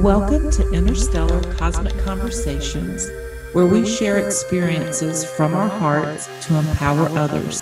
Welcome to Interstellar Cosmic Conversations, where we share experiences from our hearts to empower others.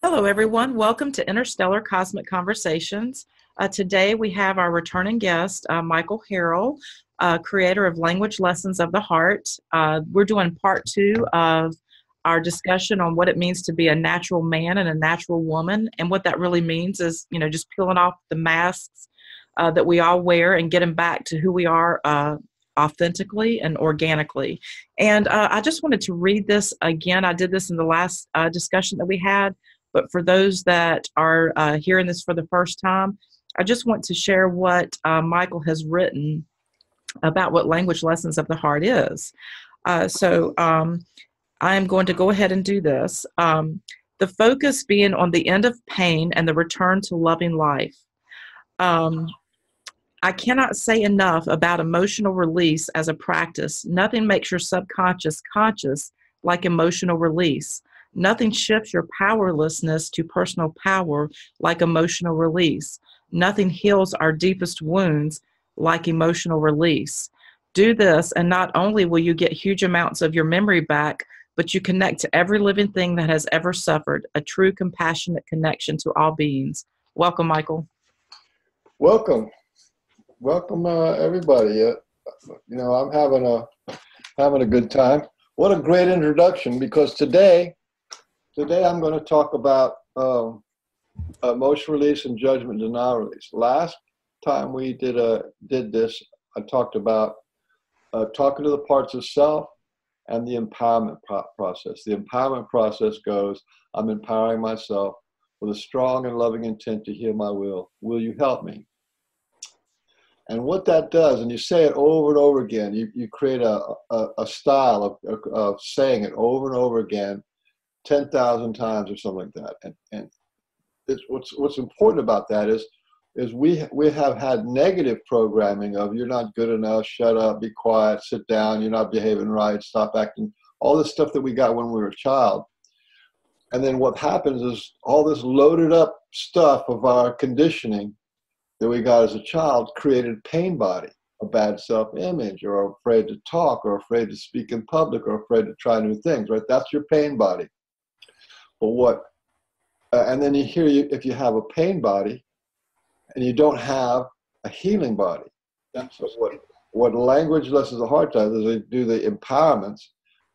Hello, everyone. Welcome to Interstellar Cosmic Conversations. Today we have our returning guest, Michael Harrell, creator of Language Lessons of the Heart. We're doing part two of our discussion on what it means to be a natural man and a natural woman. And what that really means is, just peeling off the masks that we all wear and getting back to who we are authentically and organically. And I just wanted to read this again. I did this in the last discussion that we had. But for those that are hearing this for the first time, I just want to share what Michael has written about what Language Lessons of the Heart is. So I am going to go ahead and do this. The focus being on the end of pain and the return to loving life. I cannot say enough about emotional release as a practice. Nothing makes your subconscious conscious like emotional release. Nothing shifts your powerlessness to personal power like emotional release. Nothing heals our deepest wounds like emotional release. Do this, and not only will you get huge amounts of your memory back, but you connect to every living thing that has ever suffered, a true compassionate connection to all beings. Welcome, Michael. Welcome. Welcome, everybody. I'm having a good time. What a great introduction, because Today I'm going to talk about emotion release and judgment denial release. Last time we did this, I talked about talking to the parts of self and the empowerment process. The empowerment process goes, I'm empowering myself with a strong and loving intent to heal my will. Will you help me? And what that does, and you say it over and over again, you create a style of saying it over and over again, 10,000 times or something like that. And what's important about that is we have had negative programming of you're not good enough, shut up, be quiet, sit down, you're not behaving right, stop acting, all this stuff that we got when we were a child. And then what happens is all this loaded up stuff of our conditioning that we got as a child created pain body, a bad self-image, or afraid to talk, or afraid to speak in public, or afraid to try new things, right? That's your pain body. But and then if you have a pain body and you don't have a healing body. That's what Language Lessons of the Heart does is they do the empowerments.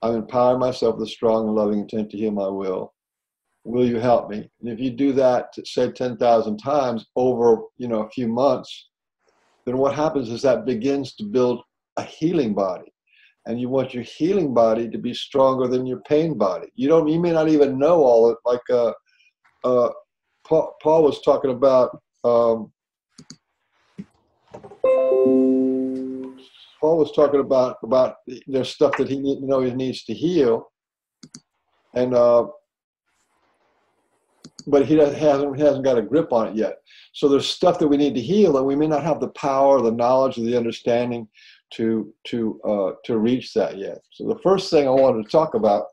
I'm empowering myself with a strong and loving intent to heal my will. Will you help me? And if you do that, say 10,000 times over, a few months, then what happens is that begins to build a healing body. And you want your healing body to be stronger than your pain body. You may not even know all it. Like Paul was talking about. Paul was talking about there's stuff that he needs to heal, and but he hasn't got a grip on it yet. So there's stuff that we need to heal, and we may not have the power, the knowledge, or the understanding to reach that yet. So the first thing I wanted to talk about,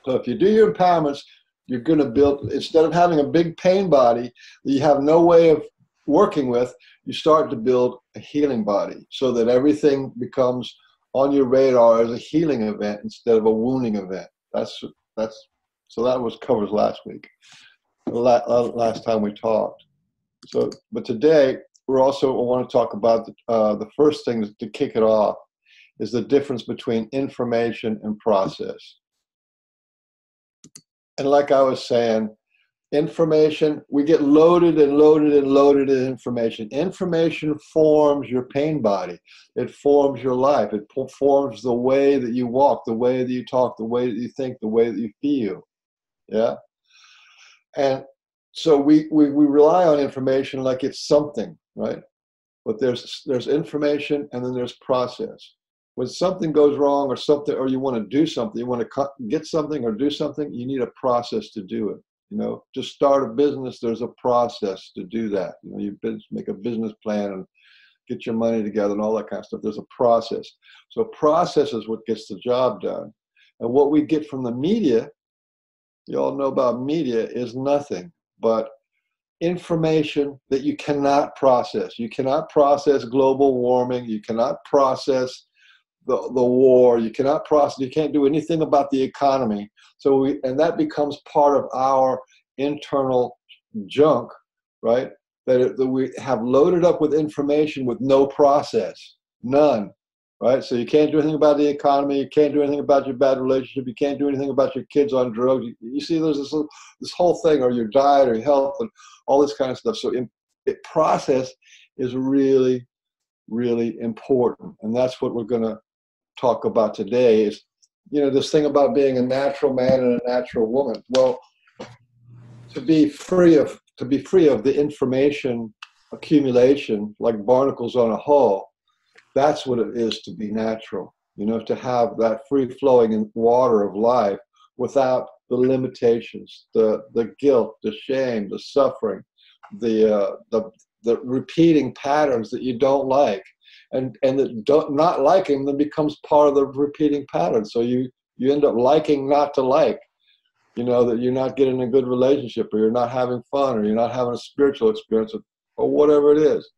so if you do your empowerments, you're going to build, instead of having a big pain body that you have no way of working with, you start to build a healing body so that everything becomes on your radar as a healing event instead of a wounding event. So that covers last week, last time we talked. But today, I want to talk about the first thing to kick it off is the difference between information and process. And like I was saying, information, we get loaded and loaded and loaded in information. Information forms your pain body. It forms your life. It forms the way that you walk, the way that you talk, the way that you think, the way that you feel. Yeah? And so we rely on information like it's something, right? but there's information, and then there's process. When something goes wrong or something, or you want to do something, you want to get something or do something, you need a process to do it. You know, to start a business, there's a process to do that. You know, you make a business plan and get your money together and all that kind of stuff. There's a process. So process is what gets the job done. And what we get from the media, you all know about media, is nothing but information that you cannot process. You cannot process global warming. You cannot process the war. You cannot process. You can't do anything about the economy. So and that becomes part of our internal junk, right? That we have loaded up with information with no process, none, right? So you can't do anything about the economy. You can't do anything about your bad relationship. You can't do anything about your kids on drugs. You see, there's this whole thing, or your diet or your health and all this kind of stuff. So process is really, really important. And that's what we're going to talk about today is, you know, this thing about being a natural man and a natural woman. Well, to be free of the information accumulation like barnacles on a hull, that's what it is to be natural. You know, to have that free flowing water of life without the limitations, the guilt, the shame, the suffering, the repeating patterns that you don't like, and that not liking them becomes part of the repeating pattern. So you end up liking not to like. You know, that you're not getting a good relationship, or you're not having fun, or you're not having a spiritual experience, or whatever it is.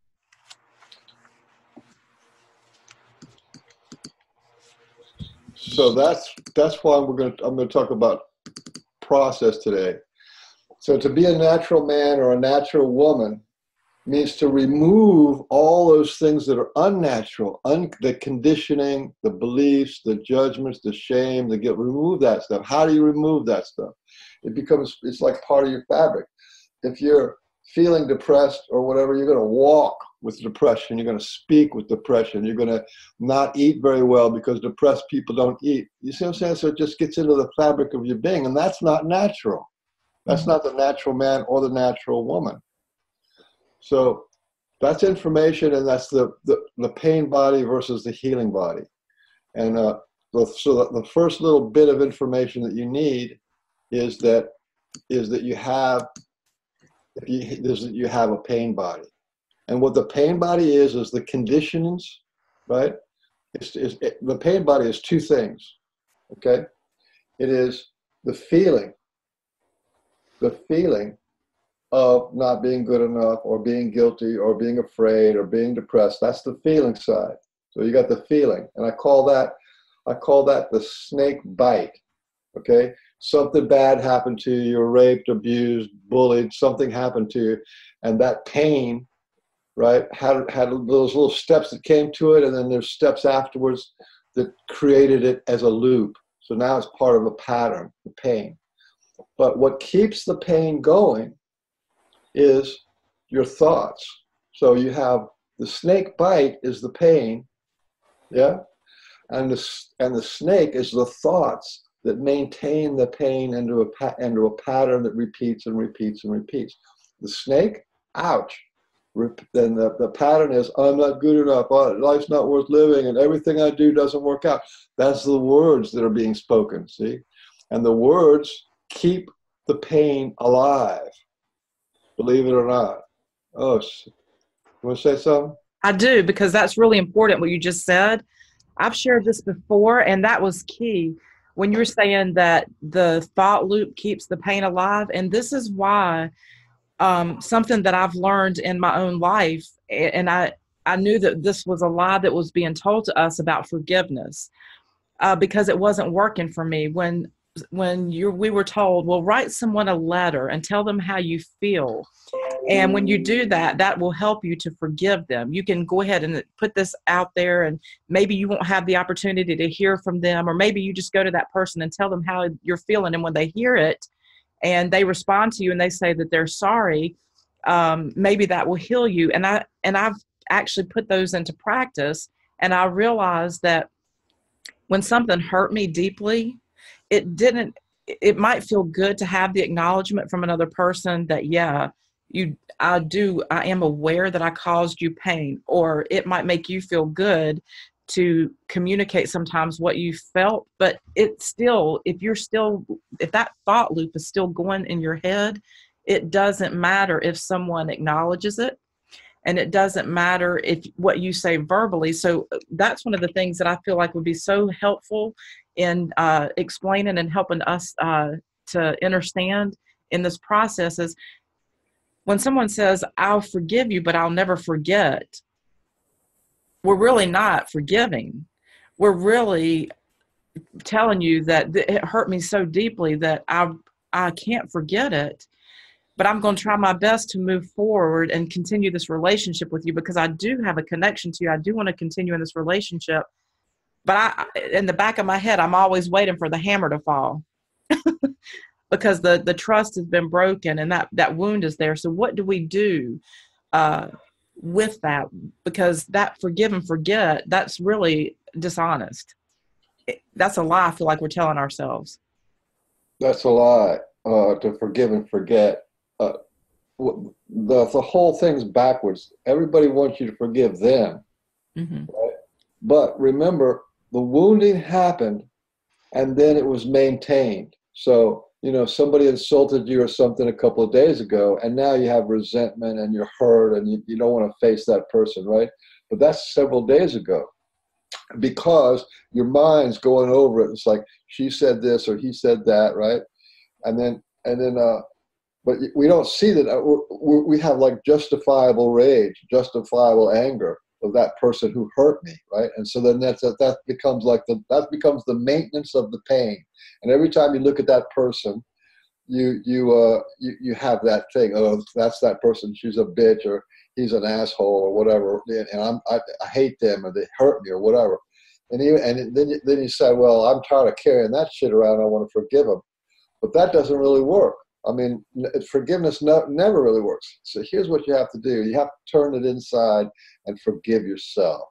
So that's why I'm going to talk about process today. So to be a natural man or a natural woman means to remove all those things that are unnatural, the conditioning, the beliefs, the judgments, the shame, the guilt. Remove that stuff. How do you remove that stuff? It's like part of your fabric. If you're feeling depressed or whatever, you're going to walk with depression. You're going to speak with depression. You're going to not eat very well because depressed people don't eat. You see what I'm saying? So it just gets into the fabric of your being, and that's not natural. That's not the natural man or the natural woman. So that's information, and that's the pain body versus the healing body. And so the first little bit of information that you need is that you have a pain body. And what the pain body is the conditionings, right? The pain body is two things, okay? It is the feeling of not being good enough, or being guilty, or being afraid, or being depressed. That's the feeling side. So you got the feeling, and I call that the snake bite. Okay, something bad happened to you. You're raped, abused, bullied. Something happened to you, and that pain, right, had those little steps that came to it, and then there's steps afterwards that created it as a loop. So now it's part of a pattern, the pain. But what keeps the pain going is your thoughts. So you have the snake bite is the pain, yeah, and the snake is the thoughts that maintain the pain into a pattern that repeats and repeats and repeats. The snake, ouch. Then the pattern is, I'm not good enough, life's not worth living, and everything I do doesn't work out. That's the words that are being spoken, see? And the words keep the pain alive. Believe it or not. Oh, you want to say something? I do, because that's really important what you just said. I've shared this before, and that was key when you were saying that the thought loop keeps the pain alive. And this is why something that I've learned in my own life, and I knew that this was a lie that was being told to us about forgiveness, because it wasn't working for me. When we were told, well, write someone a letter and tell them how you feel. And when you do that, that will help you to forgive them. You can go ahead and put this out there, and maybe you won't have the opportunity to hear from them, or maybe you just go to that person and tell them how you're feeling. And when they hear it and they respond to you and they say that they're sorry, maybe that will heal you. And I've actually put those into practice. And I realized that when something hurt me deeply, it might feel good to have the acknowledgement from another person that, yeah, I am aware that I caused you pain, or it might make you feel good to communicate sometimes what you felt, but it's still, if that thought loop is still going in your head, it doesn't matter if someone acknowledges it, and it doesn't matter if what you say verbally. So that's one of the things that I feel like would be so helpful in explaining and helping us to understand in this process is when someone says, I'll forgive you, but I'll never forget, we're really not forgiving. We're really telling you that it hurt me so deeply that I can't forget it, but I'm going to try my best to move forward and continue this relationship with you because I do have a connection to you. I do want to continue in this relationship. But in the back of my head, I'm always waiting for the hammer to fall because the trust has been broken and that wound is there. So what do we do with that? Because that forgive and forget, that's really dishonest. That's a lie I feel like we're telling ourselves. That's a lie, to forgive and forget. The whole thing's backwards. Everybody wants you to forgive them. Mm-hmm. Right? But remember, the wounding happened and then it was maintained. So, somebody insulted you or something a couple of days ago, and now you have resentment and you're hurt and you don't want to face that person, right? But that's several days ago because your mind's going over it. It's like, she said this or he said that, right? And then, but we don't see that we have like justifiable rage, justifiable anger of that person who hurt me, right? And so then that becomes the maintenance of the pain. And every time you look at that person, you have that thing. Oh, that's that person. She's a bitch, or he's an asshole, or whatever. And I hate them, or they hurt me, or whatever. And then you say, well, I'm tired of carrying that shit around. I want to forgive them, but that doesn't really work. I mean, forgiveness never really works. So here's what you have to do. You have to turn it inside and forgive yourself.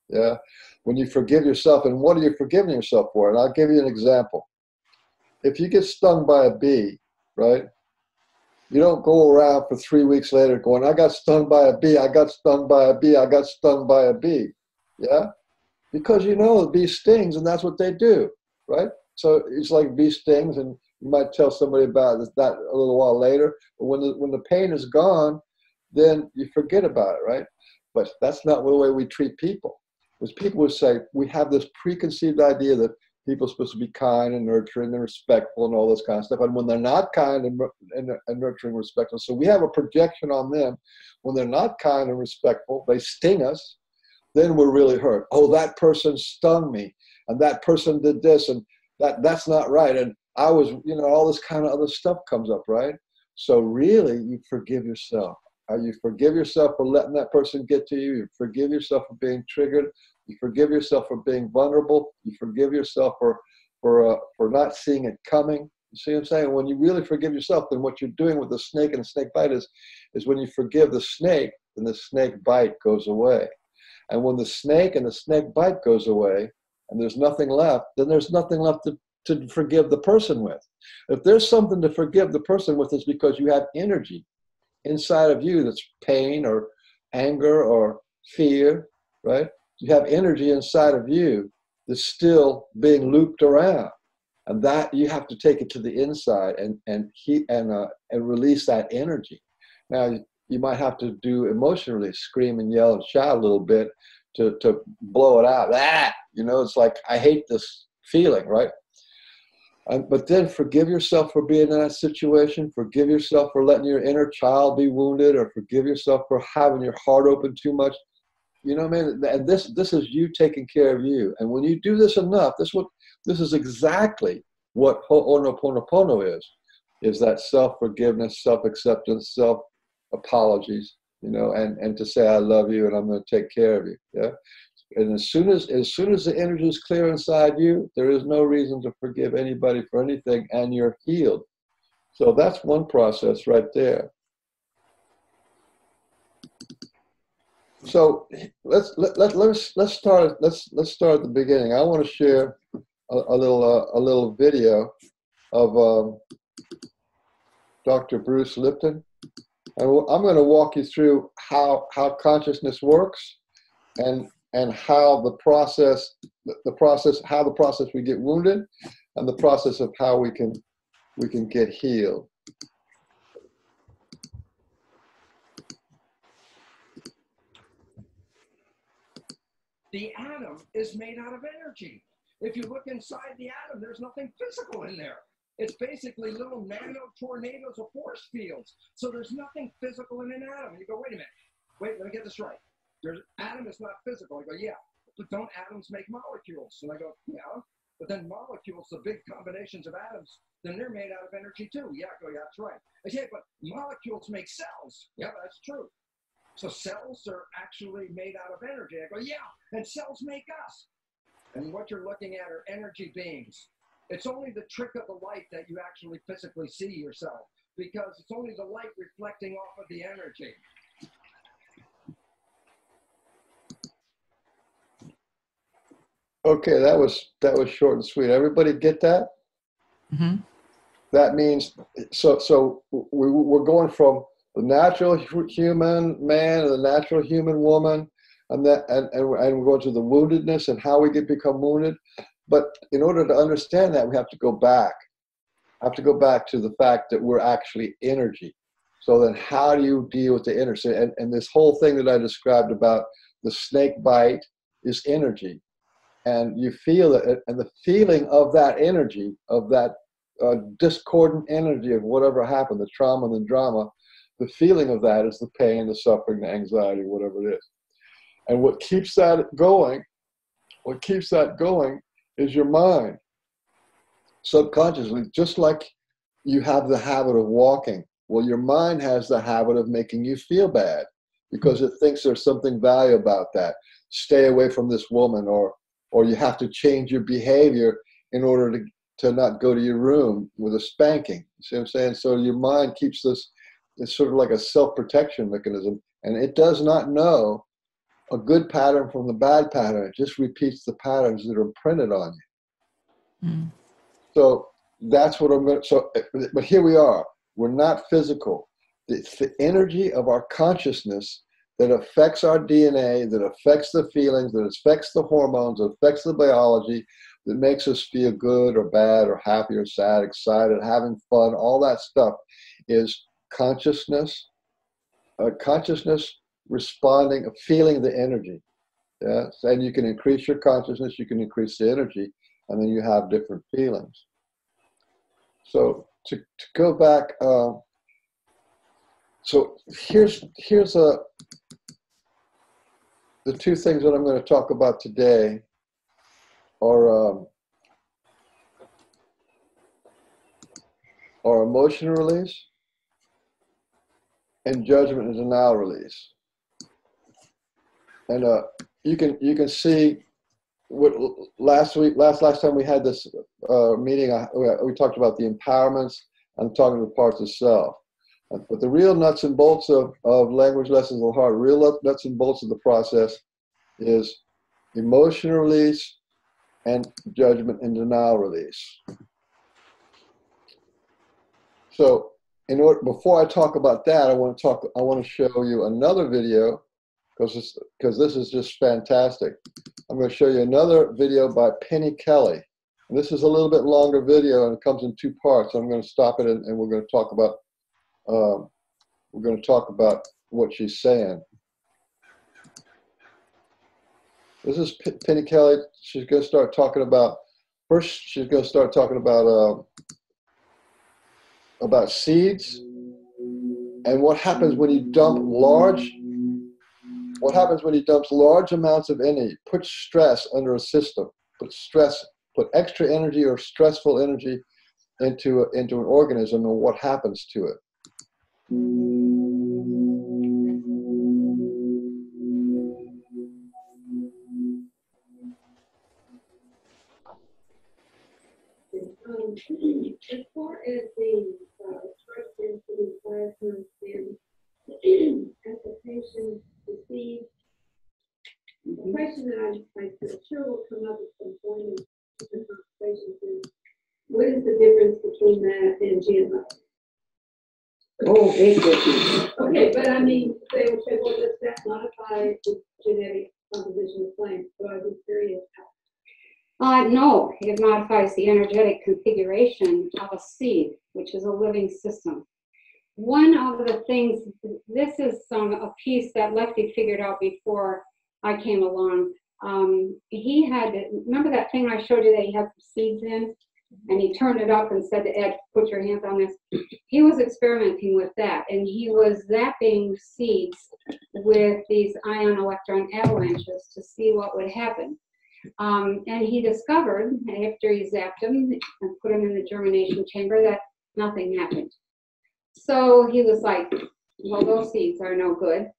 Yeah. When you forgive yourself, and what are you forgiving yourself for? And I'll give you an example. If you get stung by a bee, right? You don't go around for 3 weeks later going, I got stung by a bee, I got stung by a bee, I got stung by a bee. Yeah. Because the bee stings, and that's what they do, right? So it's like bee stings, and you might tell somebody about that a little while later. But when the pain is gone, then you forget about it, right? But that's not the way we treat people. Because people would say, we have this preconceived idea that people are supposed to be kind and nurturing and respectful and all this kind of stuff. And when they're not kind and nurturing and respectful, so we have a projection on them. When they're not kind and respectful, they sting us, then we're really hurt. Oh, that person stung me, and that person did this, and that's not right. And I was, all this kind of other stuff comes up, right? So really, you forgive yourself. You forgive yourself for letting that person get to you. You forgive yourself for being triggered. You forgive yourself for being vulnerable. You forgive yourself for not seeing it coming. You see what I'm saying? When you really forgive yourself, then what you're doing with the snake and the snake bite is when you forgive the snake, then the snake bite goes away. And when the snake and the snake bite goes away, and there's nothing left, then there's nothing left to forgive the person with. If there's something to forgive the person with, it's because you have energy inside of you that's pain or anger or fear, right? You have energy inside of you that's still being looped around, and that you have to take it to the inside and release that energy. Now you might have to do emotion release, scream and yell and shout a little bit to blow it out. It's like, I hate this feeling, right? But then forgive yourself for being in that situation. Forgive yourself for letting your inner child be wounded, or forgive yourself for having your heart open too much. You know what I mean? And this is you taking care of you. And when you do this enough, this is exactly what Ho'oponopono is that self-forgiveness, self-acceptance, self-apologies, and to say, I love you and I'm going to take care of you. Yeah. And as soon as the energy is clear inside you, there is no reason to forgive anybody for anything, and you're healed. So that's one process right there. So let's start at the beginning. I want to share a little video of Dr. Bruce Lipton. And I'm going to walk you through how consciousness works, and how the process we get wounded, and the process of how we can get healed. The atom is made out of energy. If you look inside the atom, there's nothing physical in there. It's basically little nano tornadoes of force fields. So there's nothing physical in an atom. And you go, wait a minute. Wait, let me get this right. Your atom is not physical. I go, yeah. But don't atoms make molecules? And I go, yeah. But then molecules, the big combinations of atoms, then they're made out of energy too. Yeah, I go, yeah, that's right. I say, but molecules make cells. Yeah, that's true. So cells are actually made out of energy. I go, yeah, and cells make us. And what you're looking at are energy beings. It's only the trick of the light that you actually physically see yourself, because it's only the light reflecting off of the energy. Okay, that was short and sweet. Everybody get that? Mm-hmm. That means so we're going from the natural human man and the natural human woman, and we're going to the woundedness and how we become wounded. But in order to understand that, we have to go back. I have to go back to the fact that we're actually energy. So then how do you deal with the energy? And this whole thing that I described about the snake bite is energy. And you feel it, and the feeling of that energy, of that discordant energy of whatever happened, the trauma and the drama, the feeling of that is the pain, the suffering, the anxiety, whatever it is. And what keeps that going is your mind. Subconsciously, just like you have the habit of walking. Well, your mind has the habit of making you feel bad because it thinks there's something valuable about that. Stay away from this woman, or you have to change your behavior in order to not go to your room with a spanking. You see what I'm saying? So your mind keeps this, it's sort of like a self-protection mechanism, and it does not know a good pattern from the bad pattern. It just repeats the patterns that are imprinted on you. Mm. So that's what I'm going to, but here we are. We're not physical. It's the energy of our consciousness that affects our DNA, that affects the feelings, that affects the hormones, that affects the biology, that makes us feel good or bad or happy or sad, excited, having fun. All that stuff is consciousness, responding, feeling the energy. Yes, and you can increase your consciousness, you can increase the energy, and then you have different feelings. So to go back, so here's the two things that I'm going to talk about today are emotion release and judgment and denial release. And you can see what last time we had this meeting, we talked about the empowerments and talking to parts of self. But the real nuts and bolts of language lessons of the heart, real nuts and bolts of the process is emotion release and judgment and denial release. So before I talk about that, I want to show you another video because this is just fantastic. I'm going to show you another video by Penny Kelly. And this is a little bit longer video, and it comes in two parts. I'm going to stop it, and we're going to talk about what she's saying. This is Penny Kelly. She's going to start talking about about seeds and what happens when you dump large amounts of energy, put stress under a system, put extra energy or stressful energy into an organism, and what happens to it. As far as the instructions for these classrooms and applications received, the question that I'm sure will come up at some point in the conversation is, what is the difference between that and GMO? Oh, big difference. Okay, but I mean, they would say, well, does that modify the genetic composition of plants? So I'd be curious. No, it modifies the energetic configuration of a seed, which is a living system. One of the things, this is a piece that Lefty figured out before I came along. He had, remember that thing I showed you that he had some seeds in? And he turned it up and said to Ed, put your hands on this. He was experimenting with that, and he was zapping seeds with these ion-electron avalanches to see what would happen. And he discovered, after he zapped them and put them in the germination chamber, that nothing happened. So he was like, well, those seeds are no good.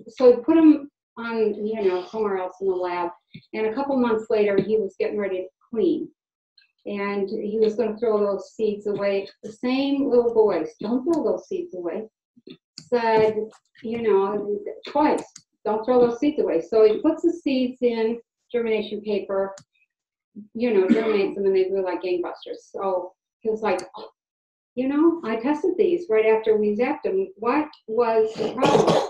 So he put them on, somewhere else in the lab. And a couple months later, he was getting ready to clean. And he was going to throw those seeds away. The same little voice, don't throw those seeds away, said, twice, don't throw those seeds away. So he puts the seeds in germination paper, germinates them, and they grew like gangbusters. So he was like, I tested these right after we zapped them. What was the problem?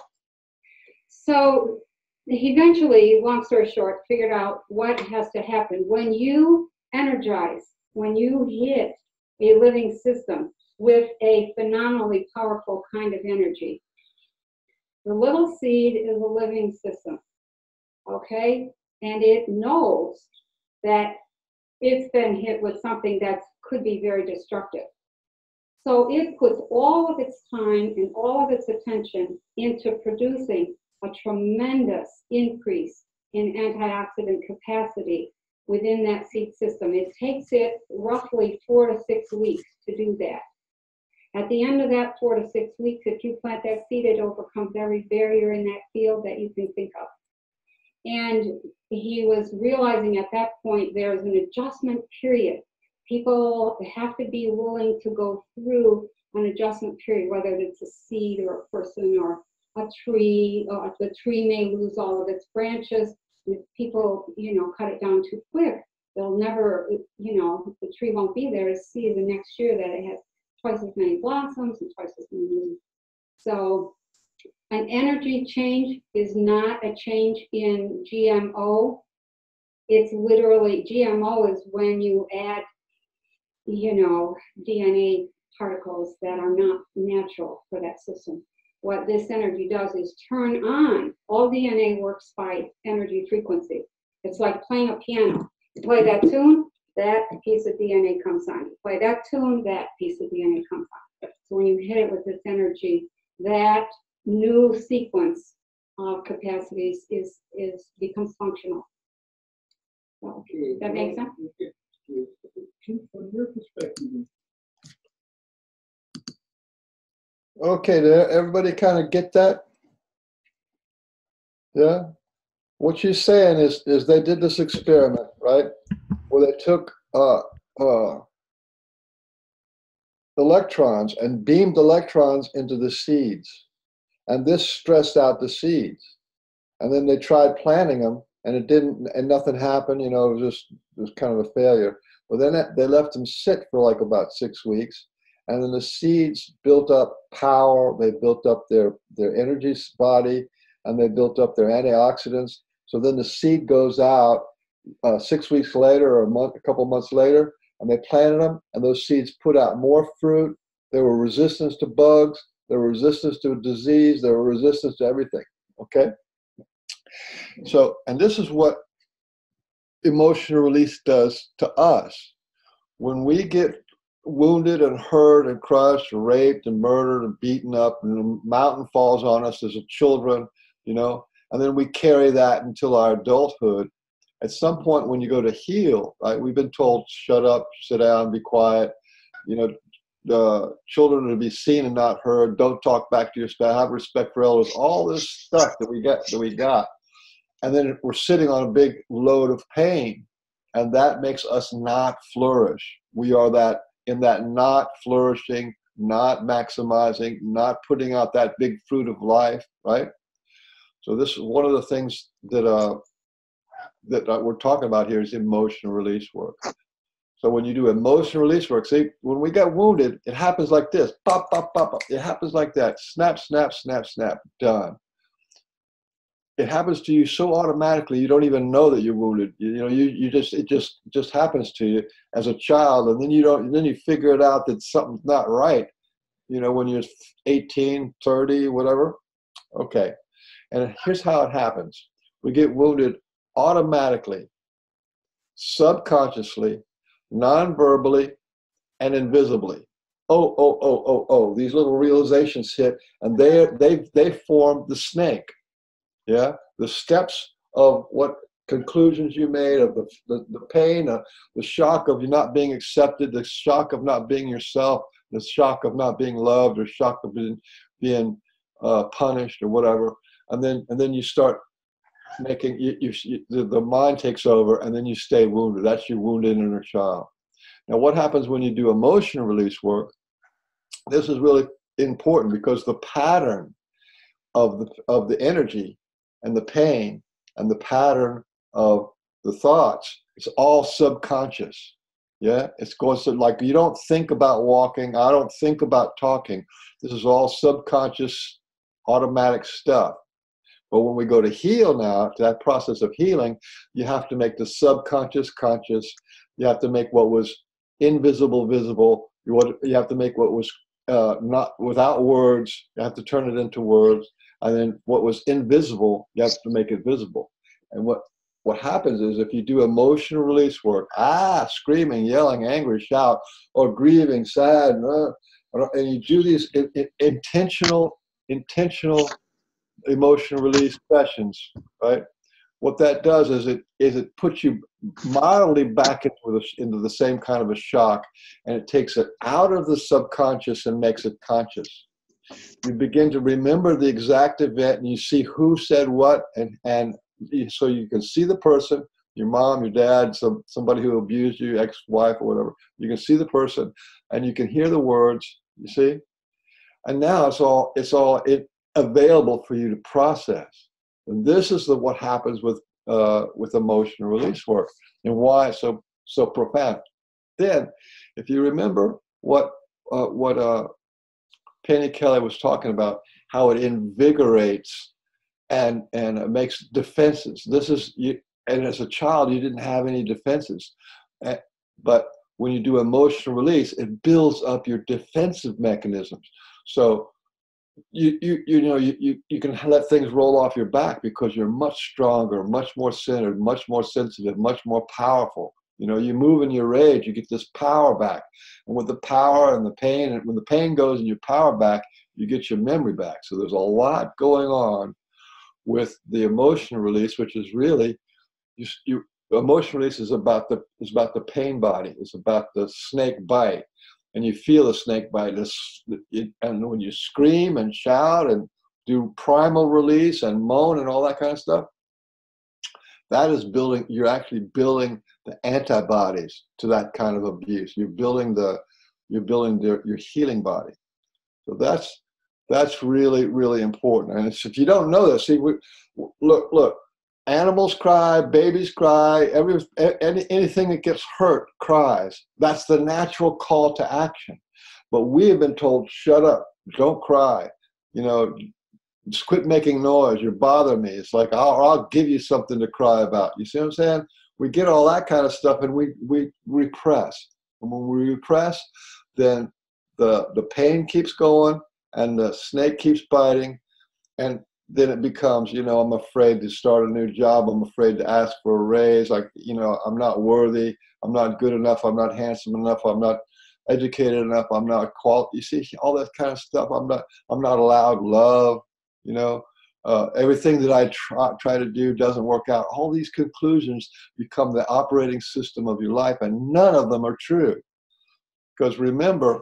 So he eventually, long story short, figured out what has to happen. When you energize, when you hit a living system with a phenomenally powerful kind of energy, the little seed is a living system, okay? And it knows that it's been hit with something that could be very destructive. So it puts all of its time and all of its attention into producing a tremendous increase in antioxidant capacity within that seed system. It takes it roughly 4 to 6 weeks to do that. At the end of that 4 to 6 weeks, if you plant that seed, it overcomes every barrier in that field that you can think of. And he was realizing at that point there's an adjustment period. People have to be willing to go through an adjustment period, whether it's a seed or a person or a tree, or the tree may lose all of its branches. If people, cut it down too quick, they'll never, the tree won't be there to see the next year that it has twice as many blossoms and twice as many leaves. So an energy change is not a change in GMO. It's literally, GMO is when you add, DNA particles that are not natural for that system. What this energy does is turn on. All DNA works by energy frequency. It's like playing a piano. You play that tune, that piece of DNA comes on. You play that tune, that piece of DNA comes on. So when you hit it with this energy, that new sequence of capacities becomes functional. So, that makes sense? From your perspective. Okay, did everybody kind of get that? Yeah? What she's saying is they did this experiment, right? Where they took electrons and beamed electrons into the seeds. And this stressed out the seeds. And then they tried planting them, and it didn't, and nothing happened. It was kind of a failure. Well, then they left them sit for like about 6 weeks. And then the seeds built up power, they built up their energy body, and they built up their antioxidants. So then the seed goes out 6 weeks later or a couple months later, and they planted them, and those seeds put out more fruit. They were resistant to bugs, they were resistant to disease, they were resistant to everything, okay? So, and this is what emotional release does to us. When we get wounded and hurt and crushed and raped and murdered and beaten up, and the mountain falls on us as children, and then we carry that until our adulthood. At some point when you go to heal, right, we've been told, shut up, sit down, be quiet, the children are to be seen and not heard, don't talk back to your spouse, have respect for elders, all this stuff that we got. And then we're sitting on a big load of pain, and that makes us not flourish. We are in that not flourishing, not maximizing, not putting out that big fruit of life, right? So this is one of the things that we're talking about here is emotional release work. So when you do emotion release work, see, when we get wounded, it happens like this. Pop, pop, pop, pop. It happens like that. Snap, snap, snap, snap. Done. It happens to you so automatically you don't even know that you're wounded. It just happens to you as a child, and then you figure it out that something's not right. When you're 18, 30, whatever. Okay. And here's how it happens. We get wounded automatically, subconsciously, non-verbally, and invisibly. Oh. These little realizations hit, and they form the snake. Yeah, the steps of what conclusions you made, of the pain, the shock of you not being accepted, the shock of not being yourself, the shock of not being loved, or shock of being punished or whatever, and then you start making the mind takes over, and then you stay wounded. That's your wounded inner child. Now, what happens when you do emotional release work? This is really important because the pattern of the energy and the pain and the pattern of the thoughts, it's all subconscious. Yeah, it's going to, like, you don't think about walking. I don't think about talking. This is all subconscious, automatic stuff. But when we go to heal now, to that process of healing, you have to make the subconscious conscious. You have to make what was invisible visible. You have to make what was not without words. You have to turn it into words. And then what was invisible, you have to make it visible. And what happens is, if you do emotional release work, screaming, yelling, angry, shout, or grieving, sad, and you do these intentional emotional release sessions, right? What that does is it puts you mildly back into the same kind of a shock, and it takes it out of the subconscious and makes it conscious. You begin to remember the exact event, and you see who said what, and so you can see the person, your mom, your dad, somebody who abused you, ex-wife or whatever. You can see the person, and you can hear the words. You see, and now it's all available for you to process. And this is what happens with emotional release work, and why it's so profound. Then, if you remember what Penny Kelly was talking about, how it invigorates and it makes defenses. This is you, and as a child you didn't have any defenses, but when you do emotional release, it builds up your defensive mechanisms. So you can let things roll off your back because you're much stronger, much more centered, much more sensitive, much more powerful. You move in your rage, you get this power back. And with the power and the pain, and when the pain goes and your power back, you get your memory back. So there's a lot going on with the emotional release, which is really, emotional release is about the pain body. It's about the snake bite. And you feel the snake bite. And when you scream and shout and do primal release and moan and all that kind of stuff, that is you're actually building the antibodies to that kind of abuse. You're building your healing body. So that's really, really important. And if you don't know this, see, look, animals cry, babies cry, anything that gets hurt cries. That's the natural call to action. But we have been told, shut up, don't cry. Just quit making noise, you bother me. It's like, I'll give you something to cry about. You see what I'm saying? We get all that kind of stuff, and we repress. And when we repress, then the pain keeps going, and the snake keeps biting, and then it becomes, I'm afraid to start a new job. I'm afraid to ask for a raise. Like, I'm not worthy. I'm not good enough. I'm not handsome enough. I'm not educated enough. I'm not qualified. You see, all that kind of stuff. I'm not allowed love. Everything that I try to do doesn't work out. All these conclusions become the operating system of your life, and none of them are true. Because remember,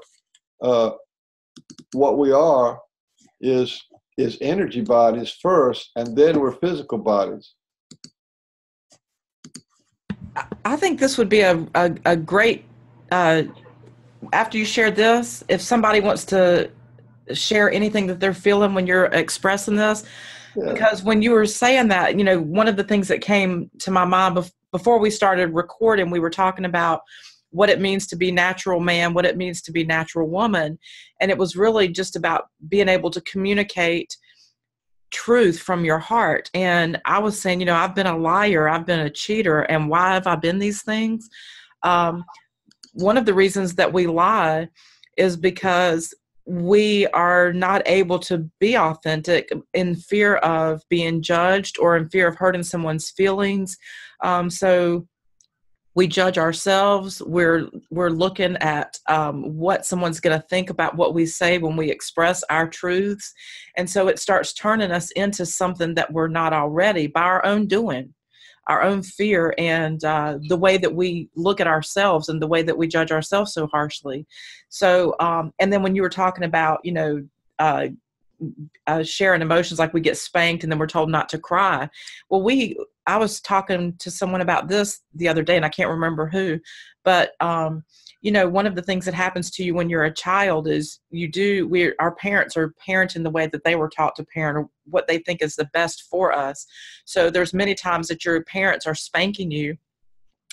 what we are is energy bodies first, and then we're physical bodies. I think this would be a great, after you share this, if somebody wants to share anything that they're feeling when you're expressing this. Yeah. Because when you were saying that, one of the things that came to my mind before we started recording, we were talking about what it means to be natural man, what it means to be natural woman. And it was really just about being able to communicate truth from your heart. And I was saying, you know, I've been a liar, I've been a cheater, and why have I been these things? One of the reasons that we lie is because we are not able to be authentic in fear of being judged or in fear of hurting someone's feelings. So we judge ourselves. We're looking at what someone's going to think about what we say when we express our truths. And so it starts turning us into something that we're not already by our own doing, our own fear, and the way that we look at ourselves and the way that we judge ourselves so harshly. So, and then when you were talking about, you know, sharing emotions, like we get spanked and then we're told not to cry. Well, I was talking to someone about this the other day, and I can't remember who, but you know, one of the things that happens to you when you're a child is our parents are parenting the way that they were taught to parent, or what they think is the best for us. So there's many times that your parents are spanking you,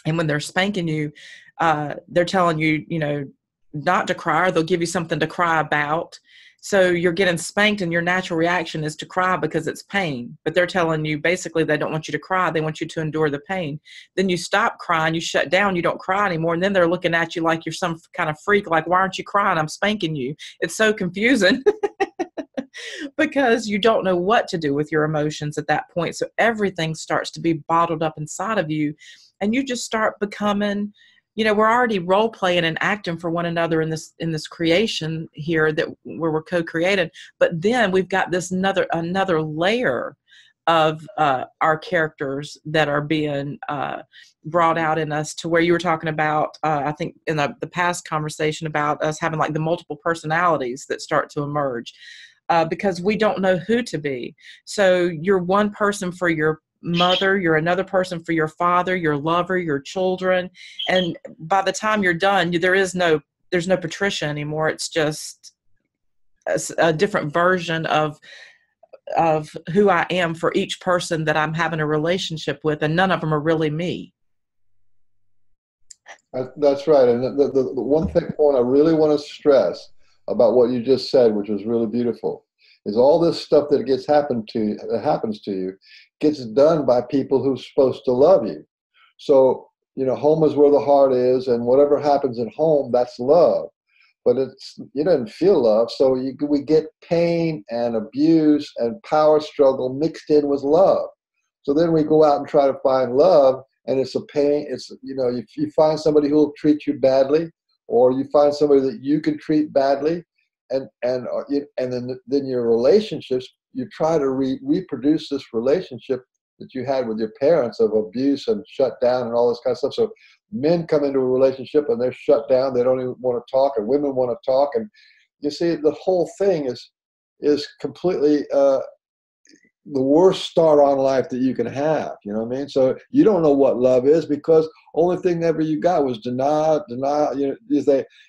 and when they're spanking you, they're telling you, you know, not to cry, or they'll give you something to cry about. So you're getting spanked and your natural reaction is to cry because it's pain. But they're telling you basically they don't want you to cry. They want you to endure the pain. Then you stop crying, you shut down, you don't cry anymore. And then they're looking at you like you're some kind of freak, like, why aren't you crying? I'm spanking you. It's so confusing because you don't know what to do with your emotions at that point. So everything starts to be bottled up inside of you. And you just start becoming, you know, we're already role playing and acting for one another in this creation here where we're co-created. But then we've got this another layer of our characters that are being brought out in us, to where you were talking about, I think in the past conversation, about us having like the multiple personalities that start to emerge because we don't know who to be. So you're one person for your mother, you're another person for your father, your lover, your children, and by the time you're done, there's no Patricia anymore. It's just a different version of who I am for each person that I'm having a relationship with, and none of them are really me. That's right. And the one point I really want to stress about what you just said, which was really beautiful, is all this stuff that happens to you gets done by people who's supposed to love you. So, you know, home is where the heart is, and whatever happens at home, that's love. But you didn't feel love, so we get pain and abuse and power struggle mixed in with love. So then we go out and try to find love, and it's a pain. It's, you know, if you find somebody who will treat you badly, or you find somebody that you can treat badly, and then your relationships, you try to reproduce this relationship that you had with your parents of abuse and shut down and all this kind of stuff. So men come into a relationship and they're shut down. They don't even want to talk, and women want to talk. And you see, the whole thing is completely the worst start on life that you can have. You know what I mean? So you don't know what love is, because only thing ever you got was denial. You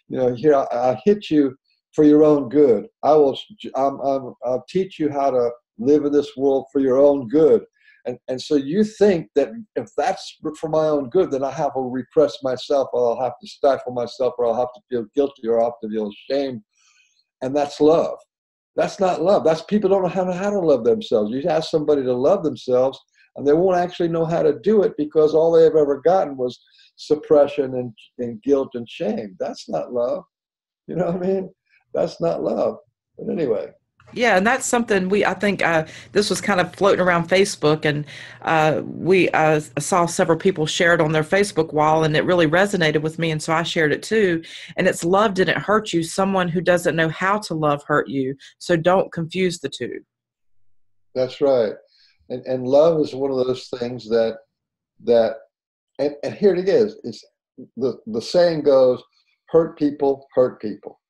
know, here, I hit you for your own good. I'll teach you how to live in this world for your own good. And so you think that if that's for my own good, then I have to repress myself, or I'll have to stifle myself, or I'll have to feel guilty, or I'll have to feel ashamed. And that's love. That's not love. That's people don't know how to love themselves. You ask somebody to love themselves, and they won't actually know how to do it, because all they've ever gotten was suppression and guilt and shame. That's not love. You know what I mean? That's not love. But anyway. Yeah, and that's something I think this was kind of floating around Facebook, and we saw several people share it on their Facebook wall, and it really resonated with me, and so I shared it too. And it's love didn't hurt you. Someone who doesn't know how to love hurt you. So don't confuse the two. That's right. And love is one of those things that and here it is. It's the saying goes, hurt people hurt people.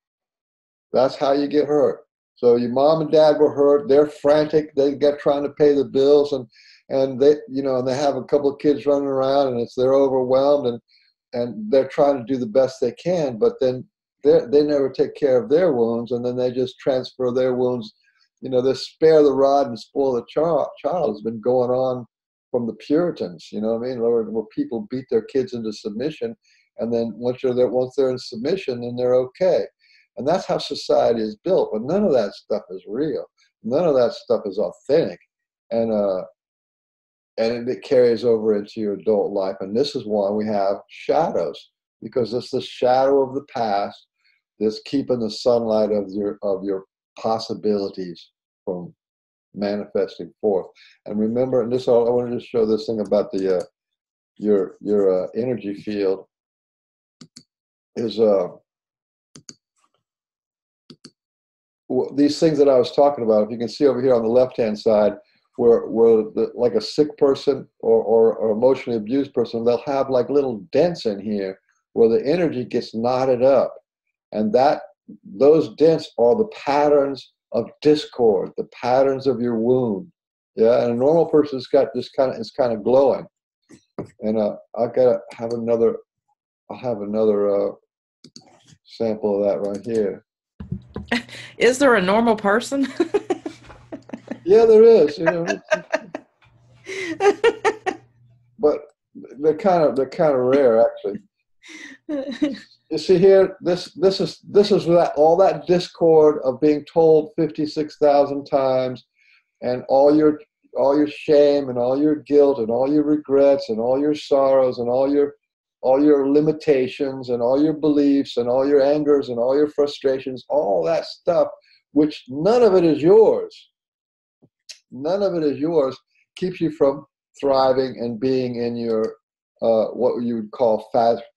That's how you get hurt. So your mom and dad were hurt. They're frantic. They got trying to pay the bills, and they, you know, and they have a couple of kids running around, and they're overwhelmed, and they're trying to do the best they can, but then they never take care of their wounds, and then they just transfer their wounds. You know, this spare the rod and spoil the child has been going on from the Puritans. You know what I mean? Where people beat their kids into submission, And then once they're in submission, then they're okay. And that's how society is built. But none of that stuff is real. None of that stuff is authentic. And it carries over into your adult life. And this is why we have shadows, because it's the shadow of the past that's keeping the sunlight of your possibilities from manifesting forth. And remember, and I wanted to show this thing about the your energy field is these things that I was talking about. If you can see over here on the left-hand side, where like a sick person or emotionally abused person, they'll have like little dents in here where the energy gets knotted up, and those dents are the patterns of discord, the patterns of your wound. Yeah, and a normal person's got this kind of glowing. And I'll have another sample of that right here. Is there a normal person? Yeah, there is. But they're kind of rare, actually. You see here, this is all that discord of being told 56,000 times, and all your shame and all your guilt and all your regrets and all your sorrows and all your limitations and all your beliefs and all your angers and all your frustrations, all that stuff, which none of it is yours. None of it is yours, keeps you from thriving and being in your what you would call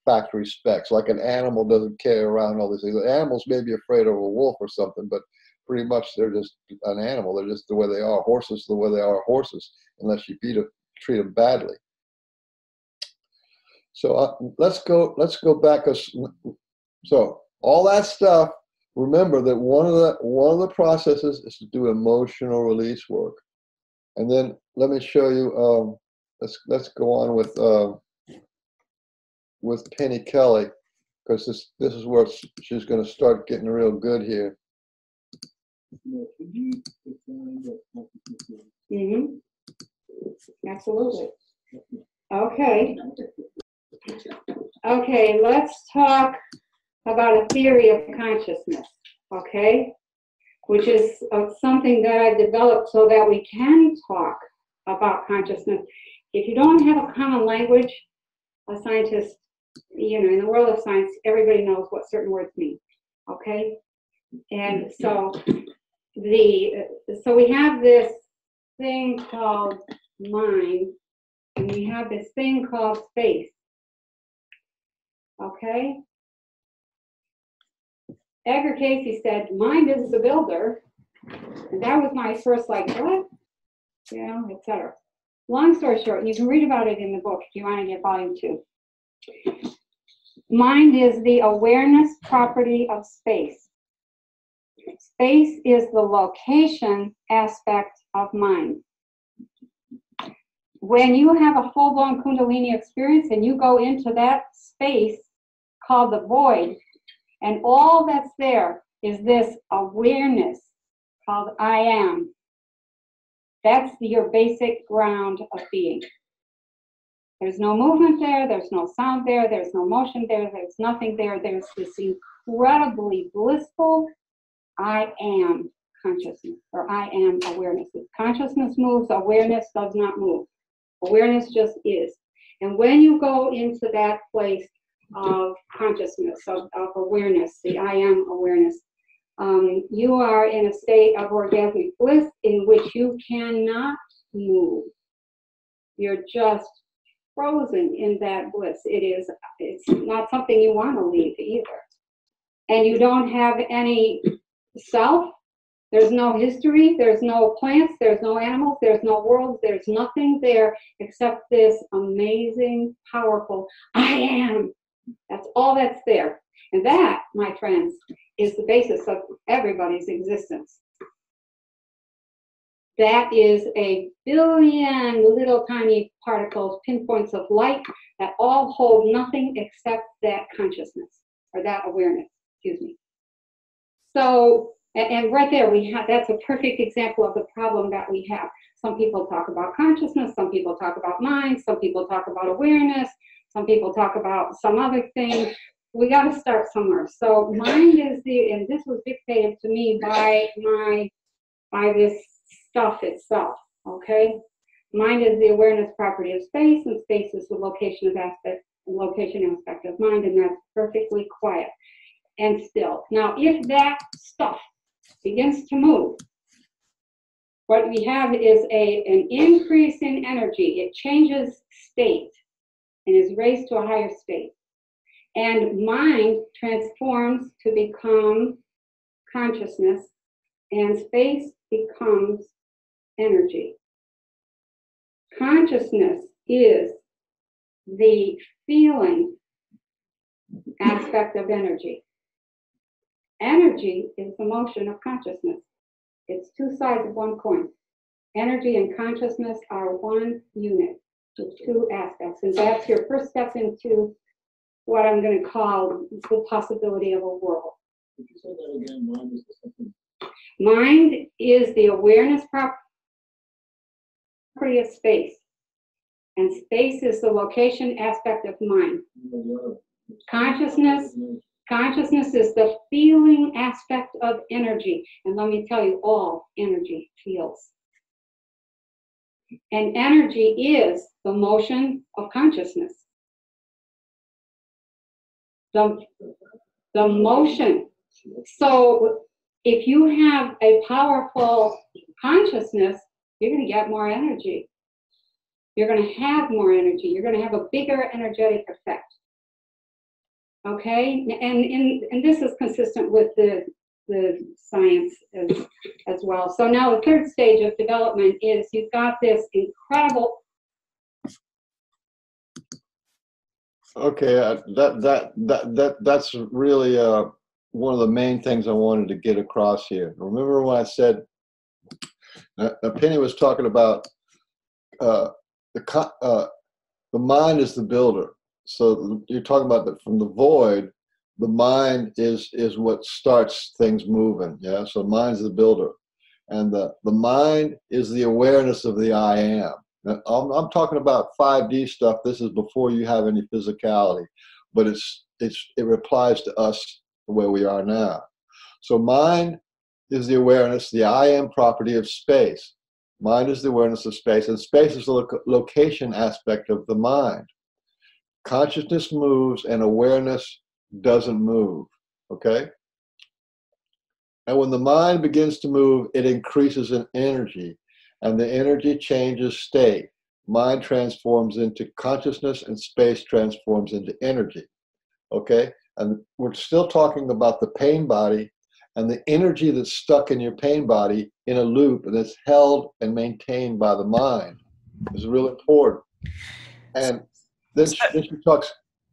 factory specs. Like an animal doesn't carry around all these things. Animals may be afraid of a wolf or something, but pretty much they're just an animal. They're just the way they are. Horses, the way they are horses, unless you treat them badly. So let's go back. So all that stuff. Remember that one of the processes is to do emotional release work, and then let me show you. Let's go on with Penny Kelly, because this is where she's going to start getting real good here. Mm-hmm. Absolutely. Okay. Okay, let's talk about a theory of consciousness, okay? Which is something that I developed so that we can talk about consciousness. If you don't have a common language, a scientist, in the world of science, everybody knows what certain words mean, okay? And so we have this thing called mind, and we have this thing called space, okay? Edgar Casey said, mind is the builder, and that was my first what? Etc. Long story short, and you can read about it in the book if you want to get volume 2. Mind is the awareness property of space. Space is the location aspect of mind. When you have a full-blown Kundalini experience and you go into that space called the void, and all that's there is this awareness called I am. That's your basic ground of being. There's no movement there, there's no sound there, there's no motion there, there's nothing there. There's this incredibly blissful I am consciousness, or I am awareness. If consciousness moves, awareness does not move. Awareness just is. And when you go into that place of consciousness, of awareness, the I am awareness, you are in a state of orgasmic bliss in which you cannot move. You're just frozen in that bliss. It's not something you want to leave either. And you don't have any self. There's no history, there's no plants, there's no animals, there's no worlds, there's nothing there except this amazing, powerful I am. That's all that's there. And that, my friends, is the basis of everybody's existence. That is a billion little tiny particles, pinpoints of light that all hold nothing except that consciousness, or that awareness, excuse me. So, and right there, that's a perfect example of the problem that we have. Some people talk about consciousness, some people talk about mind, some people talk about awareness, Some people talk about some other thing. We got to start somewhere. So mind is and this was dictated to me by this stuff itself, okay? Mind is the awareness property of space, and space is the location aspect of mind, and that's perfectly quiet and still. Now, if that stuff begins to move, what we have is an increase in energy. It changes state and is raised to a higher state. And mind transforms to become consciousness, and space becomes energy. Consciousness is the feeling aspect of energy. Energy is the motion of consciousness. It's two sides of one coin. Energy and consciousness are one unit with two aspects. And that's your first step into what I'm going to call the possibility of a world. Could you say that again? Mind is something. Mind is the awareness property of space. And space is the location aspect of mind. Consciousness is the feeling aspect of energy. And let me tell you, all energy feels. And energy is the motion of consciousness. The motion. So if you have a powerful consciousness, you're going to get more energy. You're going to have more energy. You're going to have a bigger energetic effect. Okay? And this is consistent with the science as well. So now the third stage of development is you've got this incredible. Okay, that's really one of the main things I wanted to get across here. Remember when I said Penny was talking about the mind is the builder. So you're talking about that from the void, the mind is what starts things moving. Yeah, so mind's the builder, and the mind is the awareness of the I am. Now, I'm talking about 5D stuff. This is before you have any physicality, but it applies to us where we are now. So mind is the awareness, the I am property of space. Mind is the awareness of space, and space is the location aspect of the mind. Consciousness moves and awareness doesn't move, okay? And when the mind begins to move, it increases in energy, and the energy changes state. Mind transforms into consciousness, and space transforms into energy, okay? And we're still talking about the pain body and the energy that's stuck in your pain body in a loop, and that's held and maintained by the mind is really important. And then she talks.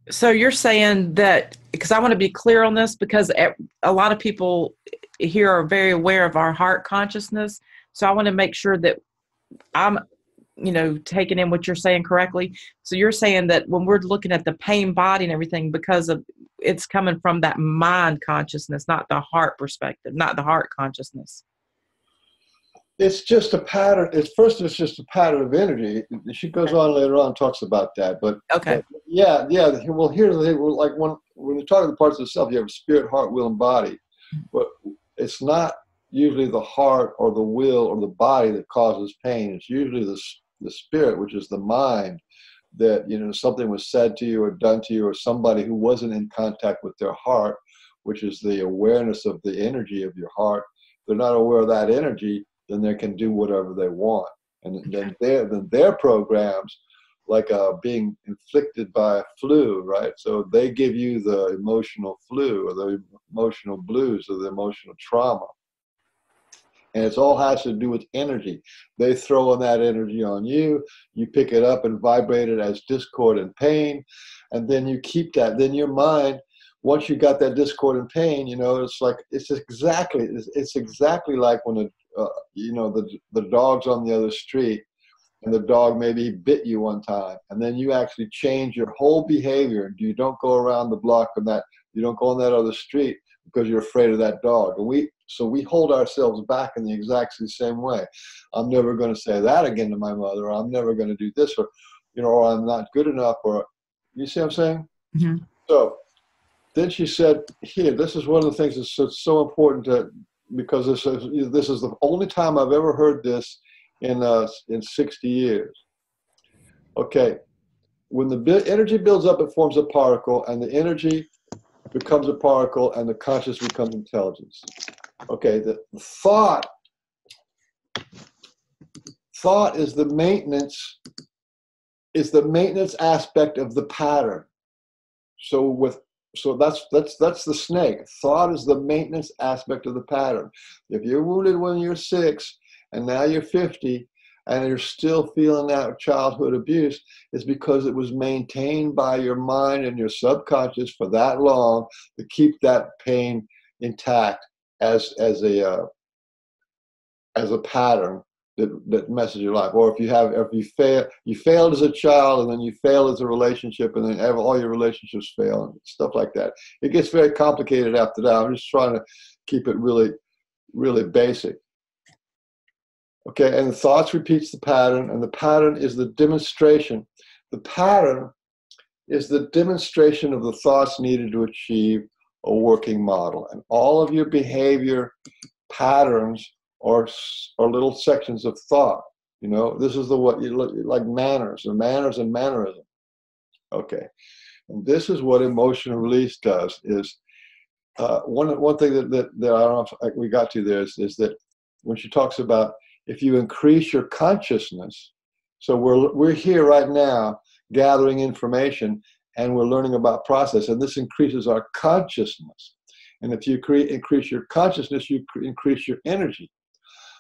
So you're saying that, because I want to be clear on this, because a lot of people here are very aware of our heart consciousness. So I want to make sure that I'm, taking in what you're saying correctly. So you're saying that when we're looking at the pain body and everything, because of it's coming from that mind consciousness, not the heart perspective, not the heart consciousness. It's just a pattern. It's just a pattern of energy. She goes on later on, talks about that. But okay, but yeah. Well, here's the thing. Like when you talk about the parts of the self, you have spirit, heart, will, and body. But it's not usually the heart or the will or the body that causes pain. It's usually the spirit, which is the mind. That something was said to you or done to you, or somebody who wasn't in contact with their heart, which is the awareness of the energy of your heart. They're not aware of that energy, then they can do whatever they want. And then their programs, like being inflicted by a flu, right? So they give you the emotional flu or the emotional blues or the emotional trauma. And it all has to do with energy. They throw in that energy on you. You pick it up and vibrate it as discord and pain. And then you keep that. Then your mind, once you got that discord and pain, it's exactly like when the dog's on the other street, and the dog maybe bit you one time, and then you actually change your whole behavior. You don't go around the block you don't go on that other street because you're afraid of that dog. And we hold ourselves back in the exact same way. I'm never going to say that again to my mother, or I'm never going to do this, or I'm not good enough, or You see what I'm saying? Mm-hmm. So then she said, here, this is one of the things that's so important because this is the only time I've ever heard this in 60 years. Okay, when the energy builds up, it forms a particle, and the energy becomes a particle, and the conscious becomes intelligence. Okay, the thought is the maintenance aspect of the pattern. So that's the snake. Thought is the maintenance aspect of the pattern. If you're wounded when you're 6 and now you're 50 and you're still feeling that childhood abuse, it's because it was maintained by your mind and your subconscious for that long to keep that pain intact as a pattern that messes your life. Or if you failed as a child, and then you fail as a relationship, and then all your relationships fail, and stuff like that. It gets very complicated after that. I'm just trying to keep it really, really basic. Okay, and the thoughts repeats the pattern, and the pattern is the demonstration. The pattern is the demonstration of the thoughts needed to achieve a working model. And all of your behavior patterns are little sections of thought. You know, this is what you look like, manners and mannerism. Okay, and this is what emotional release does. Is one thing that I don't know if we got to there is that when she talks about if you increase your consciousness, so we're here right now gathering information and we're learning about process, and this increases our consciousness. And if you increase your consciousness, you increase your energy.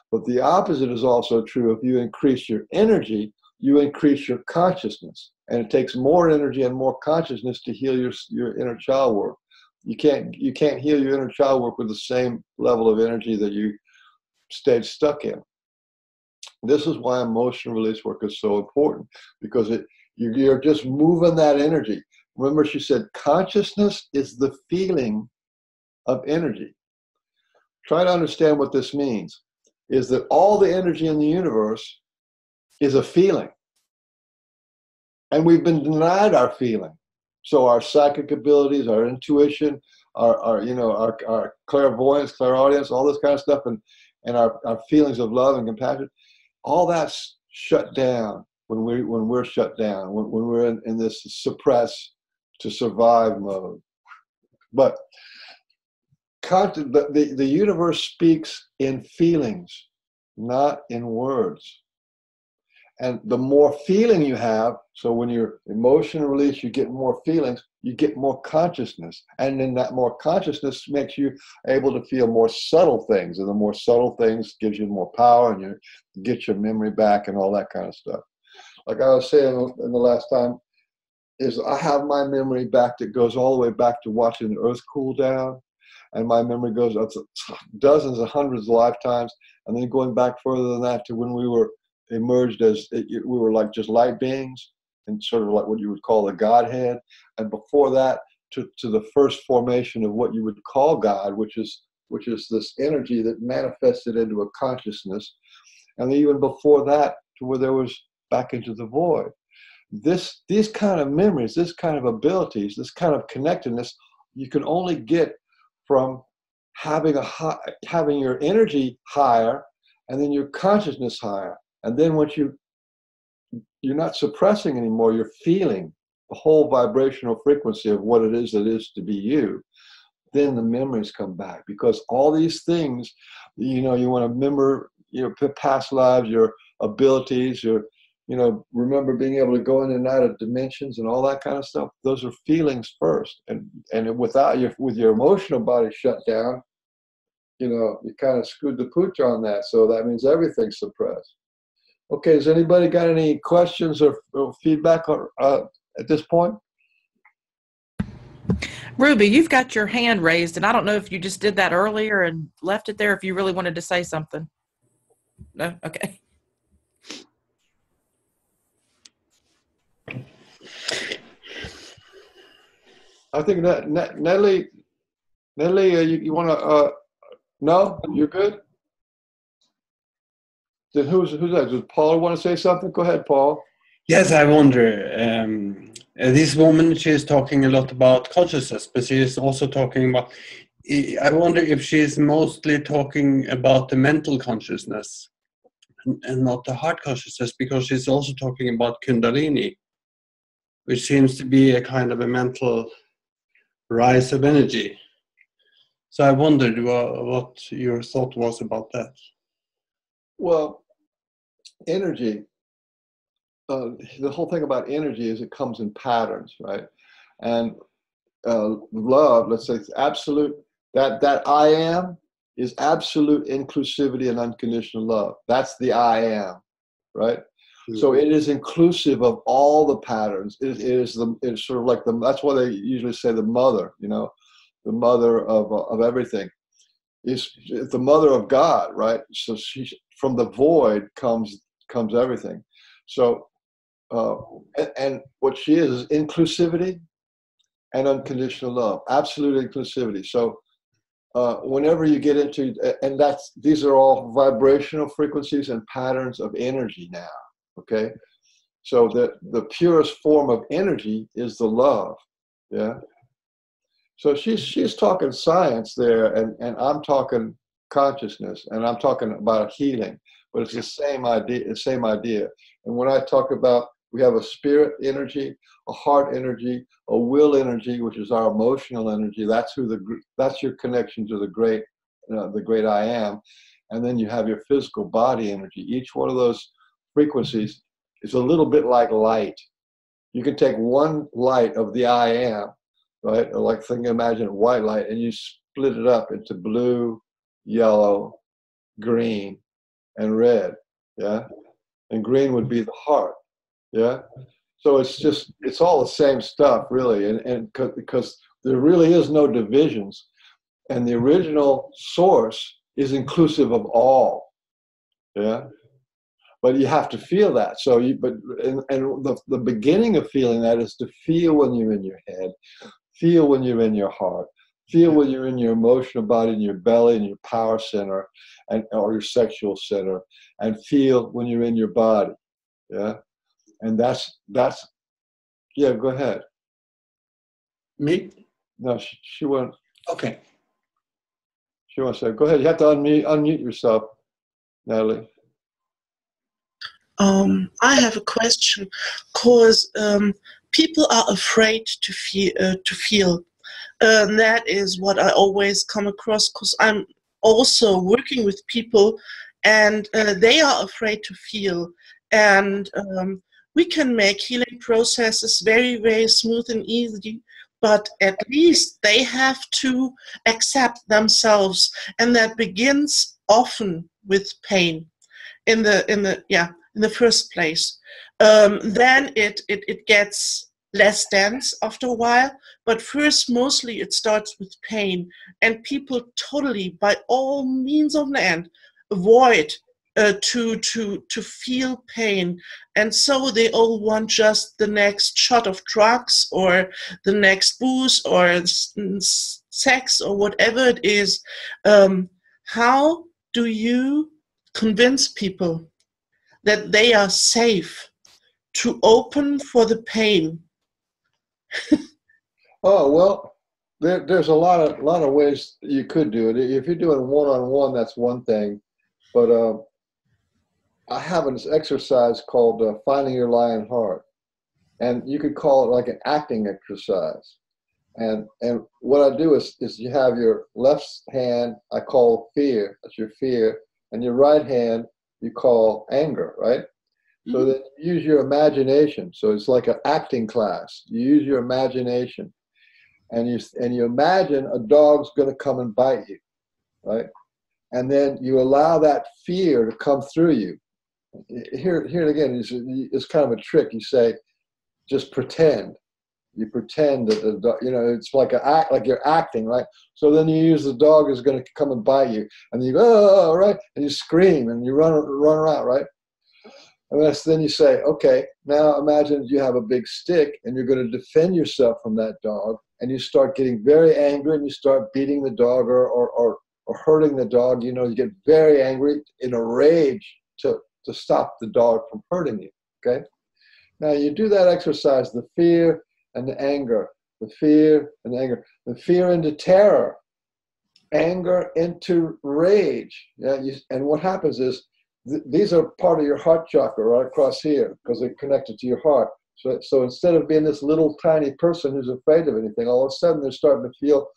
But the opposite is also true. If you increase your energy, you increase your consciousness. And it takes more energy and more consciousness to heal your inner child work. You can't heal your inner child work with the same level of energy that you stayed stuck in. This is why emotional release work is so important, because you're just moving that energy. Remember, she said consciousness is the feeling of energy. Try to understand what this means. Is that all the energy in the universe is a feeling. And we've been denied our feeling. So our psychic abilities, our intuition, our clairvoyance, clairaudience, all this kind of stuff, and our feelings of love and compassion, all that's shut down when we're shut down, when we're in this suppress to survive mode. But the universe speaks in feelings, not in words. And the more feeling you have, so when you're emotional release, you get more feelings, you get more consciousness. And then that more consciousness makes you able to feel more subtle things. And the more subtle things gives you more power, and you get your memory back and all that kind of stuff. Like I was saying in the last time, is I have my memory back that goes all the way back to watching the earth cool down. And my memory goes up to dozens and hundreds of lifetimes. And then going back further than that to when we were emerged we were like just light beings, and sort of like what you would call a Godhead. And before that to the first formation of what you would call God, which is this energy that manifested into a consciousness. And even before that to where there was back into the void. These kind of memories, this kind of abilities, this kind of connectedness, you can only get from having your energy higher, and then your consciousness higher. And then once you're not suppressing anymore, you're feeling the whole vibrational frequency of what it is that is to be you. Then the memories come back, because all these things, you want to remember your past lives, your abilities, remember being able to go in and out of dimensions and all that kind of stuff. Those are feelings first. And with your emotional body shut down, you kind of screwed the pooch on that. So that means everything's suppressed. Okay, has anybody got any questions or feedback at this point? Ruby, you've got your hand raised, and I don't know if you just did that earlier and left it there, if you really wanted to say something. No? Okay. I think that Natalie, you want to? No, you're good. Then who's that? Does Paul want to say something? Go ahead, Paul. Yes, I wonder. this woman, she is talking a lot about consciousness, but she is also talking about, I wonder if she is mostly talking about the mental consciousness and not the heart consciousness, because she's also talking about Kundalini, which seems to be a kind of a mental rise of energy. So I wondered what your thought was about that. Well, energy, the whole thing about energy is it comes in patterns, right? And love, let's say, it's absolute, that I am is absolute inclusivity and unconditional love. That's the I am, right? Mm-hmm. So it is inclusive of all the patterns. It's sort of like that's why they usually say the mother, you know, the mother of everything. Is the mother of God, right? So from the void comes everything. So and what she is inclusivity and unconditional love, absolute inclusivity. So whenever you get into, and these are all vibrational frequencies and patterns of energy now. Okay, so the purest form of energy is the love. Yeah. So she's talking science there, and I'm talking consciousness, and I'm talking about healing, but it's the same idea. And when I talk about, we have a spirit energy, a heart energy, a will energy, which is our emotional energy. That's your connection to the great I am. And then you have your physical body energy. Each one of those frequencies is a little bit like light. You can take one light of the I am, right? Or like imagine white light, and you split it up into blue, yellow, green, and red. Yeah. And green would be the heart. Yeah. So it's all the same stuff, really. And because there really is no divisions. And the original source is inclusive of all. Yeah. But you have to feel that. So the beginning of feeling that is to feel when you're in your head, feel when you're in your heart, feel when you're in your emotional body, in your belly, in your power center, or your sexual center, and feel when you're in your body. Yeah. And that's yeah, go ahead. Me? No, she won't. Okay. She wants to say, go ahead. You have to unmute yourself, Natalie. I have a question, because people are afraid to feel. That is what I always come across, because I'm also working with people, and they are afraid to feel. And we can make healing processes very, very smooth and easy, but at least they have to accept themselves, and that begins often with pain in the first place. Then it gets less dense after a while, but first mostly it starts with pain, and people totally, by all means of the end, avoid to feel pain, and so they all want just the next shot of drugs or the next booze or sex or whatever it is. How do you convince people that they are safe to open for the pain? Oh, well, there's a lot of ways you could do it. If you're doing one-on-one, that's one thing. But I have an exercise called Finding Your Lion Heart. And you could call it like an acting exercise. And what I do is you have your left hand, I call fear, that's your fear, and your right hand, you call anger, right? So that you use your imagination. So it's like an acting class. You use your imagination, and you imagine a dog's going to come and bite you, right? And then you allow that fear to come through you. Here again, it's kind of a trick. You say, just pretend. You pretend that the dog, it's like like you're acting, right? So then you use the dog is going to come and bite you, and you go, oh, right, and you scream and you run around, right? And then you say, okay, now imagine you have a big stick and you're going to defend yourself from that dog, and you start getting very angry and you start beating the dog or hurting the dog. You get very angry in a rage to stop the dog from hurting you, okay? Now you do that exercise, the fear and the anger, the fear and the anger, the fear into terror, anger into rage. Yeah, and what happens is these are part of your heart chakra right across here because they're connected to your heart. So instead of being this little tiny person who's afraid of anything, all of a sudden they're starting to feel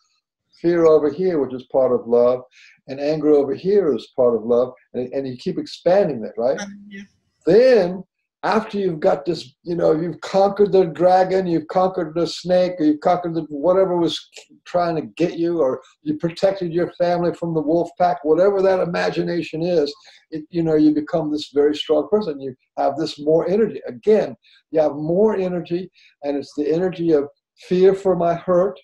fear over here, which is part of love, and anger over here is part of love, and you keep expanding that, right? Yeah. Then, after you've got this, you've conquered the dragon, you've conquered the snake, or you've conquered whatever was trying to get you, or you protected your family from the wolf pack, whatever that imagination is, you become this very strong person. You have this more energy. Again, you have more energy, and it's the energy of fear for my hurt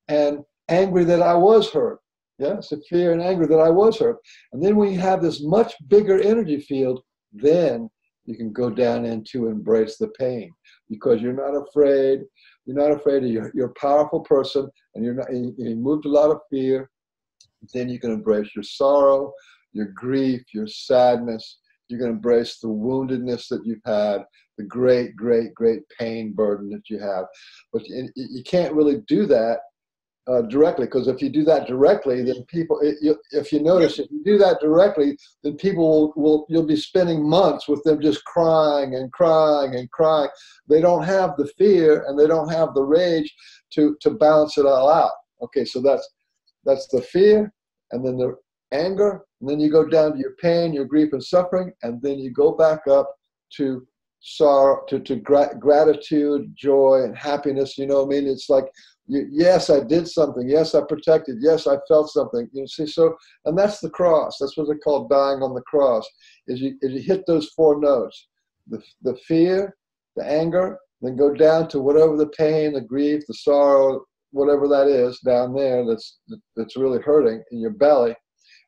and angry that I was hurt. Yes, the fear and anger that I was hurt. And then when you have this much bigger energy field, then you can go down into embrace the pain because you're not afraid. You're not afraid. You're a powerful person, and you moved a lot of fear. Then you can embrace your sorrow, your grief, your sadness. You can embrace the woundedness that you've had, the great, great, great pain burden that you have. But you can't really do that directly, because if you do that directly, then people, if you notice, if you do that directly, then people you'll be spending months with them just crying and crying and crying. They don't have the fear and they don't have the rage to balance it all out. Okay, so that's the fear, and then the anger, and then you go down to your pain, your grief and suffering, and then you go back up to sorrow, to gratitude, joy, and happiness. You know what I mean? It's like, yes, I did something. Yes, I protected. Yes, I felt something. You see, and that's the cross. That's what they call dying on the cross. Is you hit those four notes: the fear, the anger, then go down to whatever the pain, the grief, the sorrow, whatever that is down there that's really hurting in your belly,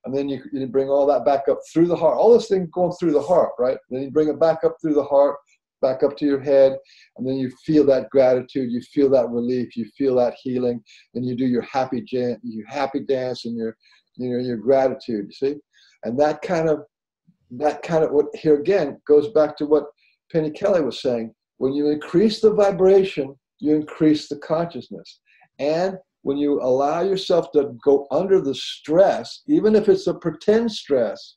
and then you bring all that back up through the heart. All this thing going through the heart, right? Then you bring it back up through the heart, back up to your head, and then you feel that gratitude, you feel that relief, you feel that healing, and you do your happy dance and your gratitude. You see, and that kind of what here again goes back to what Penny Kelly was saying. When you increase the vibration, you increase the consciousness, and when you allow yourself to go under the stress, even if it's a pretend stress,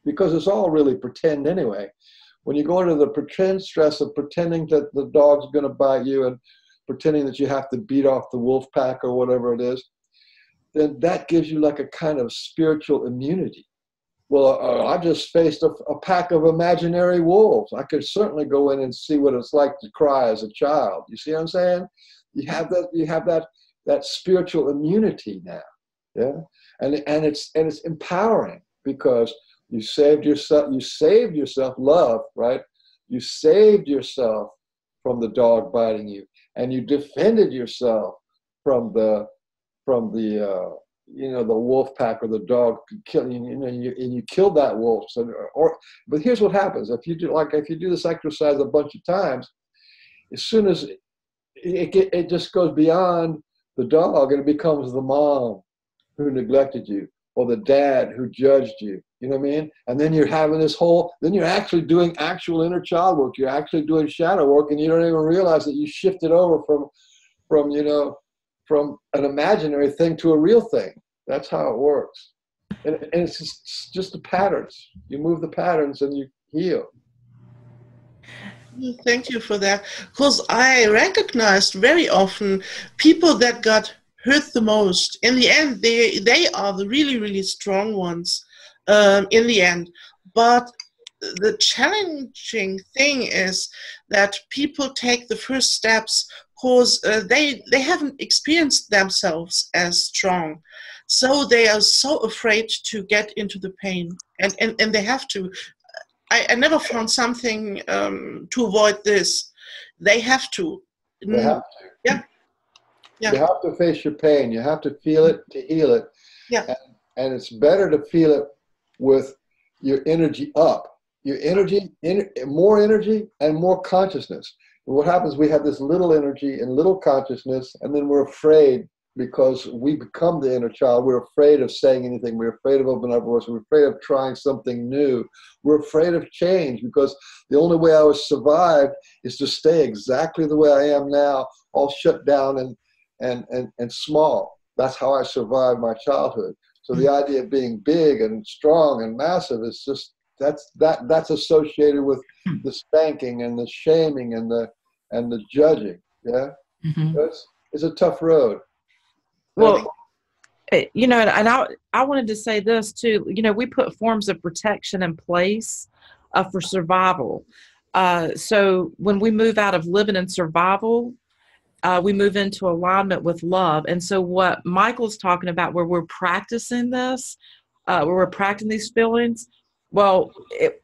because it's all really pretend anyway. When you go into the pretend stress of pretending that the dog's going to bite you and pretending that you have to beat off the wolf pack or whatever it is, then that gives you like a kind of spiritual immunity. Well, I just faced a pack of imaginary wolves. I could certainly go in and see what it's like to cry as a child. You see what I'm saying? You have that spiritual immunity now, yeah, and it's empowering because you saved yourself love, right? You saved yourself from the dog biting you, and you defended yourself from the wolf pack or the dog killing you, and you killed that wolf. But here's what happens: if you do this exercise a bunch of times, as soon as it just goes beyond the dog and it becomes the mom who neglected you or the dad who judged you. You know what I mean? And then you're having then you're actually doing actual inner child work. You're actually doing shadow work, and you don't even realize that you shifted over from an imaginary thing to a real thing. That's how it works. And it's just the patterns. You move the patterns and you heal. Thank you for that. Because I recognized very often people that got hurt the most. In the end, they are the really, really strong ones in the end. But the challenging thing is that people take the first steps because they haven't experienced themselves as strong. So they are so afraid to get into the pain. And they have to. I never found something to avoid this. They have to. They have to. Yeah. You have to face your pain. You have to feel it to heal it. Yeah. And it's better to feel it with your energy up. Your energy, more energy and more consciousness. And what happens, we have this little energy and little consciousness, and then we're afraid because we become the inner child. We're afraid of saying anything. We're afraid of opening our voice. We're afraid of trying something new. We're afraid of change because the only way I was survived is to stay exactly the way I am now, all shut down and small. That's how I survived my childhood. So the idea of being big and strong and massive is just, that's associated with the spanking and the shaming and the judging. Yeah. Mm-hmm. It's a tough road. Well, you know, and I wanted to say this too. You know, we put forms of protection in place for survival. So when we move out of living in survival, we move into alignment with love. And so what Michael's talking about, where we're practicing this, where we're practicing these feelings, well,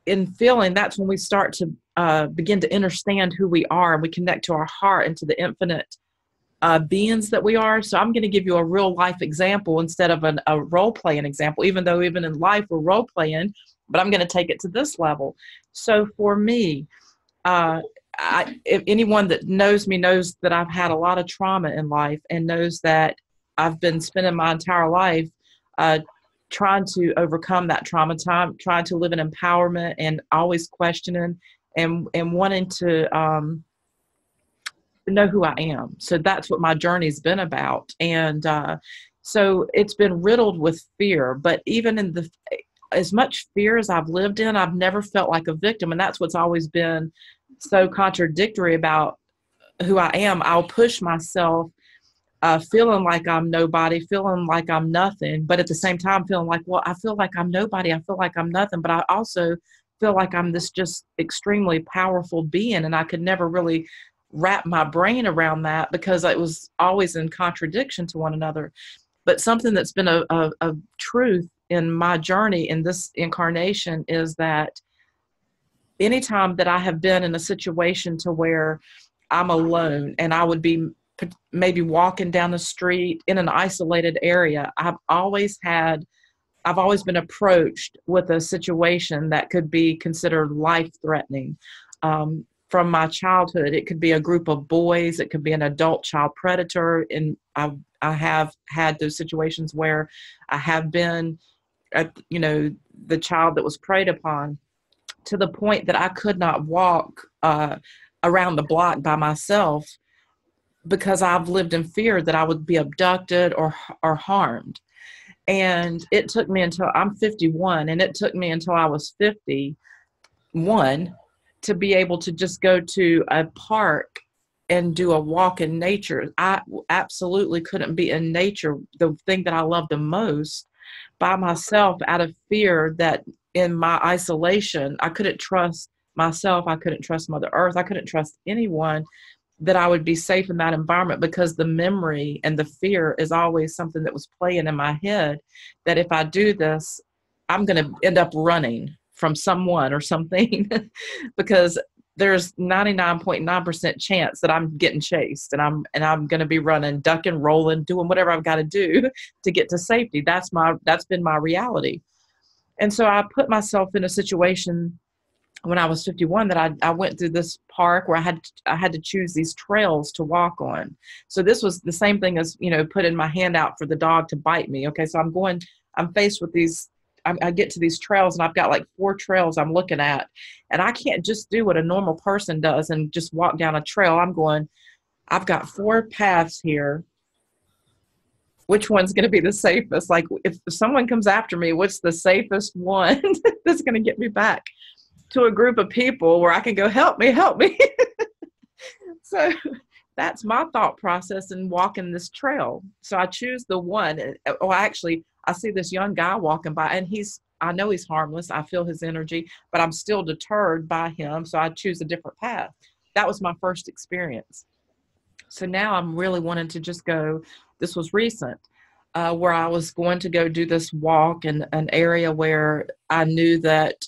in feeling, that's when we start to begin to understand who we are, and we connect to our heart and to the infinite beings that we are. So I'm going to give you a real life example instead of a role playing example, even though even in life we're role playing, but I'm going to take it to this level. So for me, if anyone that knows me knows that I've had a lot of trauma in life, and knows that I've been spending my entire life trying to overcome that trauma, trying to live in empowerment and always questioning and wanting to know who I am. So that's what my journey's been about. And so it's been riddled with fear, but even in as much fear as I've lived in, I've never felt like a victim. And that's what's always been so contradictory about who I am. I'll push myself feeling like I'm nobody, feeling like I'm nothing, but at the same time feeling like, well, I feel like I'm nobody, I feel like I'm nothing, but I also feel like I'm this just extremely powerful being. And I could never really wrap my brain around that because it was always in contradiction to one another. But something that's been a truth in my journey in this incarnation is that anytime that I have been in a situation to where I'm alone and I would be maybe walking down the street in an isolated area, I've always been approached with a situation that could be considered life-threatening. From my childhood, it could be a group of boys, it could be an adult child predator, and I have had those situations where I have been, the child that was preyed upon, to the point that I could not walk around the block by myself because I've lived in fear that I would be abducted or harmed. And it took me until I'm 51, and it took me until I was 51 to be able to just go to a park and do a walk in nature. I absolutely couldn't be in nature, the thing that I love the most, by myself, out of fear that in my isolation, I couldn't trust myself. I couldn't trust Mother Earth. I couldn't trust anyone that I would be safe in that environment, because the memory and the fear is always something that was playing in my head, that if I do this, I'm going to end up running from someone or something because there's 99.9% chance that I'm getting chased, and I'm going to be running, ducking, rolling, doing whatever I've got to do to get to safety. That's been my reality. And so I put myself in a situation when I was 51 that I went through this park where I had to choose these trails to walk on. So this was the same thing as, putting my hand out for the dog to bite me. Okay. So I'm faced with these, I get to these trails, and I've got like 4 trails I'm looking at, and I can't just do what a normal person does and just walk down a trail. I've got 4 paths here. Which one's going to be the safest? Like, if someone comes after me, what's the safest one that's going to get me back to a group of people where I can go, help me. So that's my thought process in walking this trail. So I choose the one. I see this young guy walking by, and I know he's harmless. I feel his energy, but I'm still deterred by him. So I choose a different path. That was my first experience. So now I'm really wanting to just go, this was recent, where I was going to go do this walk in an area where I knew that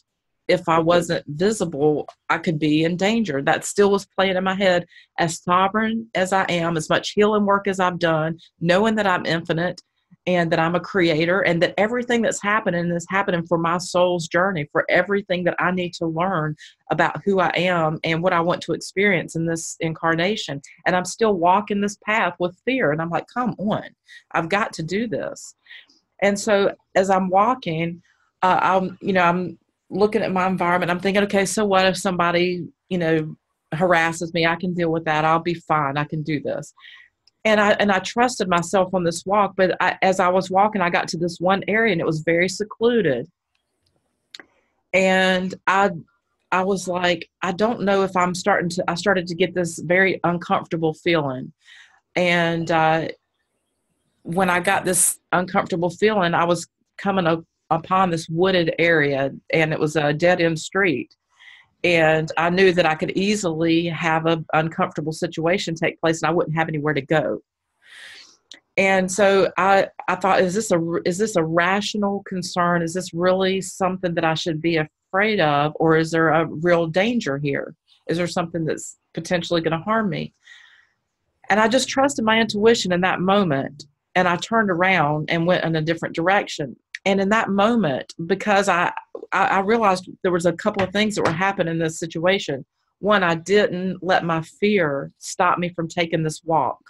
if I wasn't visible, I could be in danger. That still was playing in my head. As sovereign as I am, as much healing work as I've done, knowing that I'm infinite, and that I'm a creator, and that everything that's happening is happening for my soul's journey, for everything that I need to learn about who I am and what I want to experience in this incarnation. And I'm still walking this path with fear. And I'm like, come on, I've got to do this. And so as I'm walking, I'm looking at my environment. I'm thinking, okay, so what if somebody, harasses me? I can deal with that. I'll be fine. I can do this. And I trusted myself on this walk, but as I was walking, I got to this one area and it was very secluded. And I was like, I don't know if I started to get this very uncomfortable feeling. And when I got this uncomfortable feeling, I was coming upon this wooded area, and it was a dead end street. And I knew that I could easily have an uncomfortable situation take place and I wouldn't have anywhere to go. And so I thought, is this a rational concern? Is this really something that I should be afraid of? Or is there a real danger here? Is there something that's potentially going to harm me? And I just trusted my intuition in that moment. And I turned around and went in a different direction. And in that moment, because I realized there was a couple of things that were happening in this situation. One, I didn't let my fear stop me from taking this walk.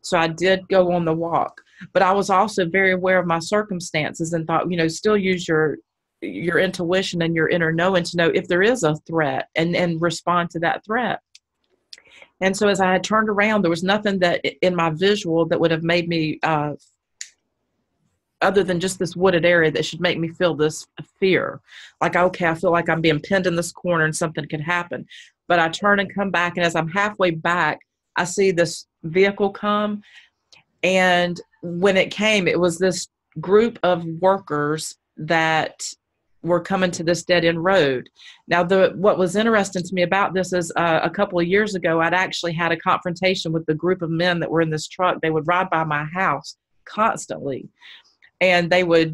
So I did go on the walk, but I was also very aware of my circumstances and thought, still use your intuition and your inner knowing to know if there is a threat and respond to that threat. And so as I had turned around, there was nothing that in my visual that would have made me other than just this wooded area that should make me feel this fear. Like, okay, I feel like I'm being pinned in this corner and something could happen. But I turn and come back, and as I'm halfway back, I see this vehicle come. And when it came, it was this group of workers that were coming to this dead-end road. Now, what was interesting to me about this is a couple of years ago, I'd actually had a confrontation with the group of men that were in this truck. They would ride by my house constantly. And they were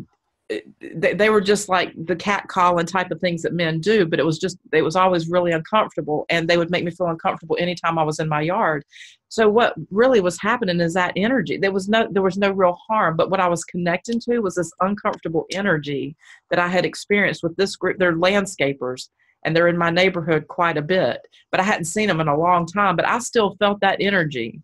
just like the cat calling type of things that men do, but it was always really uncomfortable, and they would make me feel uncomfortable anytime I was in my yard. So what really was happening is that energy. There was no real harm, but what I was connecting to was this uncomfortable energy that I had experienced with this group. They're landscapers, and they're in my neighborhood quite a bit, but I hadn't seen them in a long time, but I still felt that energy.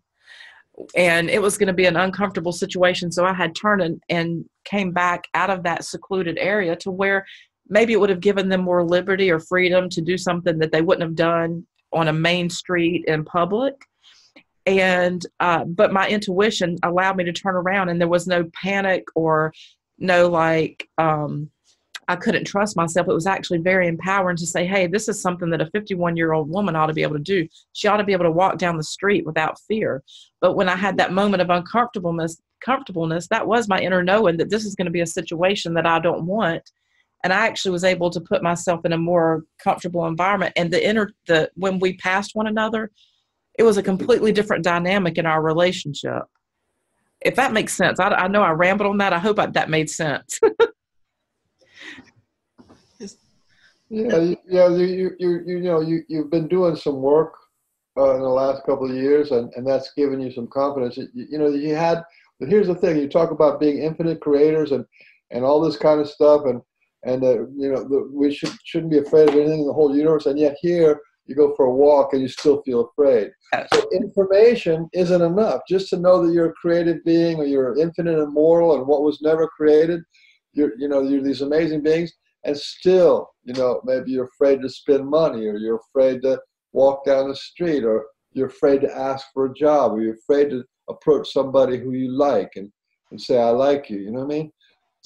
And it was going to be an uncomfortable situation. So I had turned and came back out of that secluded area to where maybe it would have given them more liberty or freedom to do something that they wouldn't have done on a main street in public. And but my intuition allowed me to turn around, and there was no panic or no I couldn't trust myself. It was actually very empowering to say, hey, this is something that a 51-year-old woman ought to be able to do. She ought to be able to walk down the street without fear. But when I had that moment of uncomfortableness, that was my inner knowing that this is going to be a situation that I don't want. And I actually was able to put myself in a more comfortable environment. And when we passed one another, it was a completely different dynamic in our relationship. If that makes sense. I know I rambled on that. I hope that made sense. Yeah, you've been doing some work in the last couple of years, and that's given you some confidence. But here's the thing: you talk about being infinite creators and all this kind of stuff, and we shouldn't be afraid of anything in the whole universe, and yet here you go for a walk and you still feel afraid. So information isn't enough. Just to know that you're a creative being, or you're infinite and immortal, and what was never created, you're these amazing beings. And still, maybe you're afraid to spend money, or you're afraid to walk down the street, or you're afraid to ask for a job, or you're afraid to approach somebody who you like and say, I like you. You know what I mean?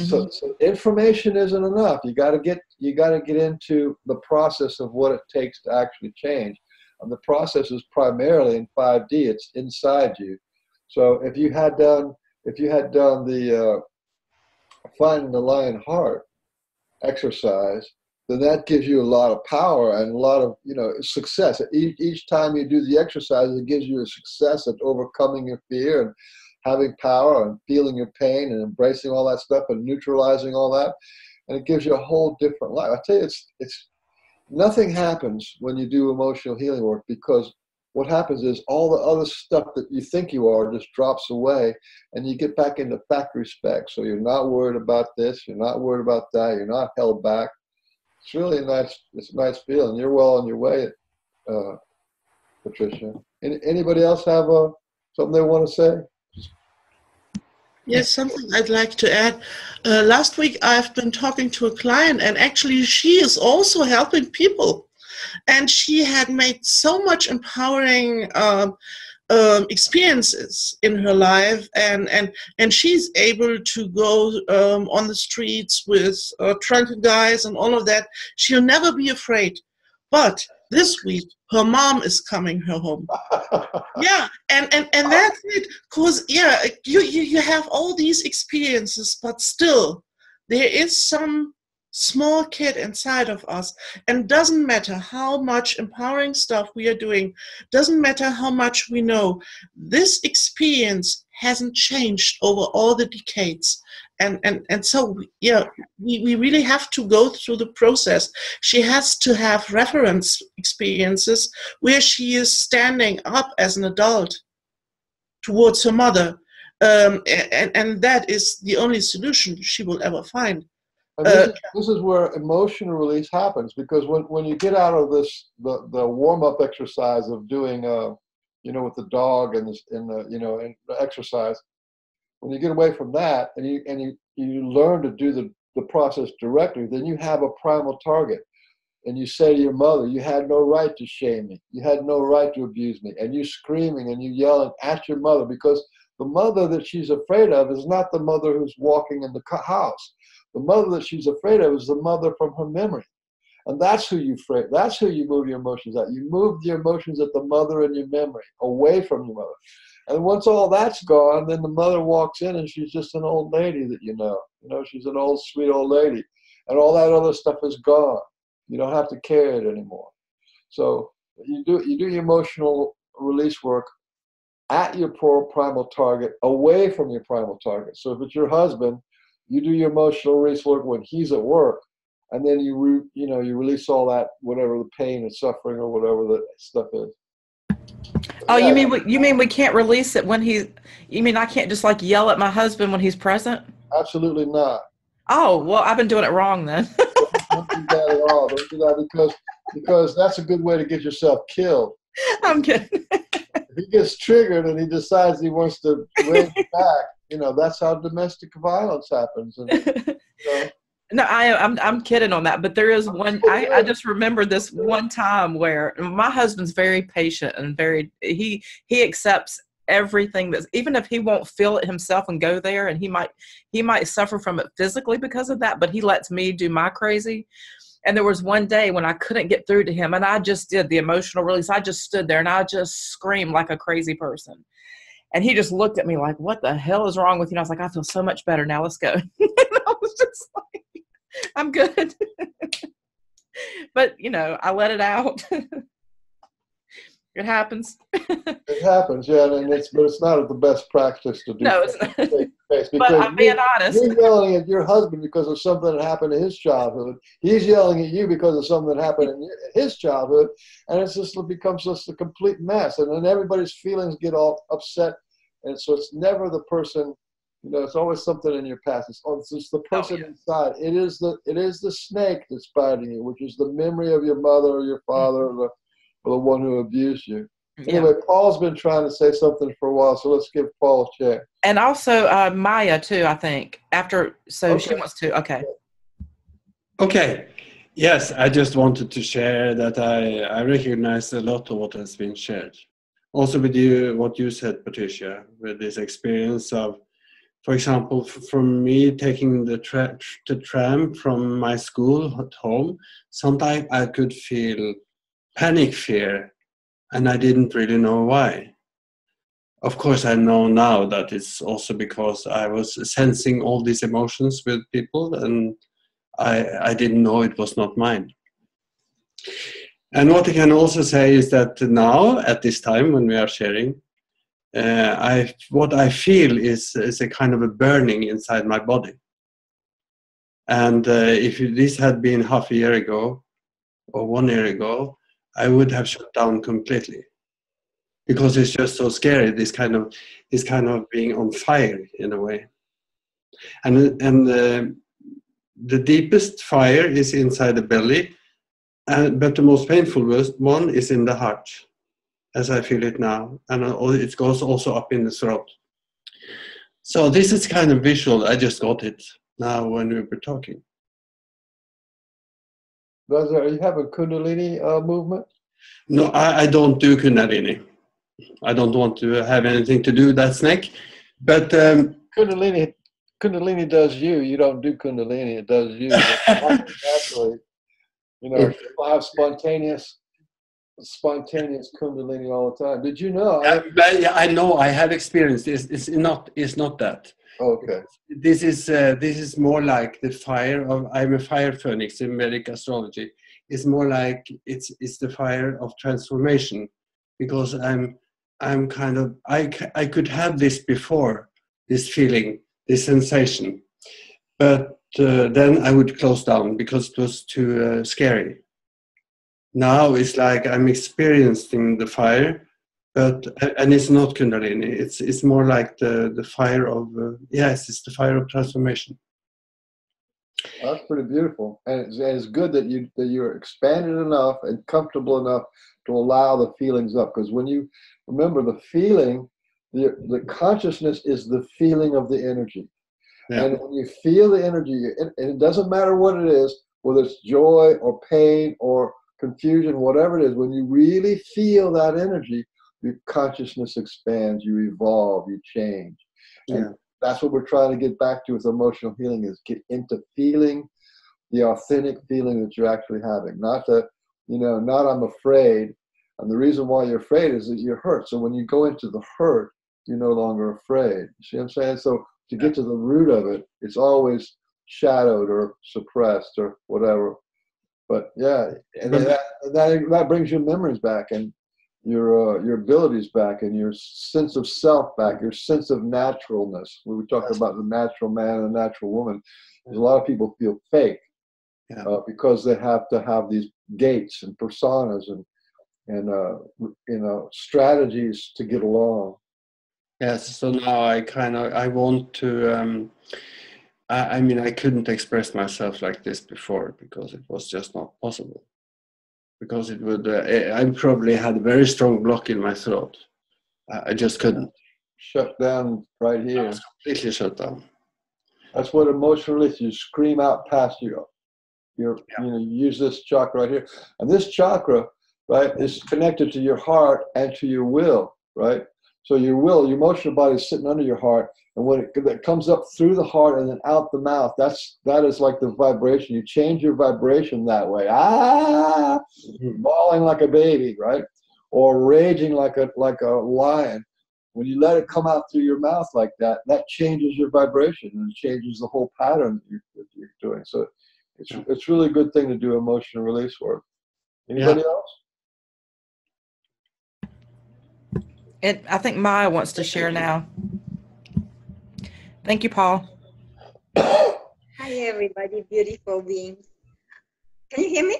Mm-hmm. So information isn't enough. You got to get into the process of what it takes to actually change. And the process is primarily in 5D. It's inside you. So if you had done the Finding the Lion Heart exercise, then that gives you a lot of power and a lot of success. Each time you do the exercise, it gives you a success at overcoming your fear and having power and feeling your pain and embracing all that stuff and neutralizing all that, and it gives you a whole different life. I tell you, it's nothing happens when you do emotional healing work, because what happens is all the other stuff that you think you are just drops away, and you get back into factory spec. So you're not worried about this, you're not worried about that, you're not held back. It's really a nice feeling. You're well on your way, Patricia. Anybody else have something they want to say? Yes, something I'd like to add. Last week I've been talking to a client, and actually she is also helping people. And she had made so much empowering experiences in her life, and she's able to go on the streets with drunken guys and all of that. She'll never be afraid. But this week, her mom is coming her home. Yeah, and that's it. Because, yeah, you have all these experiences, but still, there is some small kid inside of us, and doesn't matter how much empowering stuff we are doing, doesn't matter how much we know, this experience hasn't changed over all the decades. And so, yeah, we really have to go through the process. She has to have reference experiences where she is standing up as an adult towards her mother, and that is the only solution she will ever find. And this is where emotional release happens, because when you get out of this, the warm-up exercise of doing, with the dog and the exercise, when you get away from that and you learn to do the process directly, then you have a primal target. And you say to your mother, you had no right to shame me. You had no right to abuse me. And you screaming and you yelling at your mother, because the mother that she's afraid of is not the mother who's walking in the house. The mother that she's afraid of is the mother from her memory. And that's who you move your emotions at. You move your emotions at the mother in your memory, away from your mother. And once all that's gone, then the mother walks in and she's just an old lady that she's an old, sweet old lady. And all that other stuff is gone. You don't have to carry it anymore. So you do your emotional release work at your primal target, away from your primal target. So if it's your husband, you do your emotional release work when he's at work, and then you release all that, whatever the pain and suffering or whatever the stuff is. Oh, yeah. You mean we can't release it when you mean I can't just like yell at my husband when he's present? Absolutely not. Oh, well, I've been doing it wrong then. Don't do that at all. Don't do that because that's a good way to get yourself killed. I'm kidding. If he gets triggered and he decides he wants to raise back, that's how domestic violence happens. And, No, I'm kidding on that, but there is one. I just remember this one time where my husband's very patient and he accepts everything that's, even if he won't feel it himself and go there, and he might suffer from it physically because of that, but he lets me do my crazy. And there was one day when I couldn't get through to him, and I just did the emotional release. I just stood there and I just screamed like a crazy person. And he just looked at me like, what the hell is wrong with you? And I was like, I feel so much better now. Let's go. And I was just like, I'm good. But, I let it out. It happens. It happens, yeah. But it's not the best practice to do. No, it's not. But I'm being honest. You're yelling at your husband because of something that happened in his childhood. He's yelling at you because of something that happened in his childhood. And it becomes just a complete mess. And then everybody's feelings get all upset. And so it's never the person, it's always something in your past. It's just the person inside. It is the snake that's biting you, which is the memory of your mother or your father or the one who abused you. Anyway, Paul's been trying to say something for a while, so let's give Paul a chance. And also Maya too, I think. She wants to. Okay. Okay. Yes, I just wanted to share that I recognize a lot of what has been shared. Also with you, what you said, Patricia, with this experience of, for example, from me taking the tram from my school at home, sometimes I could feel panic fear, and I didn't really know why. Of course, I know now that it's also because I was sensing all these emotions with people, and I didn't know it was not mine. And what I can also say is that now, at this time when we are sharing, what I feel is a kind of a burning inside my body. And if this had been half a year ago or 1 year ago, I would have shut down completely. because it's just so scary. This kind of being on fire in a way, and the deepest fire is inside the belly, but the most painful one is in the heart, as I feel it now, and it goes also up in the throat. So this is kind of visual. I just got it now when we were talking. Are you have a Kundalini movement? No, I don't do Kundalini. I don't want to have anything to do with that snake. But Kundalini does you. You don't do Kundalini. It does you. Naturally, you know, people have spontaneous Kundalini all the time. Did you know? I know. I have experienced this. It's not that. Okay. This is more like the fire of. I'm a fire phoenix in Vedic astrology. It's more like it's the fire of transformation, because I'm kind of I could have this before, this feeling, this sensation, but then I would close down because it was too scary. Now it's like I'm experiencing the fire, and it's not Kundalini. It's more like the fire of yes, it's the fire of transformation. That's pretty beautiful, and it's good that you're expanded enough and comfortable enough to allow the feelings up. Because when you remember the feeling, the consciousness is the feeling of the energy, and when you feel the energy, and it doesn't matter what it is, whether it's joy or pain or confusion, whatever it is, when you really feel that energy, your consciousness expands, you evolve, you change. And that's what we're trying to get back to with emotional healing, is get into feeling the authentic feeling that you're actually having. Not I'm afraid. And the reason why you're afraid is that you're hurt. So when you go into the hurt, you're no longer afraid. You see what I'm saying? So to get to the root of it, it's always shadowed or suppressed or whatever. But yeah, and that brings your memories back, and your abilities back, and your sense of self back, your sense of naturalness. When we talk about the natural man and the natural woman, a lot of people feel fake because they have to have these gates and personas and strategies to get along. Yes. So now I want to. I mean, I couldn't express myself like this before because it was just not possible. Because it would, I probably had a very strong block in my throat. I just couldn't. Shut down right here. I was completely shut down. That's what emotional release. You scream out past you. You use this chakra right here, and this chakra, right, is connected to your heart and to your will, right. So your will, your emotional body is sitting under your heart, and when it comes up through the heart and then out the mouth, that is like the vibration. You change your vibration that way. Bawling like a baby, right? Or raging like a lion. When you let it come out through your mouth like that, that changes your vibration and it changes the whole pattern that you're doing. So it's really a good thing to do emotional release work. Anybody else? I think Maya wants to share now. Thank you, Paul. Hi, everybody, beautiful beings. Can you hear me?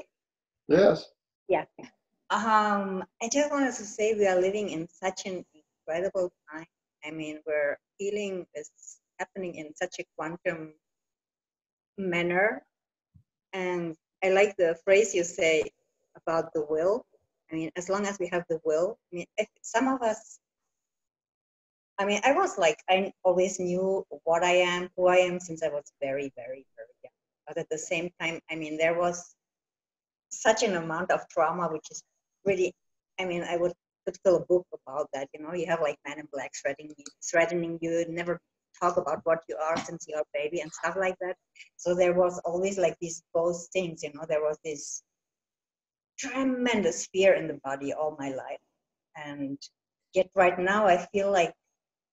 Yes. Yeah. I just wanted to say we are living in such an incredible time. I mean, where healing is happening in such a quantum manner. And I like the phrase you say about the will. I mean, as long as we have the will, I mean, if some of us, I mean, I always knew what I am, who I am since I was very, very, very young. But at the same time, I mean, there was such an amount of trauma, which is really, I mean, I could fill a book about that. You know, you have like men in black threatening you, never talk about what you are since you're a baby and stuff like that. So there was always like these both things, you know, there was this tremendous fear in the body all my life. And yet right now I feel like,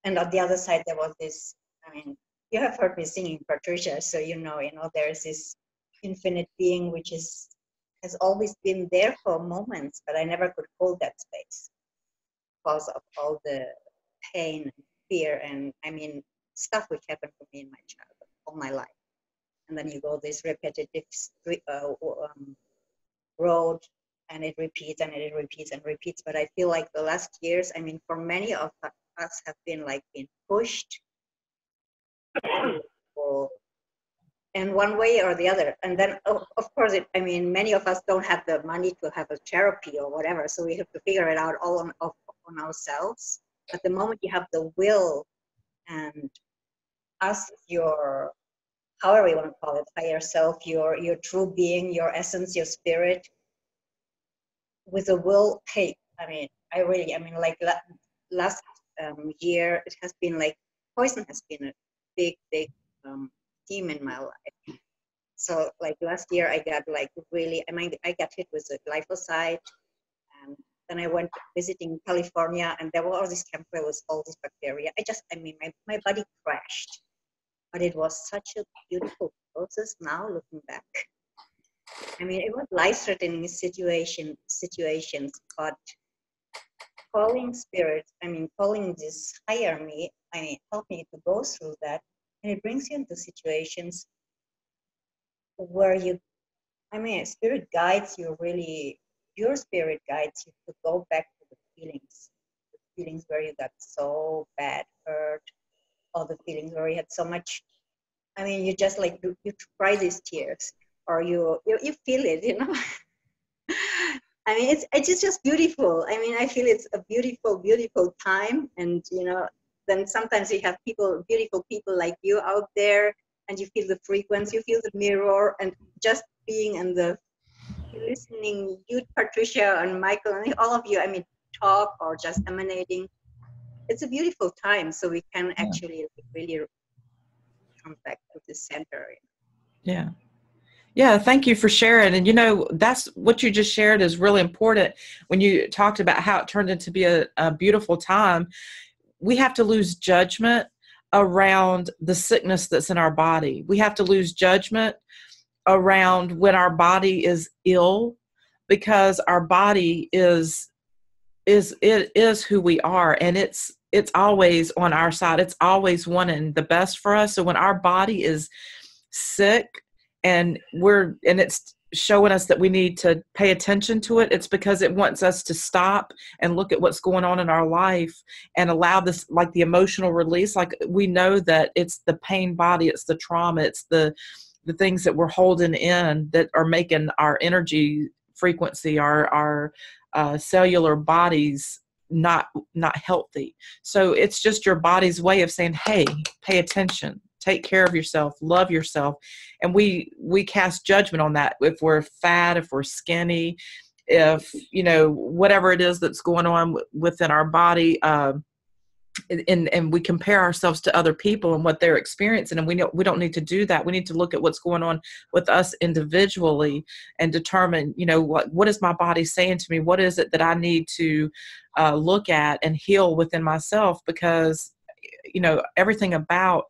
and on the other side there was this, I mean, you have heard me singing Patricia, so you know there's this infinite being which has always been there for moments, but I never could hold that space because of all the pain and fear and, I mean, stuff which happened to me in my childhood all my life. And then you go this repetitive road, and it repeats and it repeats and repeats. But I feel like the last years, I mean, for many of us have been like being pushed in one way or the other. And then, of course, I mean, many of us don't have the money to have a therapy or whatever, so we have to figure it out all on ourselves. But the moment you have the will and ask your, however you want to call it, higher self, your true being, your essence, your spirit, with the will, hey, I mean, like last year, it has been like, poison has been a big theme in my life. So like last year, I got like really, I mean, I got hit with a glyphosate, and then I went visiting California, and there were all these chemicals with all these bacteria. My body crashed, but it was such a beautiful process now looking back. I mean, it was life-threatening situations, but calling spirit, calling this higher me, help me to go through that, and it brings you into situations where spirit guides you really, your spirit guides you to go back to the feelings where you got so bad hurt, or the feelings where you had so much, you just like, you cry these tears, or you feel it, you know. It's just beautiful. I feel it's a beautiful, beautiful time. And, you know, then sometimes you have beautiful people like you out there, and you feel the frequency, you feel the mirror, and just being in the listening, you, Patricia and Michael, and all of you, talk or just emanating. It's a beautiful time. So we can actually really come back to the center. Yeah. Yeah, thank you for sharing. And, you know, that's what you just shared is really important. When you talked about how it turned into be a beautiful time, we have to lose judgment around the sickness that's in our body. We have to lose judgment around when our body is ill, because our body is who we are, and it's always on our side. It's always wanting the best for us. So when our body is sick, and it's showing us that we need to pay attention to it, it's because it wants us to stop and look at what's going on in our life and allow this, like the emotional release. Like, we know that it's the pain body, it's the trauma, it's the things that we're holding in that are making our energy frequency, our cellular bodies not healthy. So it's just your body's way of saying, hey, pay attention, take care of yourself, love yourself. And we cast judgment on that. If we're fat, if we're skinny, if, you know, whatever it is that's going on within our body, and we compare ourselves to other people and what they're experiencing. And we don't need to do that. We need to look at what's going on with us individually and determine, you know, what is my body saying to me? What is it that I need to look at and heal within myself? Because, you know, everything about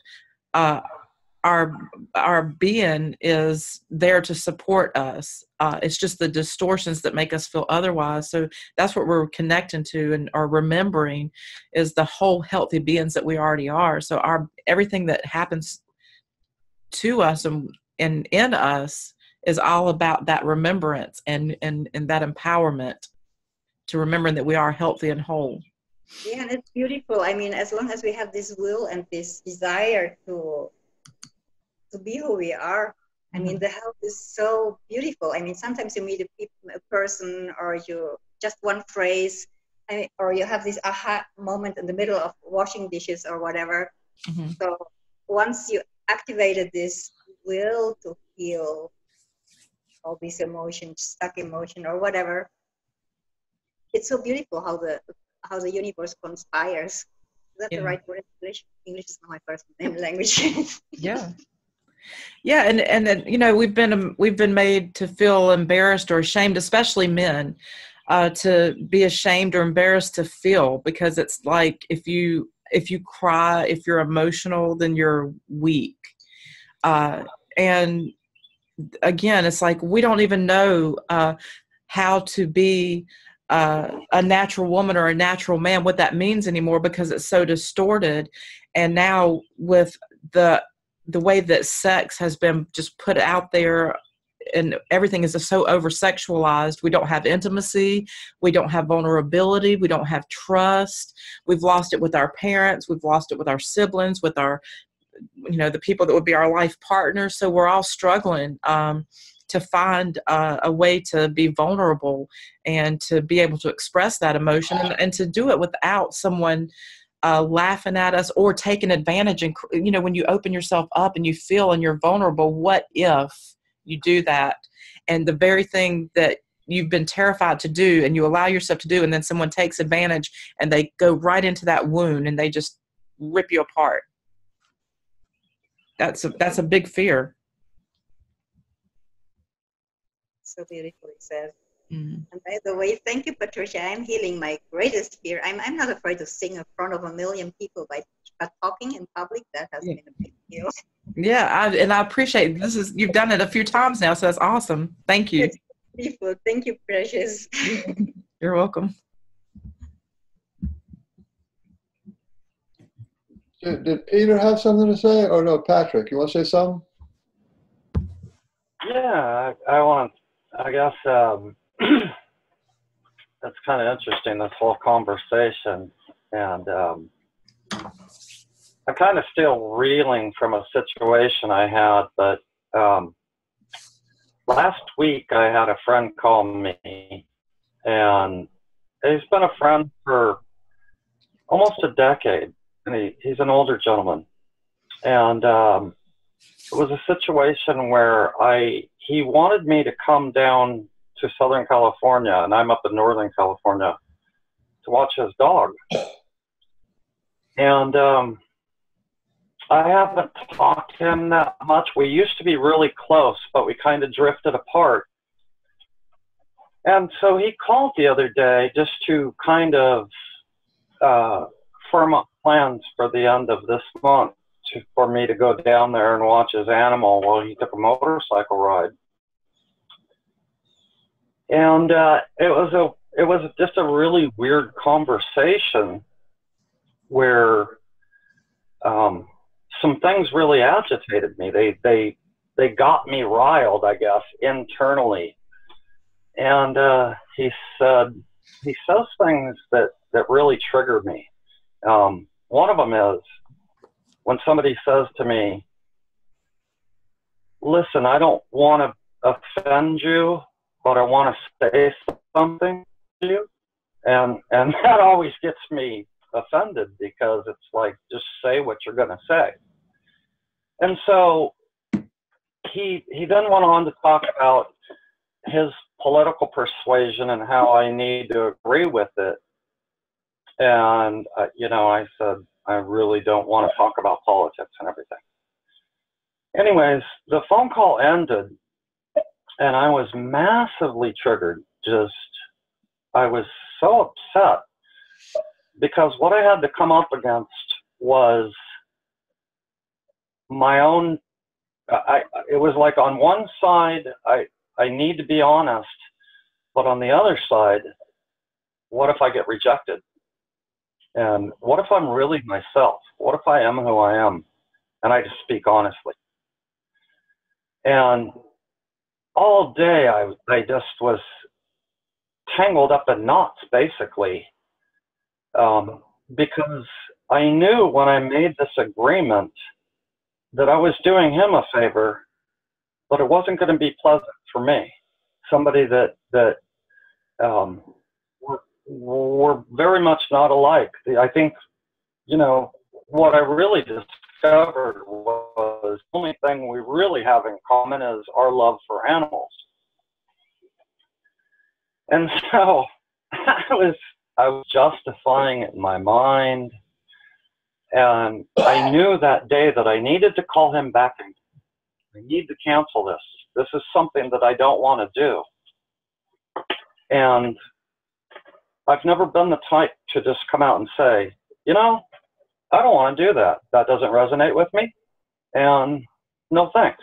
our being is there to support us. It's just the distortions that make us feel otherwise. So that's what we're connecting to and are remembering, is the whole healthy beings that we already are. So everything that happens to us and in us is all about that remembrance and that empowerment to remembering that we are healthy and whole. Yeah, and it's beautiful. As long as we have this will and this desire to be who we are, the health is so beautiful. Sometimes you meet a person, or you just one phrase, or you have this aha moment in the middle of washing dishes or whatever. Mm-hmm. So once you activated this will to feel all these emotions, stuck emotion or whatever, it's so beautiful how the universe conspires. Is that the right word? English is not my first language. Yeah, and you know, we've been made to feel embarrassed or ashamed, especially men, to be ashamed or embarrassed to feel, because it's like if you cry, if you're emotional, then you're weak. And again, it's like we don't even know how to be a natural woman or a natural man, what that means anymore, because it's so distorted. And now with the way that sex has been just put out there and everything is so over sexualized. We don't have intimacy. We don't have vulnerability. We don't have trust. We've lost it with our parents. We've lost it with our siblings, with our, the people that would be our life partners. So we're all struggling to find a way to be vulnerable and to be able to express that emotion, and to do it without someone laughing at us or taking advantage. And, when you open yourself up and you feel and you're vulnerable, what if you do that? And the very thing that you've been terrified to do and you allow yourself to do, and then someone takes advantage and they go right into that wound and they just rip you apart. That's a big fear. So beautifully said. Mm-hmm. And by the way, thank you, Patricia. I'm healing my greatest fear. I'm not afraid to sing in front of 1 million people, but talking in public, that has been a big deal. Yeah, I appreciate this. You've done it a few times now, so that's awesome. Thank you. It's beautiful. Thank you, Precious. You're welcome. Did Peter have something to say, or no, Patrick? You want to say something? Yeah, I guess that's kind of interesting, this whole conversation. And I'm kind of still reeling from a situation I had, but last week I had a friend call me, and he's been a friend for almost a decade, and he's an older gentleman. And it was a situation where he wanted me to come down to Southern California, and I'm up in Northern California, to watch his dog. And I haven't talked to him that much. We used to be really close, but we kind of drifted apart. And so he called the other day just to kind of firm up plans for the end of this month for me to go down there and watch his animal while he took a motorcycle ride. And it was just a really weird conversation where some things really agitated me. They got me riled, I guess, internally. And he says things that really trigger me. One of them is when somebody says to me, "Listen, I don't want to offend you, but I want to say something to you," and that always gets me offended, because it's like, just say what you're going to say. And so he then went on to talk about his political persuasion and how I need to agree with it. And I said, I really don't want to talk about politics and everything. Anyways, the phone call ended, and I was massively triggered. I was so upset, because what I had to come up against was my own. It was like, on one side, I need to be honest, but on the other side, what if I get rejected? And what if I'm really myself? What if I am who I am, and I just speak honestly? And all day I just was tangled up in knots, basically, because I knew when I made this agreement that I was doing him a favor, but it wasn't going to be pleasant for me. Somebody that we're very much not alike. I think, what I really discovered was the only thing we really have in common is our love for animals. And so I was justifying it in my mind, and I knew that day that I needed to call him back and I need to cancel this. This is something that I don't want to do. And I've never been the type to just come out and say, I don't want to do that. That doesn't resonate with me. And no thanks.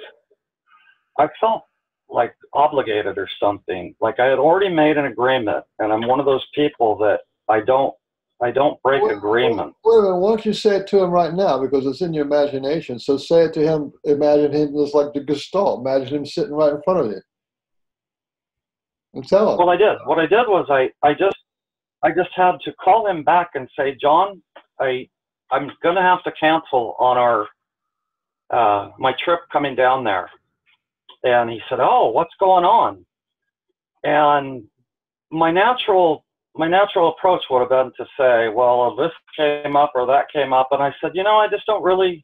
I felt like obligated or something. Like I had already made an agreement, and I'm one of those people that I don't break agreement. Wait a minute, why don't you say it to him right now, because it's in your imagination. So say it to him, imagine him just like the Gestalt. Imagine him sitting right in front of you. Tell him. Well, I did. What I did was I just had to call him back and say, John, I'm going to have to cancel on our my trip coming down there. And he said, oh, what's going on? And my natural approach would have been to say, well, this came up or that came up. And I said, you know, I just don't really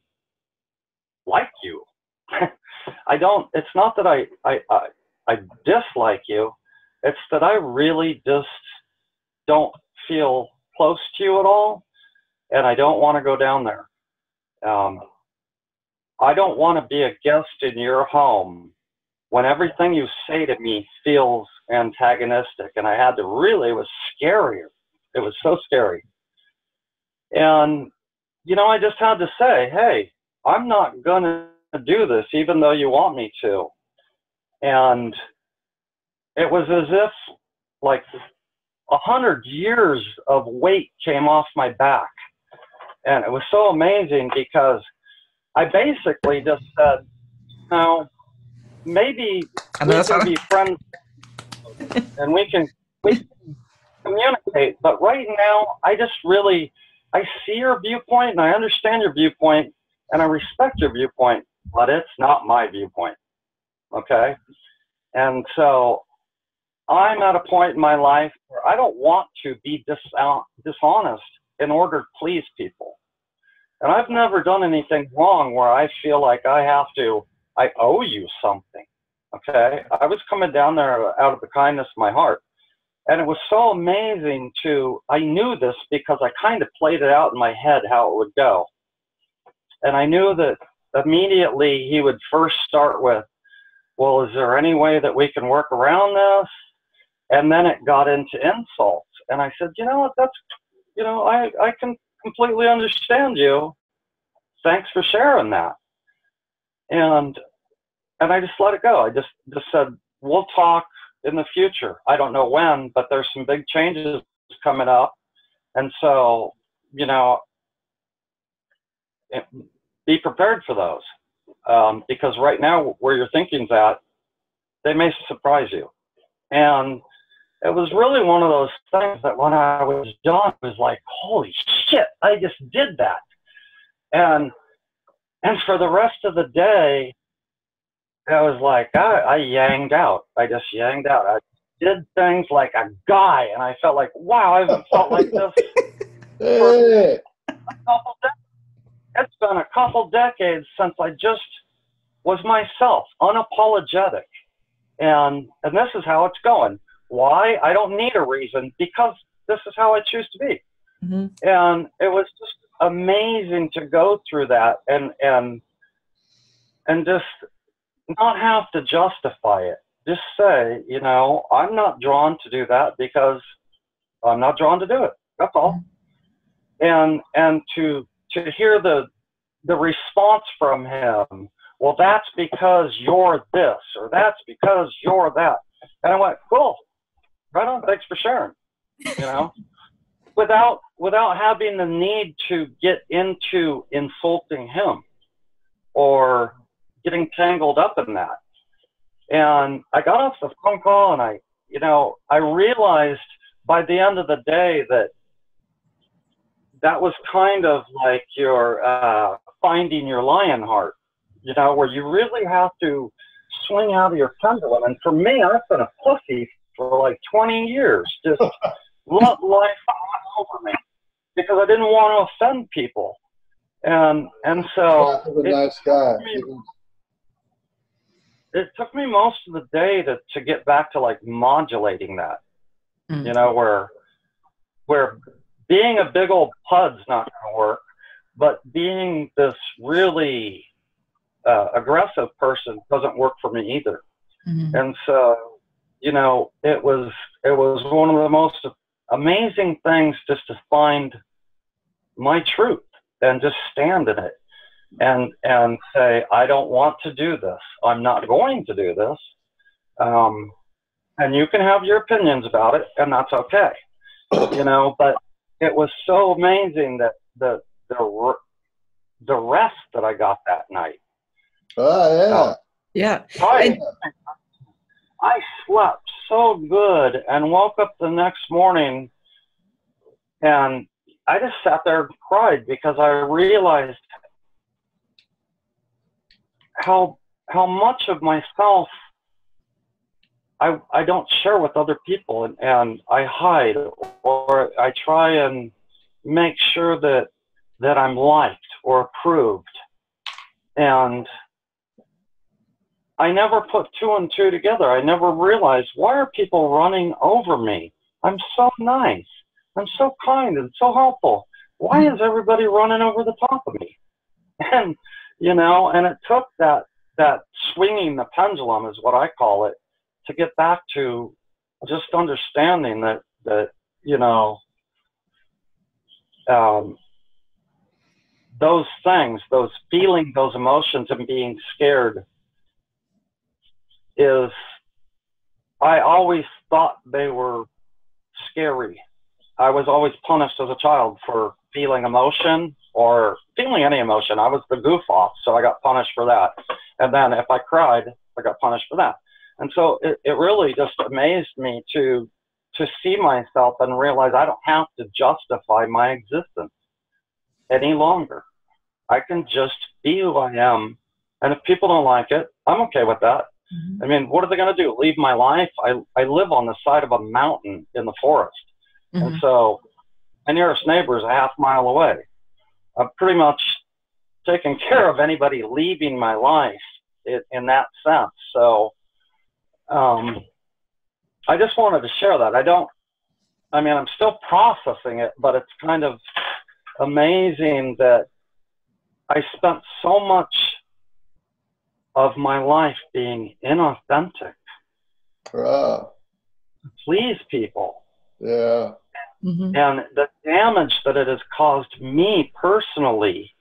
like you. It's not that I dislike you. It's that I really just don't feel close to you at all. And I don't want to go down there. I don't want to be a guest in your home when everything you say to me feels antagonistic. And I had to really, it was scary. It was so scary. And, you know, I just had to say, hey, I'm not going to do this, even though you want me to. And it was as if like 100 years of weight came off my back. And it was so amazing because I basically just said, no, maybe we can be friends and we can communicate. But right now, I see your viewpoint and I understand your viewpoint and I respect your viewpoint, but it's not my viewpoint. Okay? And so I'm at a point in my life where I don't want to be dishonest in order to please people. And I've never done anything wrong where I feel like I owe you something. Okay? I was coming down there out of the kindness of my heart. And it was so amazing I knew this because I kind of played it out in my head how it would go. And I knew that immediately he would first start with, well, is there any way that we can work around this? And then it got into insults. And I said, you know what, I can completely understand you. Thanks for sharing that. And I just let it go. I just said, we'll talk in the future. I don't know when, but there's some big changes coming up. And so, you know, be prepared for those. Because right now where your thinking's at, they may surprise you. And it was really one of those things that when I was done, it was like, holy shit, I just did that. And for the rest of the day, I was like, I yanged out. I just yanged out. I did things like a guy, and I felt like, wow, I haven't felt like this for a couple decades. It's been a couple decades since I just was myself, unapologetic. And this is how it's going. Why? I don't need a reason, because this is how I choose to be. Mm-hmm. And it was just amazing to go through that and just not have to justify it. Just say, you know, I'm not drawn to do that because I'm not drawn to do it. That's all. And to hear the response from him, well, that's because you're this, or that's because you're that. And I went, cool, right on, thanks for sharing, you know, without having the need to get into insulting him or getting tangled up in that. And I got off the phone call and I realized by the end of the day that was kind of like your finding your lion heart, you know, where you really have to swing out of your pendulum. And for me, I've been a pussy for like 20 years, just let life run over me because I didn't want to offend people. And so nice guy. It took me most of the day to get back to like modulating that, you know, where being a big old pud's not going to work, but being this really aggressive person doesn't work for me either. Mm-hmm. And so, you know, it was one of the most amazing things just to find my truth and just stand in it and say, I don't want to do this. I'm not going to do this. And you can have your opinions about it, and that's okay. You know, but it was so amazing that the rest that I got that night. Oh, yeah. Yeah. I slept so good, and woke up the next morning and I just sat there and cried because I realized how much of myself I don't share with other people, and I hide, or I try and make sure that I'm liked or approved. And I never put two and two together. I never realized, why are people running over me? I'm so nice. I'm so kind and so helpful. Why is everybody running over the top of me? And, you know, and it took that swinging the pendulum, is what I call it, to get back to just understanding that you know, those things, those feelings, those emotions, and being scared is, I always thought they were scary. I was always punished as a child for feeling emotion or feeling any emotion. I was the goof off, so I got punished for that. And then if I cried, I got punished for that. And so it really just amazed me to see myself and realize I don't have to justify my existence any longer. I can just be who I am. And if people don't like it, I'm okay with that. Mm-hmm. I mean, what are they going to do? Leave my life? I live on the side of a mountain in the forest. Mm-hmm. And so my nearest neighbor is a half mile away. I've pretty much taken care of anybody leaving my life in that sense. So I just wanted to share that. I'm still processing it, but it's kind of amazing that I spent so much of my life being inauthentic. To please people. Yeah. Mm-hmm. And the damage that it has caused me personally,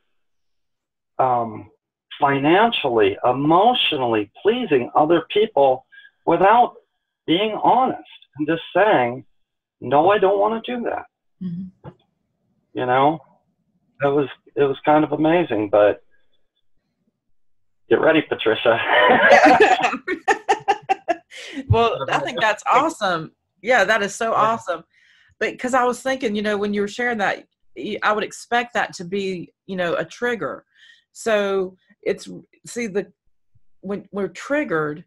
financially, emotionally, pleasing other people without being honest and just saying, no, I don't want to do that. Mm-hmm. You know, it was kind of amazing, but get ready, Patricia. Well, I think that's awesome. Yeah, that is so awesome. But because I was thinking, you know, when you were sharing that, I would expect that to be, you know, a trigger. So when we're triggered,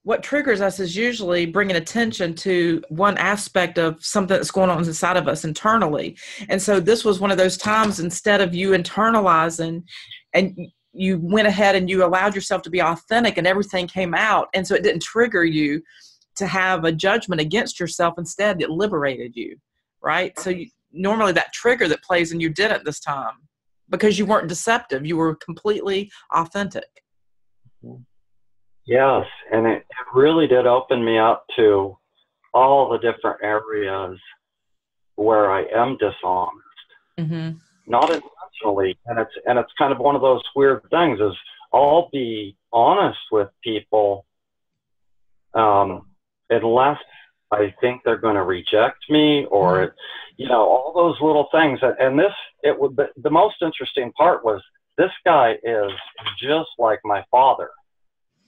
what triggers us is usually bringing attention to one aspect of something that's going on inside of us internally. And so this was one of those times, instead of you internalizing, and you went ahead and you allowed yourself to be authentic and everything came out. And so it didn't trigger you to have a judgment against yourself. Instead, it liberated you, right? So normally that trigger that plays, and you didn't this time because you weren't deceptive. You were completely authentic. Yes, and it really did open me up to all the different areas where I am dishonest, mm-hmm. not intentionally. And it's kind of one of those weird things is I'll be honest with people unless I think they're going to reject me or, you know, all those little things. And the most interesting part was this guy is just like my father.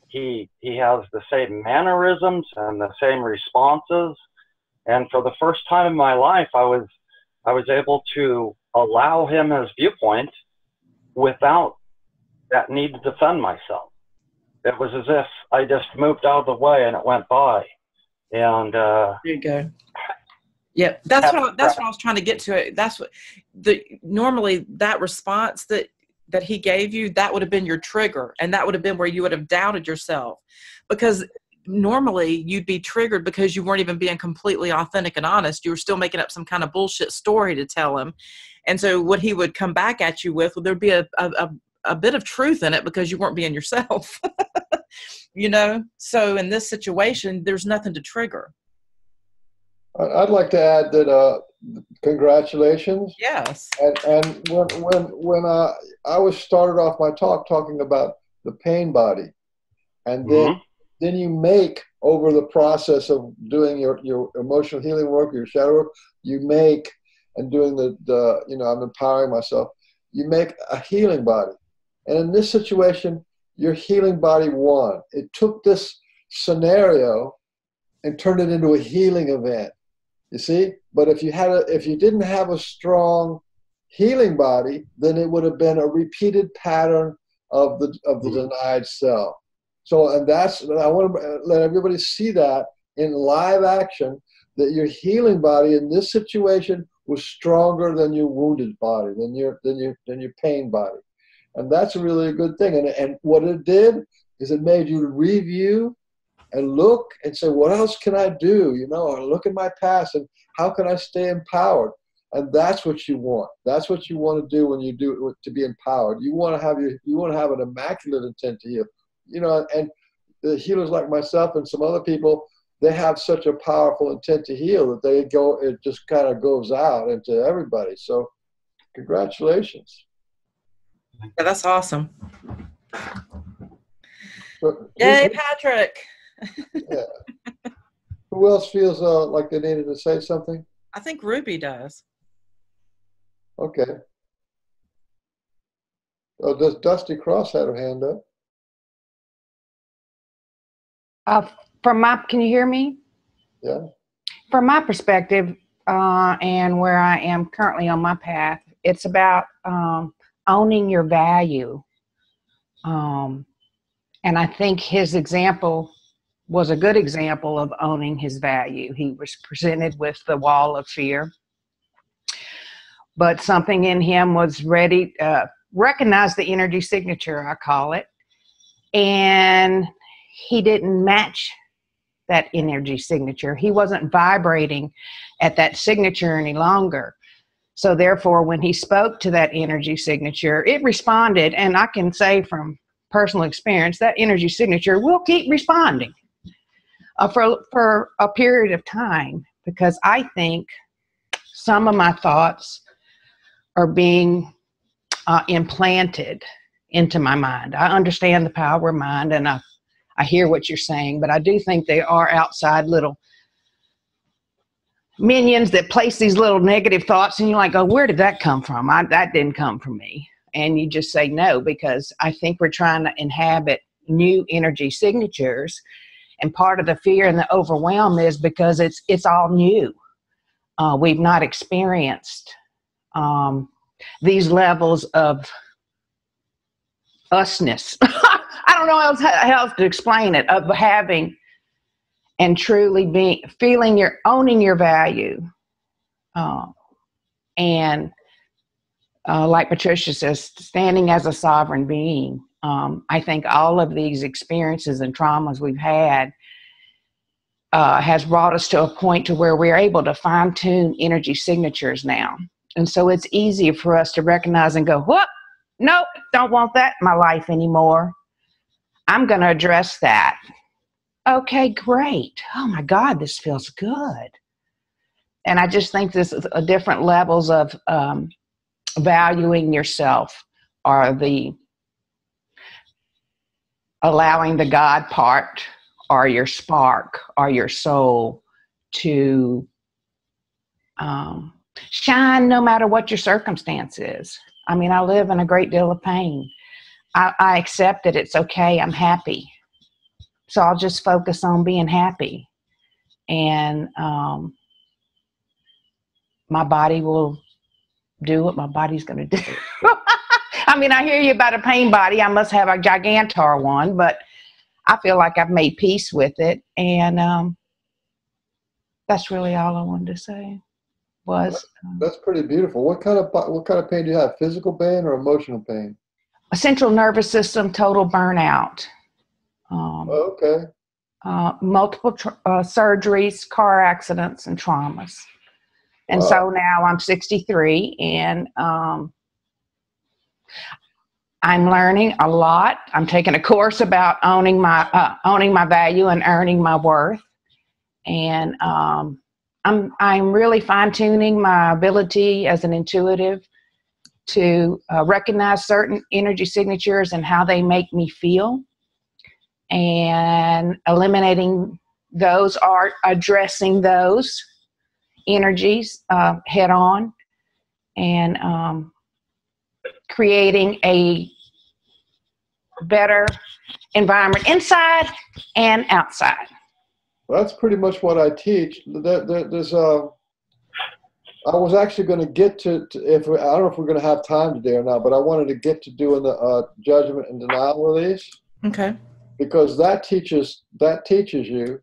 He has the same mannerisms and the same responses. And for the first time in my life, I was able to allow him his viewpoint without that need to defend myself. It was as if I just moved out of the way and it went by. And there you go. Yeah, that's what I was trying to get to. That's what normally that response that he gave you, that would have been your trigger, and that would have been where you would have doubted yourself, because normally you'd be triggered because you weren't even being completely authentic and honest. You were still making up some kind of bullshit story to tell him. And so what he would come back at you with, well, there'd be a bit of truth in it because you weren't being yourself. You know, so in this situation, there's nothing to trigger. I'd like to add that congratulations. Yes. And when I was started off my talk talking about the pain body, and then you make, over the process of doing your emotional healing work, your shadow work, you make, and doing the you know, I'm empowering myself, you make a healing body. And in this situation, your healing body won. It took this scenario and turned it into a healing event. You see? But if you didn't have a strong healing body, then it would have been a repeated pattern of the denied self. So, and I want to let everybody see that in live action, that your healing body in this situation was stronger than your wounded body, than your pain body. And that's really a good thing. And what it did is it made you review and look and say, what else can I do? You know, or look at my past and how can I stay empowered? And that's what you want. That's what you want to do when you do to be empowered. You want to have an immaculate intent to heal. You know, and the healers like myself and some other people, they have such a powerful intent to heal that it just kind of goes out into everybody. So congratulations. Yeah, that's awesome. So, Yay, Patrick. Yeah. Who else feels like they needed to say something? I think Ruby does. Okay. Oh, does Dusty Cross have her hand up? Can you hear me? Yeah. From my perspective, and where I am currently on my path, it's about owning your value. And I think his example was a good example of owning his value. He was presented with the wall of fear, but something in him was ready, recognize the energy signature, I call it, and he didn't match that energy signature. He wasn't vibrating at that signature any longer. So therefore, when he spoke to that energy signature, it responded. And I can say from personal experience, that energy signature will keep responding for a period of time, because I think some of my thoughts are being implanted into my mind. I understand the power of mind, and I hear what you're saying, but I do think they are outside little minions that place these little negative thoughts, and you're like, oh, where did that come from? That didn't come from me. And you just say no, because I think we're trying to inhabit new energy signatures. And part of the fear and the overwhelm is because it's all new. We've not experienced these levels of usness. I don't know how else to explain it, of having and truly owning your value. And like Patricia says, standing as a sovereign being. I think all of these experiences and traumas we've had has brought us to a point to where we're able to fine-tune energy signatures now. And so it's easier for us to recognize and go, whoop, nope, don't want that in my life anymore. I'm going to address that. Okay, great. Oh my God, this feels good. And I just think this is different levels of valuing yourself, or the allowing the God part, or your spark, or your soul to shine no matter what your circumstance is. I mean, I live in a great deal of pain. I accept that it's okay. I'm happy. So I'll just focus on being happy. And my body will do what my body's going to do. I mean, I hear you about a pain body. I must have a gigantor one, but I feel like I've made peace with it. And that's really all I wanted to say. That's pretty beautiful. What kind of pain do you have? Physical pain or emotional pain? A central nervous system, total burnout. Okay. Multiple surgeries, car accidents, and traumas. And Wow. So now I'm 63, and I'm learning a lot. I'm taking a course about owning my value and earning my worth. And I'm really fine-tuning my ability as an intuitive to recognize certain energy signatures and how they make me feel, and eliminating those, or addressing those energies head on, and creating a better environment inside and outside. Well, that's pretty much what I teach. I was actually going to get to if I don't know if we're going to have time today or not, but I wanted to get to doing the judgment and denial release. Okay. Because that teaches you.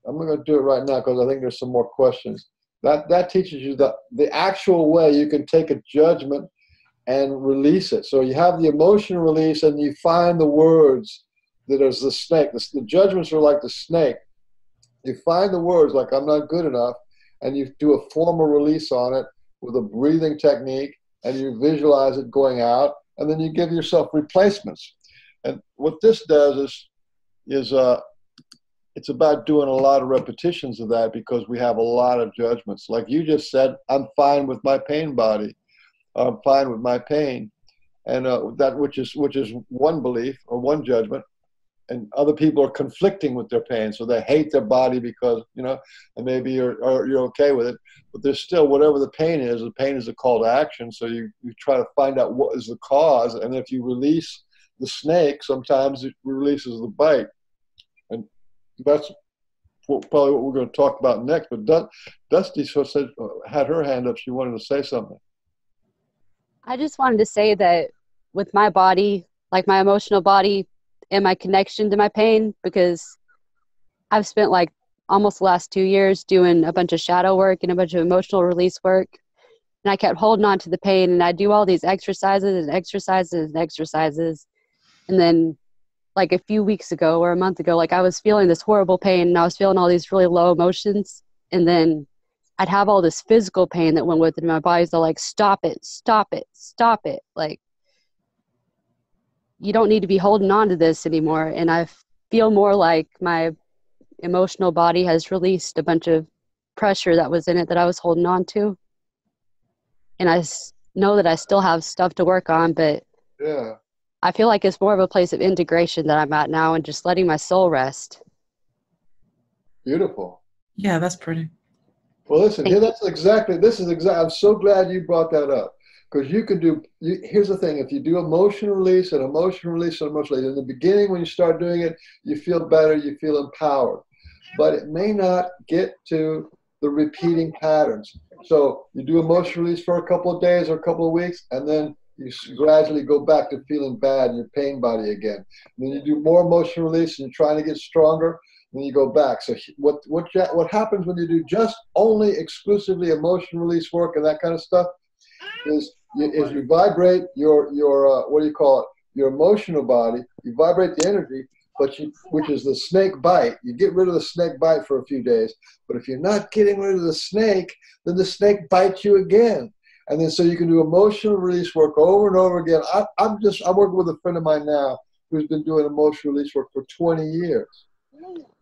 I'm going to do it right now because I think there's some more questions. That teaches you the actual way you can take a judgment and release it. So you have the emotion release, and you find the words that is the snake. The judgments are like the snake. You find the words like "I'm not good enough," and you do a formal release on it with a breathing technique, and you visualize it going out, and then you give yourself replacements. And what this does is it's about doing a lot of repetitions of that, because we have a lot of judgments. Like you just said, I'm fine with my pain body. I'm fine with my pain, and that which is one belief or one judgment. And other people are conflicting with their pain, so they hate their body because, and maybe you're okay with it, but there's still whatever the pain is. The pain is a call to action, so you try to find out what is the cause, and if you release the snake, sometimes it releases the bite, and that's probably what we're going to talk about next. But Dusty had her hand up; she wanted to say something. I just wanted to say that with my body, like my emotional body, and my connection to my pain, because I've spent like almost the last 2 years doing a bunch of shadow work and a bunch of emotional release work. And I kept holding on to the pain, and I do all these exercises and exercises and exercises. And then like a few weeks ago or a month ago, like I was feeling this horrible pain, and I was feeling all these really low emotions. And then I'd have all this physical pain that went with it in my body. So like, stop it, stop it, stop it. Like, you don't need to be holding on to this anymore. And I feel more like my emotional body has released a bunch of pressure that was in it that I was holding on to. And I know that I still have stuff to work on, but yeah, I feel like it's more of a place of integration that I'm at now, and just letting my soul rest. Beautiful. Yeah, that's pretty. Well, listen, here, I'm so glad you brought that up. Because you can here's the thing, if you do emotion release and emotion release and emotion release, in the beginning when you start doing it, you feel better, you feel empowered. But it may not get to the repeating patterns. So you do emotion release for a couple of days or a couple of weeks, and then you gradually go back to feeling bad in your pain body again. And then you do more emotion release and you're trying to get stronger, and then you go back. So what happens when you do just only exclusively emotion release work and that kind of stuff is you vibrate your what do you call it, your emotional body, you vibrate the energy, which is the snake bite. You get rid of the snake bite for a few days, but if you're not getting rid of the snake, then the snake bites you again. And then so you can do emotional release work over and over again. I'm working with a friend of mine now who's been doing emotional release work for 20 years.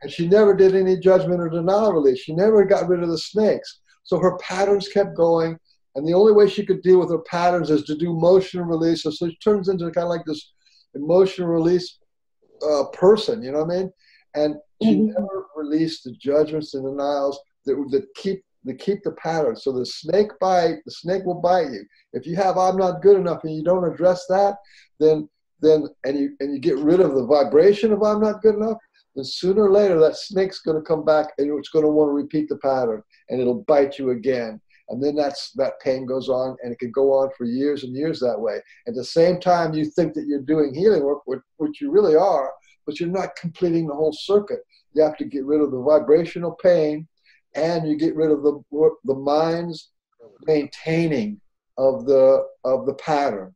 And she never did any judgment or denial release. She never got rid of the snakes. So her patterns kept going. And the only way she could deal with her patterns is to do emotional release. So she turns into kind of like this emotional release person, you know what I mean? And she never released the judgments and denials that keep the pattern. So the snake will bite you. If you have "I'm not good enough" and you don't address that, then you get rid of the vibration of "I'm not good enough," then sooner or later that snake's going to come back, and it's going to want to repeat the pattern, and it'll bite you again. And then that pain goes on, and it can go on for years and years that way. At the same time, you think that you're doing healing work, which you really are, but you're not completing the whole circuit. You have to get rid of the vibrational pain, and you get rid of the mind's maintaining of the pattern.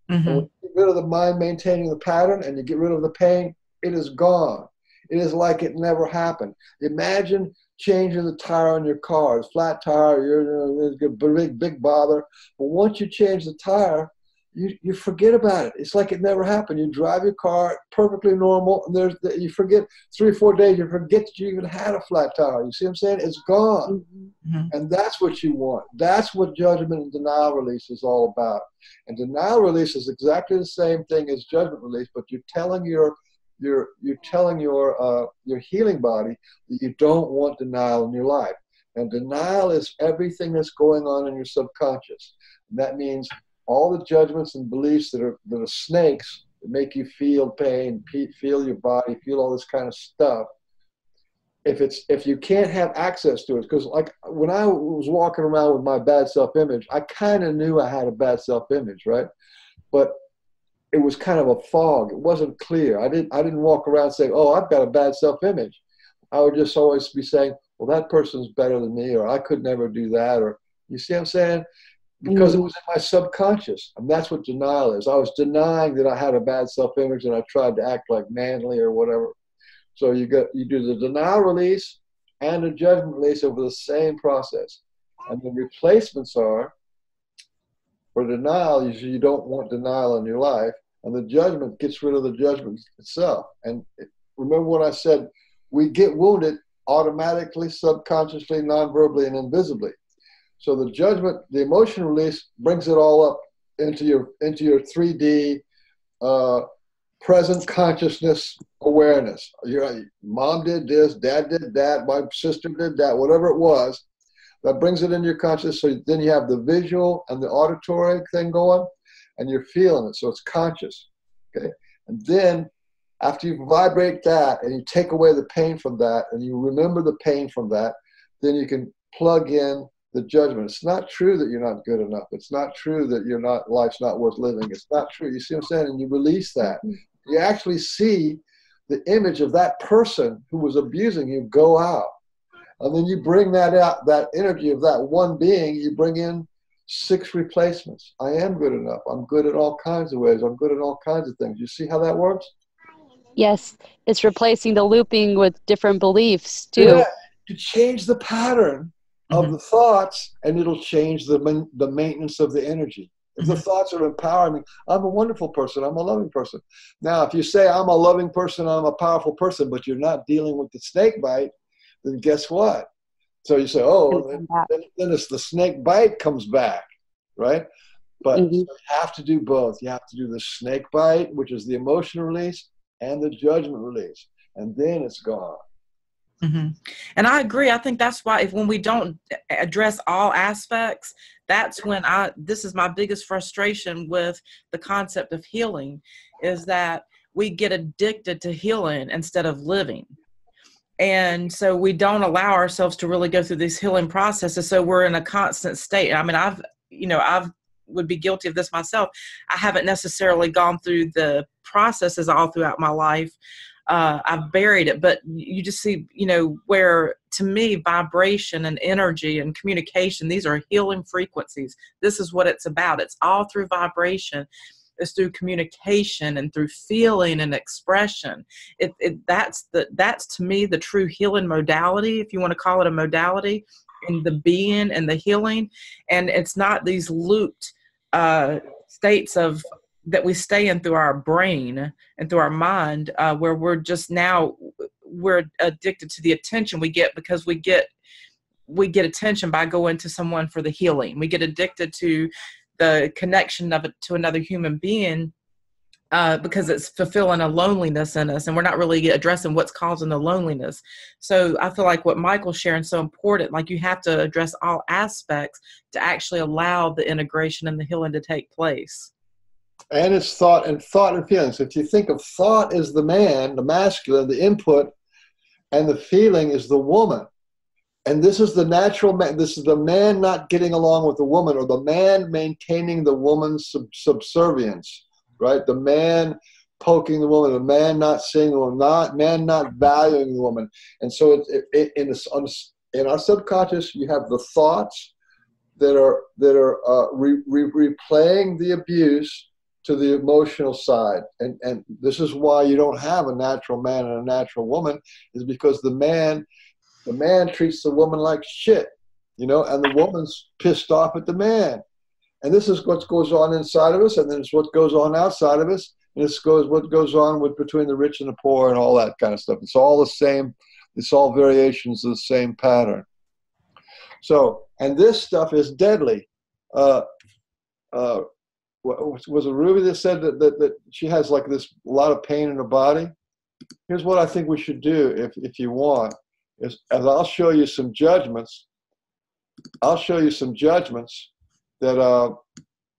And when you get rid of the mind maintaining the pattern, and you get rid of the pain, it is gone. It is like it never happened. Imagine changing the tire on your car. It's flat tire, it's a big bother. But once you change the tire, you forget about it. It's like it never happened. You drive your car perfectly normal, and you forget 3 or 4 days, you forget that you even had a flat tire. You see what I'm saying? It's gone. And that's what you want. That's what judgment and denial release is all about. And denial release is exactly the same thing as judgment release, but you're telling your healing body that you don't want denial in your life. And denial is everything that's going on in your subconscious. And that means all the judgments and beliefs that are snakes make you feel pain, feel your body, feel all this kind of stuff. If you can't have access to it, because like when I was walking around with my bad self-image, I kind of knew I had a bad self-image, right? But it was kind of a fog. It wasn't clear. I didn't walk around saying, oh, I've got a bad self-image. I would just always be saying, well, that person's better than me, or I could never do that, or you see what I'm saying? Because it was in my subconscious, and that's what denial is. I was denying that I had a bad self-image, and I tried to act like manly or whatever. So you do the denial release and the judgment release over the same process, and the replacements are, for denial, you don't want denial in your life, and the judgment gets rid of the judgment itself. And remember what I said, we get wounded automatically, subconsciously, non-verbally, and invisibly. So the judgment, the emotion release brings it all up into your 3D present consciousness awareness. Your mom did this, dad did that, my sister did that, whatever it was. That brings it into your consciousness. So then you have the visual and the auditory thing going, and you're feeling it. So it's conscious. Okay. And then after you vibrate that and you take away the pain from that and you remember the pain from that, then you can plug in the judgment. It's not true that you're not good enough. It's not true that life's not worth living. It's not true. You see what I'm saying? And you release that. You actually see the image of that person who was abusing you go out. And then you bring that out, that energy of that one being, you bring in 6 replacements. I am good enough. I'm good in all kinds of ways. I'm good in all kinds of things. You see how that works? Yes, it's replacing the looping with different beliefs too. Yeah, to change the pattern of the thoughts, and it'll change the maintenance of the energy. If the thoughts are empowering me, I'm a wonderful person, I'm a loving person. Now, if you say I'm a loving person, I'm a powerful person, but you're not dealing with the snake bite, then guess what? So you say, oh, then it's the snake bite comes back, right? But you have to do both. You have to do the snake bite, which is the emotion release, and the judgment release. And then it's gone. And I agree. I think that's why when we don't address all aspects, that's when this is my biggest frustration with the concept of healing, is that we get addicted to healing instead of living. And so we don't allow ourselves to really go through these healing processes. So we're in a constant state. I mean, I've would be guilty of this myself. I haven't necessarily gone through the processes all throughout my life. I've buried it, but you just see, where to me, vibration and energy and communication, these are healing frequencies. This is what it's about. It's all through vibration. It's through communication and through feeling and expression. That's to me the true healing modality, if you want to call it a modality, in the being and the healing. And it's not these looped states that we stay in through our brain and through our mind, where we're addicted to the attention we get because we get attention by going to someone for the healing. We get addicted to the connection of it to another human being because it's fulfilling a loneliness in us, and we're not really addressing what's causing the loneliness. So I feel like what Michael's sharing is so important. Like, you have to address all aspects to actually allow the integration and the healing to take place. And it's thought and feelings. If you think of thought as the man, the masculine, the input, and the feeling is the woman. And this is the natural man. This is the man not getting along with the woman, or the man maintaining the woman's subservience, right? The man poking the woman, the man not seeing the woman, man not valuing the woman. And so in our subconscious, you have the thoughts that are replaying the abuse to the emotional side. And this is why you don't have a natural man and a natural woman, is because the man treats the woman like shit, and the woman's pissed off at the man. And this is what goes on inside of us, and then it's what goes on outside of us, and what goes on between the rich and the poor and all that kind of stuff. It's all the same. It's all variations of the same pattern. So, and this stuff is deadly. Was it Ruby that said that she has like this a lot of pain in her body? Here's what I think we should do if you want. As I'll show you some judgments. I'll show you some judgments that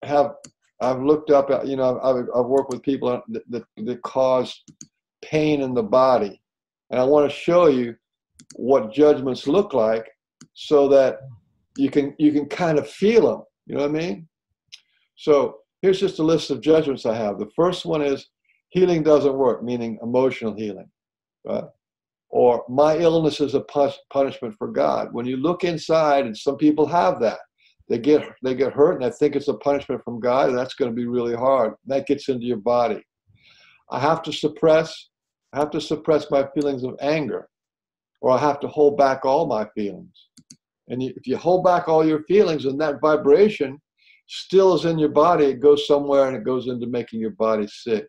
have I've looked up, I've worked with people that cause pain in the body. And I want to show you what judgments look like so that you can kind of feel them. You know what I mean? So here's just a list of judgments I have. The first one is healing doesn't work, meaning emotional healing, right? Or my illness is a punishment for God. When you look inside, and some people have that, they get hurt and they think it's a punishment from God, and that's going to be really hard. That gets into your body. I have to suppress my feelings of anger, or I have to hold back all my feelings. And if you hold back all your feelings, and that vibration still is in your body, it goes somewhere and it goes into making your body sick.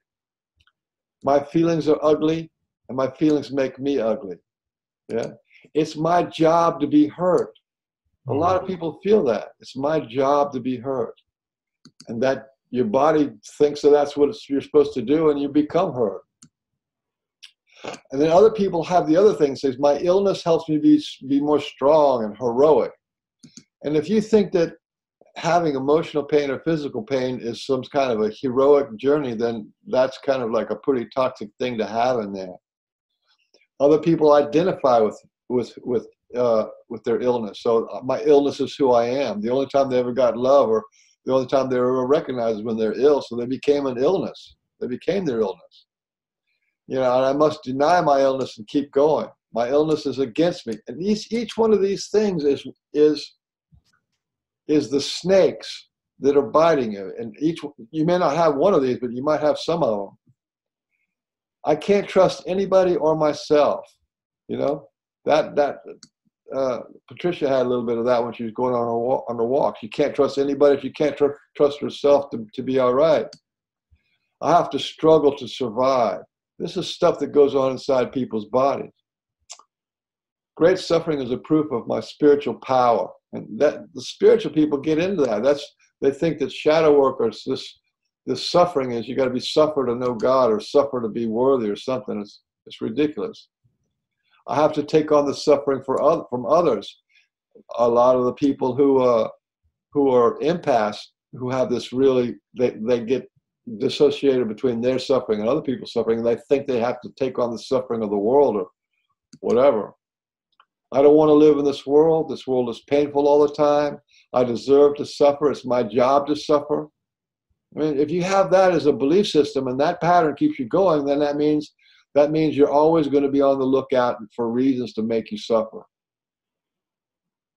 My feelings are ugly, and my feelings make me ugly. Yeah, it's my job to be hurt. A lot of people feel that. It's my job to be hurt. And that your body thinks that that's what you're supposed to do, and you become hurt. And then other people have the other thing, says, my illness helps me be more strong and heroic. And if you think that having emotional pain or physical pain is some kind of a heroic journey, then that's kind of like a pretty toxic thing to have in there. Other people identify with their illness. So my illness is who I am. The only time they ever got love, or the only time they were ever recognized, is when they're ill. So they became an illness. They became their illness. You know, and I must deny my illness and keep going. My illness is against me. And each one of these things is the snakes that are biting you. And you may not have one of these, but you might have some of them. I can't trust anybody or myself. You know, Patricia had a little bit of that when she was going on her walks. You can't trust anybody if you can't trust yourself to be all right. I have to struggle to survive. This is stuff that goes on inside people's bodies. Great suffering is a proof of my spiritual power. And that the spiritual people get into that. They think that shadow work, or this suffering is you got to be suffer to know God, or suffer to be worthy, or something. It's ridiculous. I have to take on the suffering from others. A lot of the people who are empaths, who have this really, they get dissociated between their suffering and other people's suffering, and they think they have to take on the suffering of the world or whatever. I don't want to live in this world. This world is painful all the time. I deserve to suffer. It's my job to suffer. I mean, if you have that as a belief system and that pattern keeps you going, then that means you're always going to be on the lookout for reasons to make you suffer.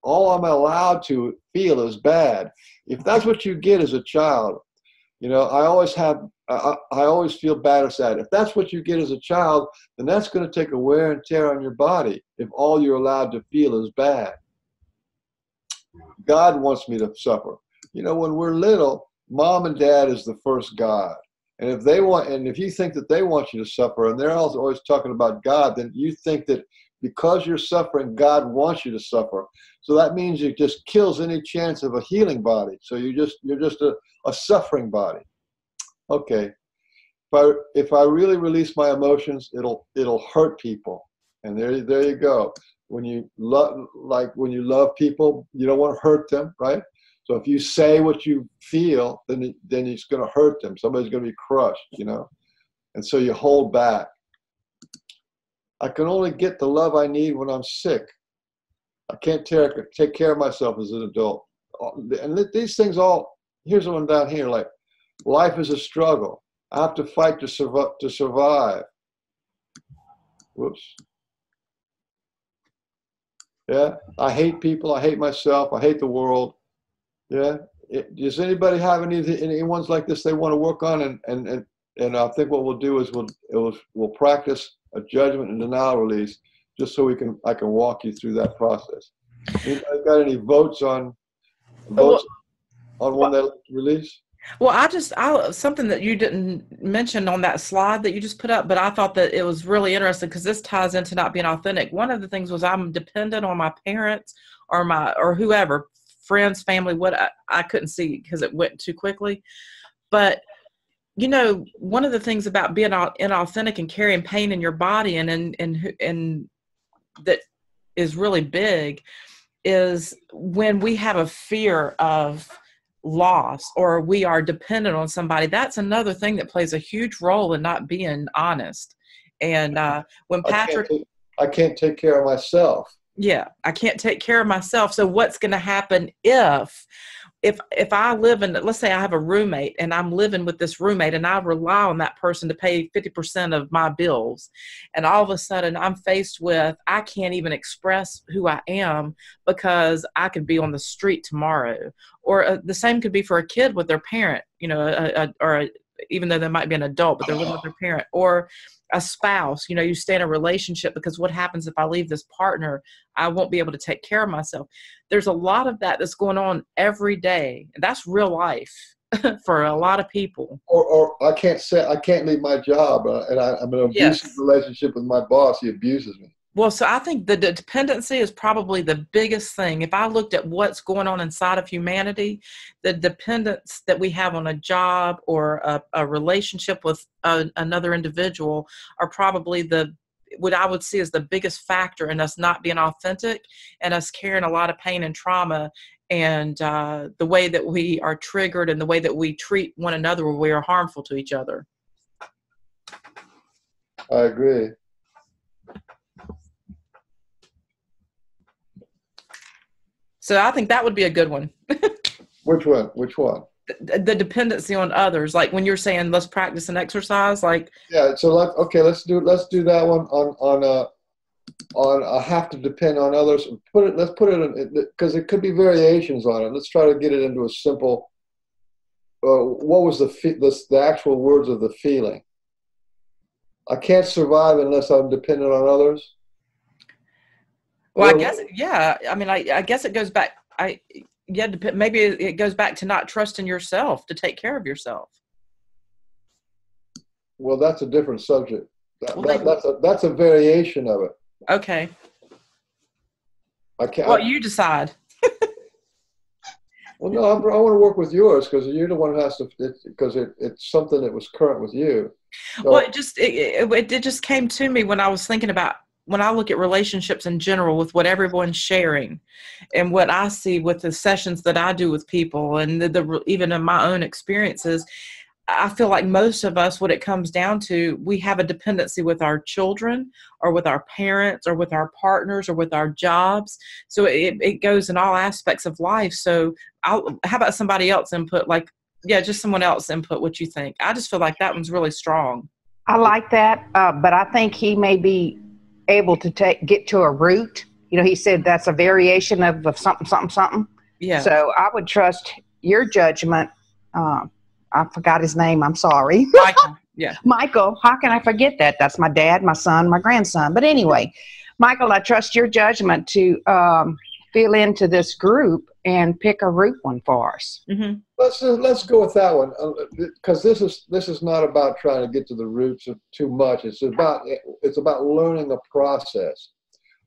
All I'm allowed to feel is bad. If that's what you get as a child, you know, I always feel bad or sad. If that's what you get as a child, then that's going to take a wear and tear on your body if all you're allowed to feel is bad. God wants me to suffer. You know, when we're little, mom and dad is the first God. And if you think that they want you to suffer, and they're always talking about God, then you think that because you're suffering, God wants you to suffer. So that means it just kills any chance of a healing body. So you're just a suffering body. Okay. If I really release my emotions, it'll hurt people. And there you go. When you love people, you don't want to hurt them, right? So if you say what you feel, then it's going to hurt them. Somebody's going to be crushed, you know? And so you hold back. I can only get the love I need when I'm sick. I can't take care of myself as an adult. And these things here's one down here, like, life is a struggle. I have to fight to survive. Whoops. Yeah, I hate people. I hate myself. I hate the world. Yeah. Does anybody have any ones like this they want to work on? And I think what we'll do is we'll practice a judgment and denial release, just so I can walk you through that process. Anybody got any votes on one that release? Well, something that you didn't mention on that slide that you just put up, but I thought that it was really interesting because this ties into not being authentic. One of the things was I'm dependent on my parents or whoever, friends, family, what I couldn't see because it went too quickly. But, you know, one of the things about being inauthentic and carrying pain in your body and that is really big is when we have a fear of loss or we are dependent on somebody, that's another thing that plays a huge role in not being honest. And when Patrick, I can't take care of myself. Yeah, I can't take care of myself. So what's going to happen if I live in, let's say I have a roommate and I'm living with this roommate and I rely on that person to pay 50% of my bills, and all of a sudden I'm faced with, I can't even express who I am because I could be on the street tomorrow. Or the same could be for a kid with their parent, you know, even though they might be an adult, but they're living with their parent. Or a spouse, you know, you stay in a relationship because what happens if I leave this partner? I won't be able to take care of myself. There's a lot of that that's going on every day. And that's real life for a lot of people. Or I can't leave my job and I'm in an abusive relationship with my boss. He abuses me. Well, so I think the dependency is probably the biggest thing. If I looked at what's going on inside of humanity, the dependence that we have on a job or a relationship with another individual are probably what I would see as the biggest factor in us not being authentic and us carrying a lot of pain and trauma, and the way that we are triggered and the way that we treat one another when we are harmful to each other. I agree. So I think that would be a good one. Which one? Which one? The dependency on others, like when you're saying let's practice and exercise, like So let's do that one on I have to depend on others. Let's put it in, because it could be variations on it. Let's try to get it into a simple. What was the actual words of the feeling? I can't survive unless I'm dependent on others. Well, I guess, yeah. I mean, I guess it goes back. Maybe it goes back to not trusting yourself to take care of yourself. Well, that's a different subject. That's a variation of it. Okay. I can't. Well, you decide. Well, no, I want to work with yours because you're the one who has to. Because it's something that was current with you. So, well, it just came to me when I was thinking about, when I look at relationships in general with what everyone's sharing and what I see with the sessions that I do with people and even in my own experiences, I feel like most of us, what it comes down to, we have a dependency with our children or with our parents or with our partners or with our jobs. So it goes in all aspects of life. So how about somebody else input? Like, yeah, just someone else input what you think. I just feel like that one's really strong. I like that, but I think he may be able to get to a root. You know, he said that's a variation of something, something, something. Yeah. So I would trust your judgment. I forgot his name. I'm sorry. Michael. Yeah. Michael. How can I forget that? That's my dad, my son, my grandson. But anyway, Michael, I trust your judgment to fill into this group and pick a root one for us. Mm-hmm. Let's go with that one, because this is not about trying to get to the roots of too much. It's about learning a process.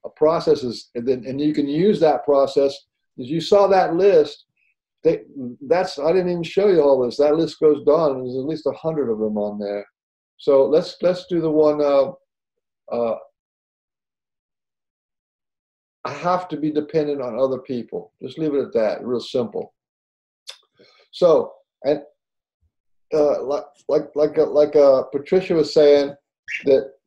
A process is, and you can use that process. As you saw that list, I didn't even show you all this. That list goes down, and there's at least 100 of them on there. So let's do the one. I have to be dependent on other people. Just leave it at that. Real simple. So, and like Patricia was saying,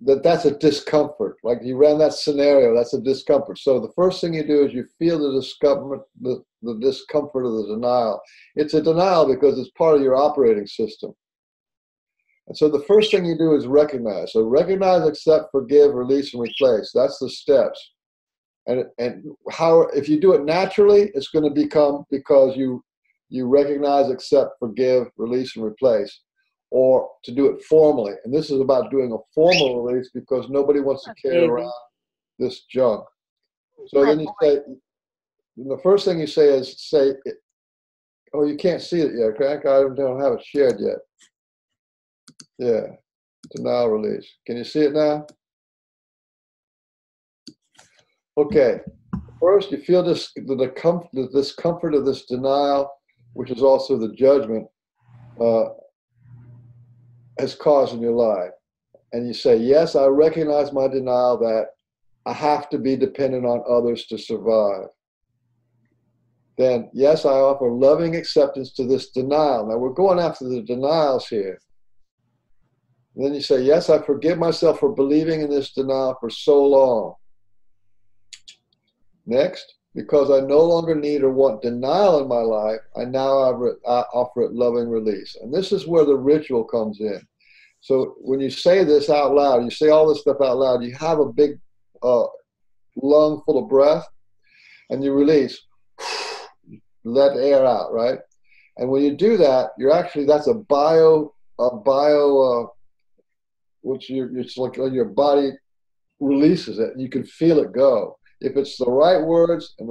that's a discomfort. Like you ran that scenario, that's a discomfort. So the first thing you do is you feel the discomfort, the discomfort of the denial. It's a denial because it's part of your operating system. And so the first thing you do is recognize. So recognize, accept, forgive, release, and replace. That's the steps. And how, if you do it naturally, it's going to become because you recognize, accept, forgive, release, and replace. Or to do it formally. And this is about doing a formal release because nobody wants to carry around this junk. So then you say, the first thing you say is, oh, you can't see it yet, Craig. I don't have it shared yet. Yeah, denial release. Can you see it now? Okay. First, you feel the discomfort of this denial, which is also the judgment, has caused in your life. And you say, yes, I recognize my denial that I have to be dependent on others to survive. then yes, I offer loving acceptance to this denial. Now we're going after the denials here. And then you say, yes, I forgive myself for believing in this denial for so long. Next, because I no longer need or want denial in my life, I now offer it loving release. And this is where the ritual comes in. So when you say this out loud, you say all this stuff out loud, you have a big lung full of breath, and you release. Let air out, right? And when you do that, you're actually, that's a which it's like your body releases it, and you can feel it go. If it's the right words and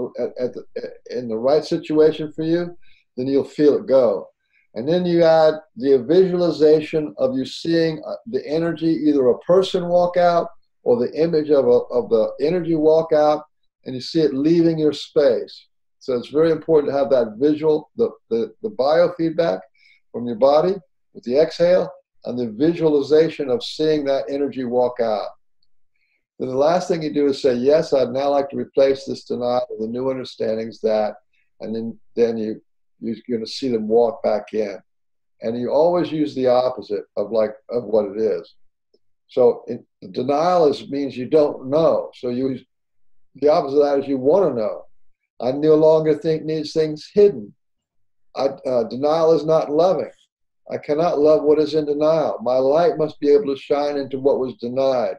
in the right situation for you, then you'll feel it go. And then you add the visualization of you seeing the energy, either a person walk out or the image of the energy walk out, and you see it leaving your space. So it's very important to have that visual, the biofeedback from your body with the exhale and the visualization of seeing that energy walk out. Then the last thing you do is say, yes, I'd now like to replace this denial with the new understandings that, and then you're going to see them walk back in. And you always use the opposite of what it is. So denial means you don't know. So the opposite of that is you want to know. I no longer need things hidden. Denial is not loving. I cannot love what is in denial. My light must be able to shine into what was denied.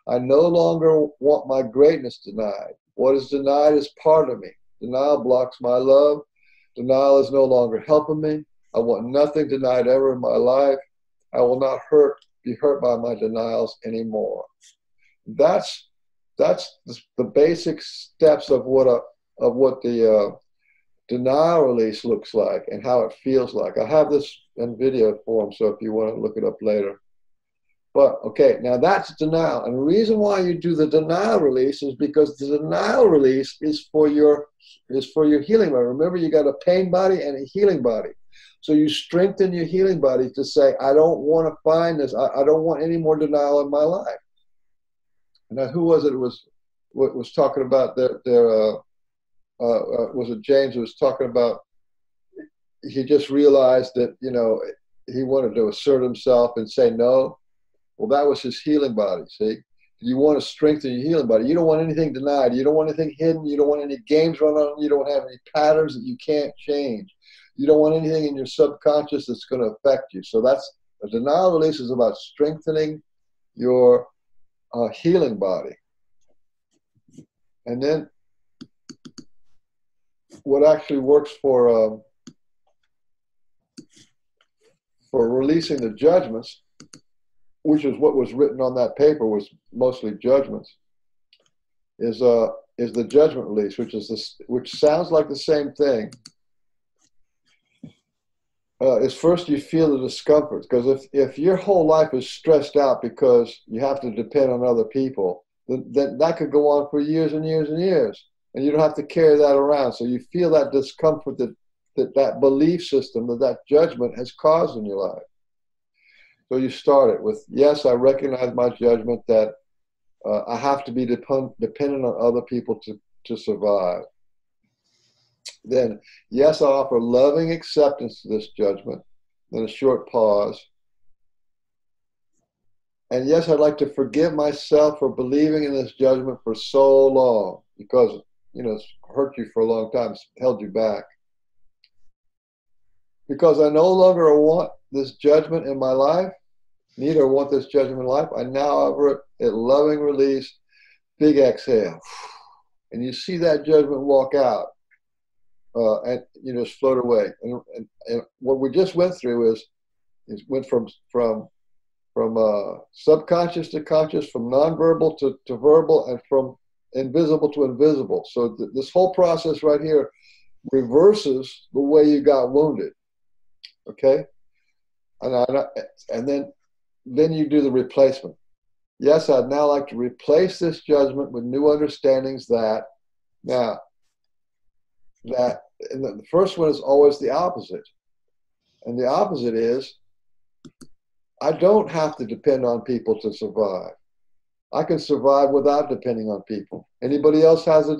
I no longer want my greatness denied. What is denied is part of me. Denial blocks my love. Denial is no longer helping me. I want nothing denied ever in my life. I will not be hurt by my denials anymore. That's the basic steps of what the denial release looks like and how it feels like. I have this in video form, so if you want to look it up later. But okay, now that's denial. And the reason why you do the denial release is because the denial release is for your healing body. Remember, you got a pain body and a healing body. So you strengthen your healing body to say, I don't want to find this. I don't want any more denial in my life. Now, who was it? Was talking about was it James who was talking about, he just realized that, he wanted to assert himself and say no. Well, that was his healing body, see? You want to strengthen your healing body. You don't want anything denied. You don't want anything hidden. You don't want any games run on. You don't have any patterns that you can't change. You don't want anything in your subconscious that's going to affect you. So that's a denial release is about strengthening your healing body. And then what actually works for releasing the judgments, which is what was written on that paper, was mostly judgments, is the judgment release, which sounds like the same thing. Is first you feel the discomfort, because if your whole life is stressed out because you have to depend on other people, then that could go on for years and years and years, and you don't have to carry that around. So you feel that discomfort that belief system, that judgment has caused in your life. So you start it with, yes, I recognize my judgment that I have to be dependent on other people to survive. Then, yes, I offer loving acceptance to this judgment. Then a short pause. And yes, I'd like to forgive myself for believing in this judgment for so long, because, it's hurt you for a long time, it's held you back. Because I no longer want this judgment in my life, neither want this judgment in life, I now offer it a loving release, big exhale. And you see that judgment walk out. And just float away. And what we just went through is went from subconscious to conscious, from nonverbal to verbal, and from invisible to invisible. So this whole process right here reverses the way you got wounded. Okay, and then you do the replacement. Yes, I'd now like to replace this judgment with new understandings that now. And the first one is always the opposite. And the opposite is, I don't have to depend on people to survive. I can survive without depending on people. Anybody else has a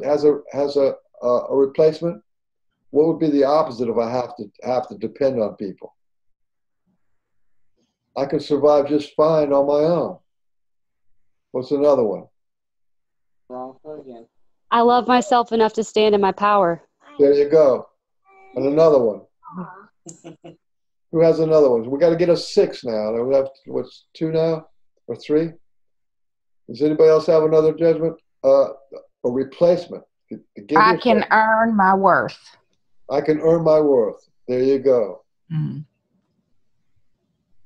replacement? What would be the opposite if I have to depend on people? I can survive just fine on my own. What's another one? Wrong foot again. I love myself enough to stand in my power. There you go. And another one. Who has another one? We got to get a 6 now. We have, what's 2 now or 3? Does anybody else have another judgment? A replacement. I can earn my worth. I can earn my worth. There you go. Mm.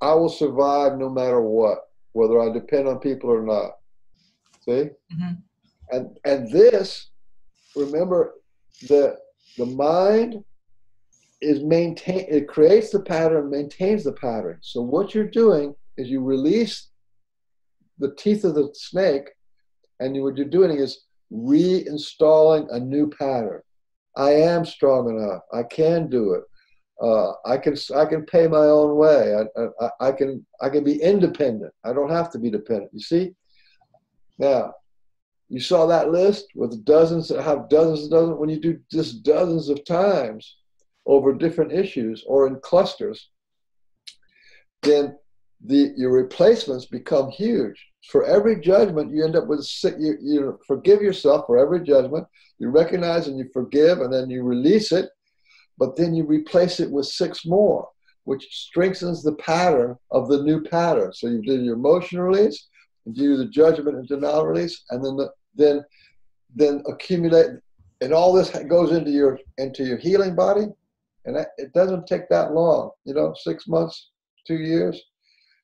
I will survive no matter what, whether I depend on people or not. See? Mm-hmm. And this, remember, the mind is it creates the pattern, maintains the pattern. So what you're doing is you release the teeth of the snake, and what you're doing is reinstalling a new pattern. I am strong enough. I can do it. I can pay my own way. I can be independent. I don't have to be dependent. You see? Now, you saw that list with dozens and dozens. When you do this dozens of times over different issues or in clusters, then your replacements become huge. For every judgment, you end up with you forgive yourself for every judgment. You recognize and you forgive, and then you release it. But then you replace it with 6 more, which strengthens the pattern of the new pattern. So you do your emotion release, you do the judgment and denial release, and then accumulate, and all this goes into your healing body, and it doesn't take that long. 6 months, 2 years,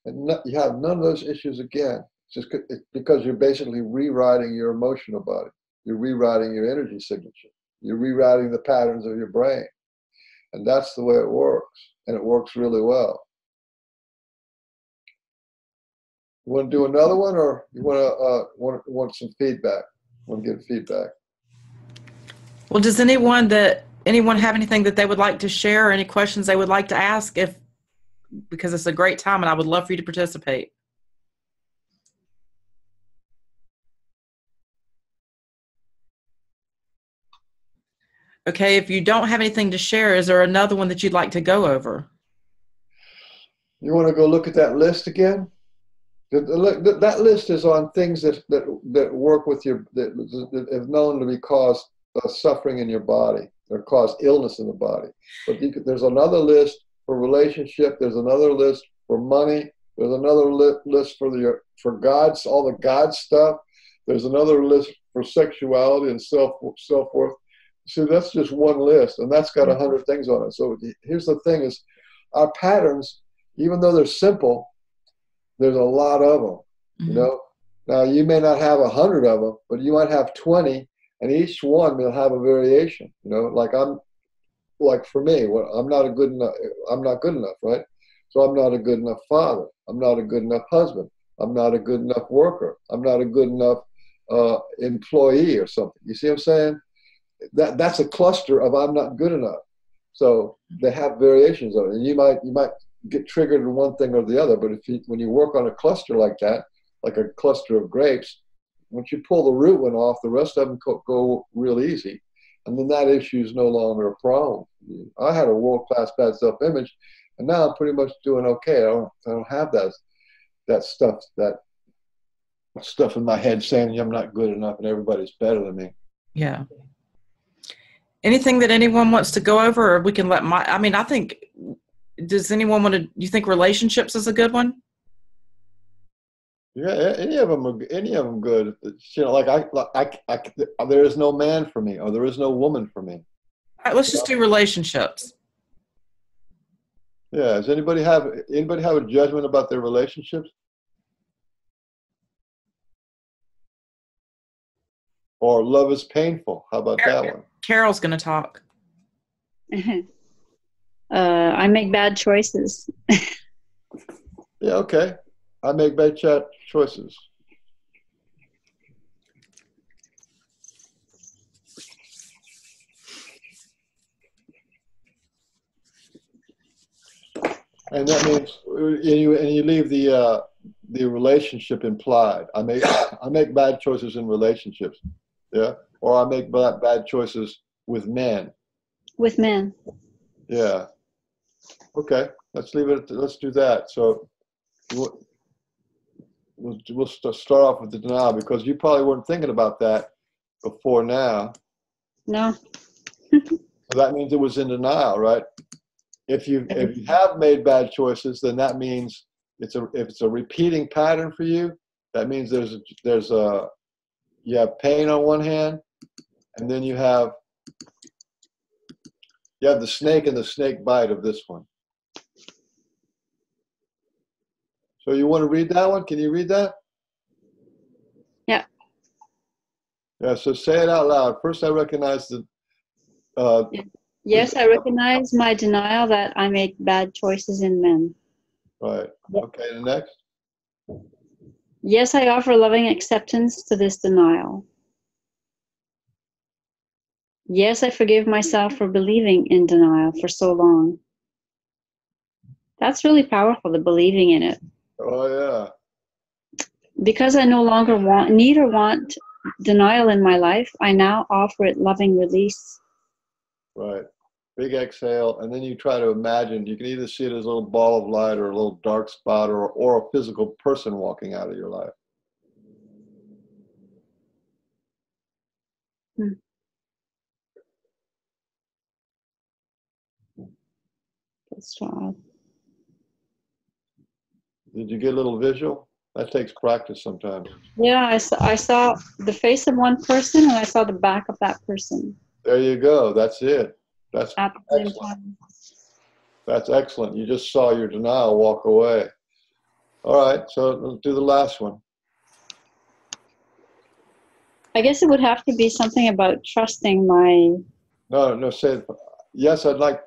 and you have none of those issues again. It's because you're basically rewriting your emotional body. You're rewriting your energy signature. You're rewriting the patterns of your brain. And that's the way it works. And it works really well. You want to do another one, or you want some feedback? Want to get feedback? Well, does anyone have anything that they would like to share, or any questions they would like to ask? Because it's a great time, and I would love for you to participate. Okay, if you don't have anything to share, is there another one that you'd like to go over? You want to go look at that list again? That list is on things that work with that have known to be cause suffering in your body or cause illness in the body. But there's another list for relationship. There's another list for money. There's another list for God's, all the God stuff. There's another list for sexuality and self-worth. See, that's just one list, and that's got 100 things on it. So here's the thing is, our patterns, even though they're simple, there's a lot of them, Mm-hmm. Now, you may not have 100 of them, but you might have 20, and each one will have a variation, like for me, I'm not good enough, right? So I'm not a good enough father. I'm not a good enough husband. I'm not a good enough worker. I'm not a good enough employee or something. You see what I'm saying? That's a cluster of I'm not good enough. So they have variations of it, and you might get triggered in one thing or the other. But when you work on a cluster like that, like a cluster of grapes, once you pull the root one off, the rest of them go real easy, and then that issue is no longer a problem. I had a world-class bad self-image, and now I'm pretty much doing okay. I don't have that stuff in my head saying I'm not good enough and everybody's better than me. Yeah. Anything that anyone wants to go over, or we can let I think, does anyone want to, you think relationships is a good one? Yeah, any of them good. There is no man for me, or there is no woman for me. All right, let's just do relationships. Yeah, does anybody have a judgment about their relationships? Or love is painful? How about that one? Carol's going to talk. I make bad choices. Yeah, okay. I make bad choices. And that means you leave the relationship implied. I make bad choices in relationships, yeah, or I make bad choices with men. with men. Yeah. Okay. Let's leave it. Let's do that. So we'll start off with the denial, because you probably weren't thinking about that before now. No. So that means it was in denial, right? If you have made bad choices, then that means if it's a repeating pattern for you, that means you have pain on one hand, and then you have the snake and the snake bite of this one. So you want to read that one? Can you read that? Yeah. Yeah, so say it out loud. First, I recognize the... Yes, I recognize my denial that I make bad choices in men. Right. Okay, the next? Yes, I offer loving acceptance to this denial. Yes, I forgive myself for believing in denial for so long. That's really powerful, the believing in it. Oh, yeah. Because I no longer need or want denial in my life, I now offer it loving release. Right. Big exhale, and then you try to imagine, you can either see it as a little ball of light or a little dark spot or a physical person walking out of your life. That's right. Did you get a little visual? That takes practice sometimes. Yeah, I saw the face of one person and I saw the back of that person. There you go. That's it. That's at the same excellent. time. That's excellent. You just saw your denial walk away. All right, so let's do the last one. I guess it would have to be something about trusting my... No, say it. Yes, I'd like...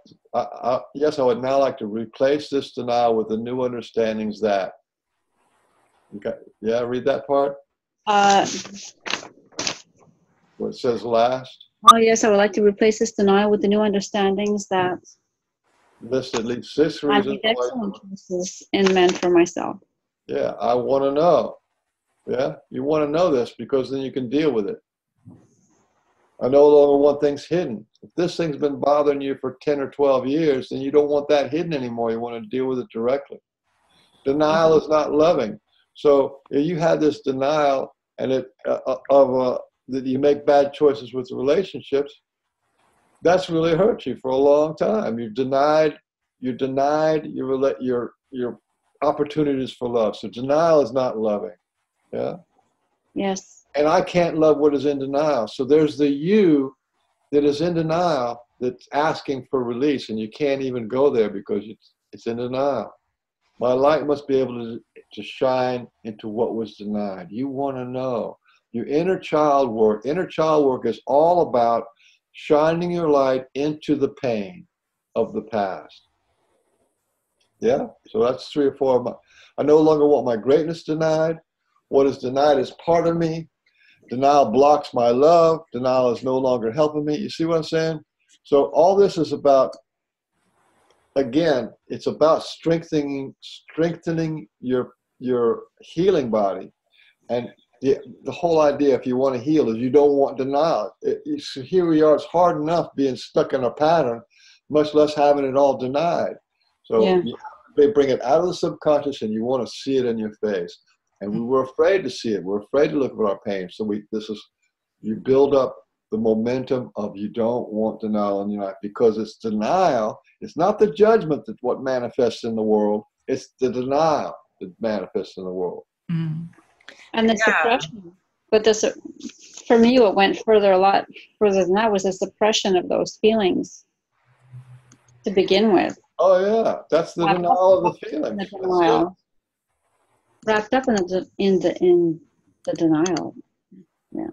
yes, I would now like to replace this denial with the new understandings that... Okay. Yeah, read that part. What it says last. Oh, yes, I would like to replace this denial with the new understandings that... List at least 6 I reasons. make excellent choices in men for myself. Yeah, I want to know. Yeah, you want to know this because then you can deal with it. I no longer want things hidden. If this thing's been bothering you for 10 or 12 years, then you don't want that hidden anymore. You want to deal with it directly. Denial is not loving. So if you had this denial and that you make bad choices with the relationships, that's really hurt you for a long time. You denied your opportunities for love. So denial is not loving. Yeah. Yes. And I can't love what is in denial. So there's the you that is in denial that's asking for release, and you can't even go there because it's in denial. My light must be able to shine into what was denied. You want to know. Your inner child work. Inner child work is all about shining your light into the pain of the past. Yeah? So that's 3 or 4 of my... I no longer want my greatness denied. What is denied is part of me. Denial blocks my love. Denial is no longer helping me. You see what I'm saying? So all this is about, again, it's about strengthening your healing body. And the whole idea, if you want to heal, is you don't want denial. Here we are, it's hard enough being stuck in a pattern, much less having it all denied. So Yeah. they bring it out of the subconscious and you want to see it in your face. And we were afraid to see it. We're afraid to look at our pain. So you build up the momentum of you don't want denial in your life, because it's denial. It's not the judgment that's what manifests in the world. It's the denial that manifests in the world. Mm. And the suppression. But for me, what went a lot further than that was the suppression of those feelings to begin with. Oh, yeah. That's the denial of the feelings. Wrapped up in the denial. Yeah.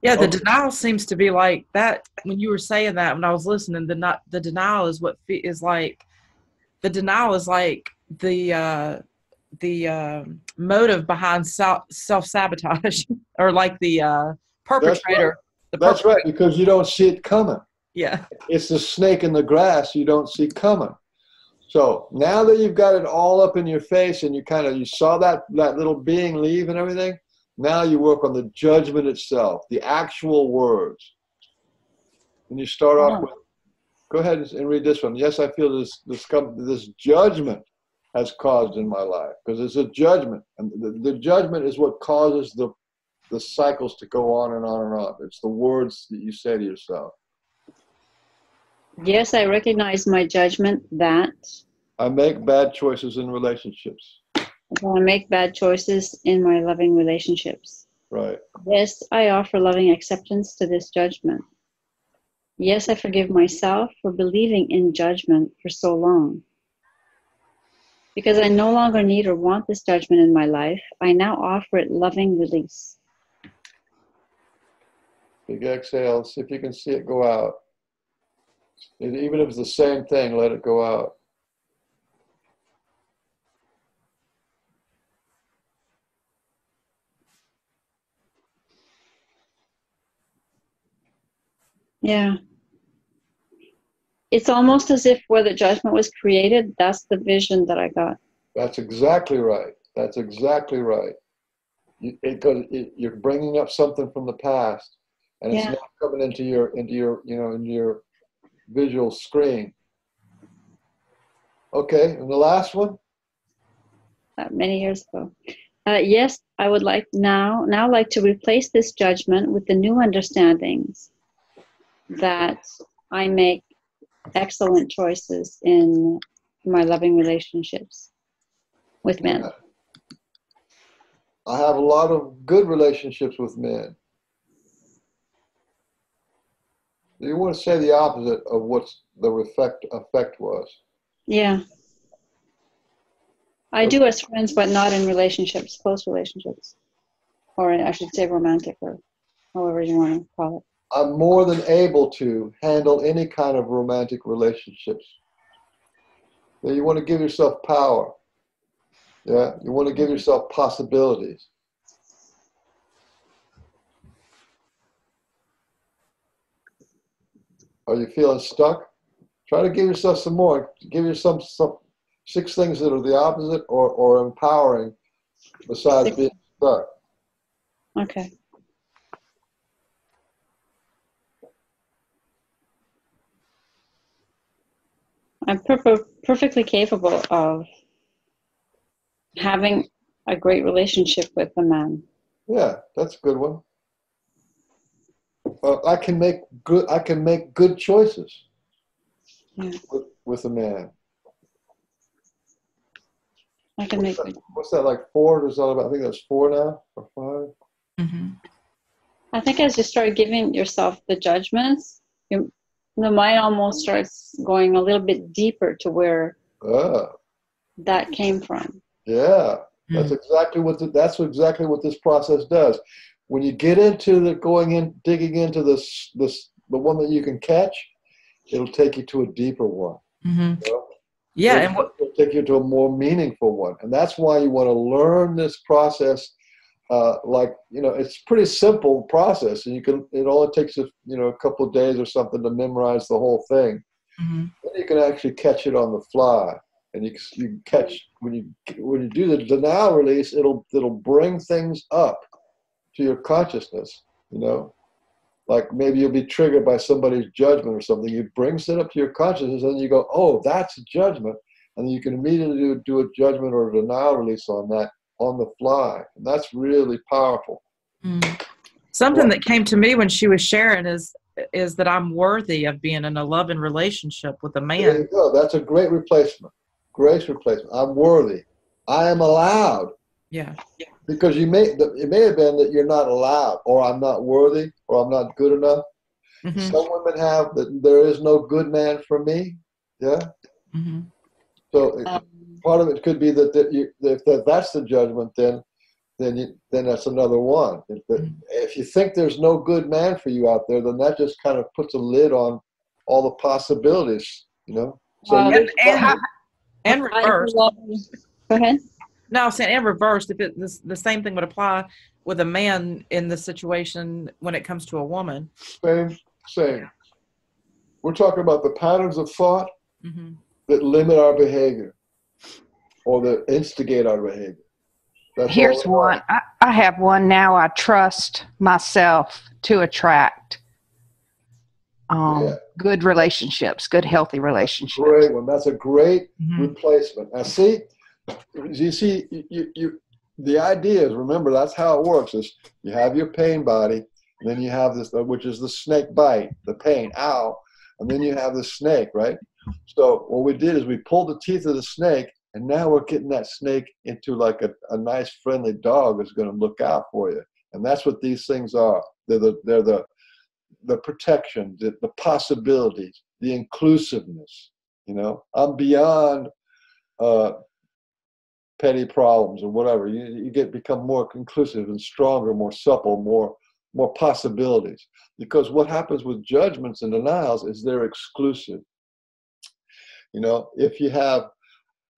Yeah, the denial seems to be like that. When you were saying that, when I was listening, the denial is what is like. The denial is like the motive behind self-sabotage, or like the perpetrator. That's right, because you don't see it coming. Yeah. It's the snake in the grass you don't see coming. So now that you've got it all up in your face and you saw that little being leave and everything, now you work on the judgment itself, the actual words. And you start off with, Go ahead and read this one. Yes, I feel this judgment has caused in my life, because it's a judgment, and the judgment is what causes the cycles to go on and on and on. It's the words that you say to yourself. Yes, I recognize my judgment that I make bad choices in relationships. I make bad choices in my loving relationships. Right. Yes, I offer loving acceptance to this judgment. Yes, I forgive myself for believing in judgment for so long. Because I no longer need or want this judgment in my life, I now offer it loving release. Big exhale. See if you can see it go out. Even if it's the same thing, let it go out. Yeah. It's almost as if where the judgment was created, that's the vision that I got. That's exactly right. That's exactly right. You're bringing up something from the past, and it's not coming into your visual screen. Okay, and the last one? Many years ago. Yes, I would like now to replace this judgment with the new understandings that I make excellent choices in my loving relationships with men. Yeah. I have a lot of good relationships with men. You want to say the opposite of what the effect was. Yeah. I do as friends, but not in relationships, close relationships. Or I should say romantic, or however you want to call it. I'm more than able to handle any kind of romantic relationships. Now you want to give yourself power. Yeah, you want to give yourself possibilities. Are you feeling stuck? Try to give yourself some more. Give yourself some 6 things that are the opposite or empowering besides being stuck. Okay. I'm perfectly capable of having a great relationship with a man. Yeah, that's a good one. I can make good choices with a man. I can make. What's that, like 4? Is that about? I think that's 4 now or 5. Mm-hmm. I think as you start giving yourself the judgments, the mind almost starts going a little bit deeper to where that came from. Yeah, that's exactly what exactly what this process does. When you get into digging into the one that you can catch, it'll take you to a deeper one. Mm-hmm. You know? Yeah, it'll take you to a more meaningful one, and that's why you want to learn this process. It's a pretty simple process, and it only takes a couple of days or something to memorize the whole thing. Mm-hmm. Then you can actually catch it on the fly, and you can catch when you do the denial release. It'll bring things up to your consciousness. Like maybe you'll be triggered by somebody's judgment or something. It brings it up to your consciousness, and you go, "Oh, that's a judgment," and then you can immediately do a judgment or a denial release on that on the fly. And that's really powerful. Mm. Something that came to me when she was sharing is that I'm worthy of being in a loving relationship with a man. There you go. That's a great replacement. Great replacement. I'm worthy. I am allowed. Yeah. Because it may have been that you're not allowed, or I'm not worthy, or I'm not good enough. Mm-hmm. Some women have that there is no good man for me. Yeah. Mm-hmm. So part of it could be that if that's the judgment, then that's another one. If you think there's no good man for you out there, then that just kind of puts a lid on all the possibilities. So and reverse. Go ahead. No, I'm saying in reverse. If the same thing would apply with a man in the situation when it comes to a woman. Same. Yeah. We're talking about the patterns of thought that limit our behavior or that instigate our behavior. Here's one. I have one now. I trust myself to attract. Yeah. good relationships, good, healthy relationships. Great one. That's a great Mhm. replacement. Now, see, the idea is, remember, that's how it works. Is you have your pain body, and then you have this, which is the snake bite, the pain, ow, and then you have the snake, right? So what we did is we pulled the teeth of the snake, and now we're getting that snake into like a nice, friendly dog that's going to look out for you. And that's what these things are. They're the protection, the possibilities, the inclusiveness. You know, I'm beyond petty problems or whatever. You become more inclusive and stronger, more supple, more possibilities. Because what happens with judgments and denials is they're exclusive. You know, if you have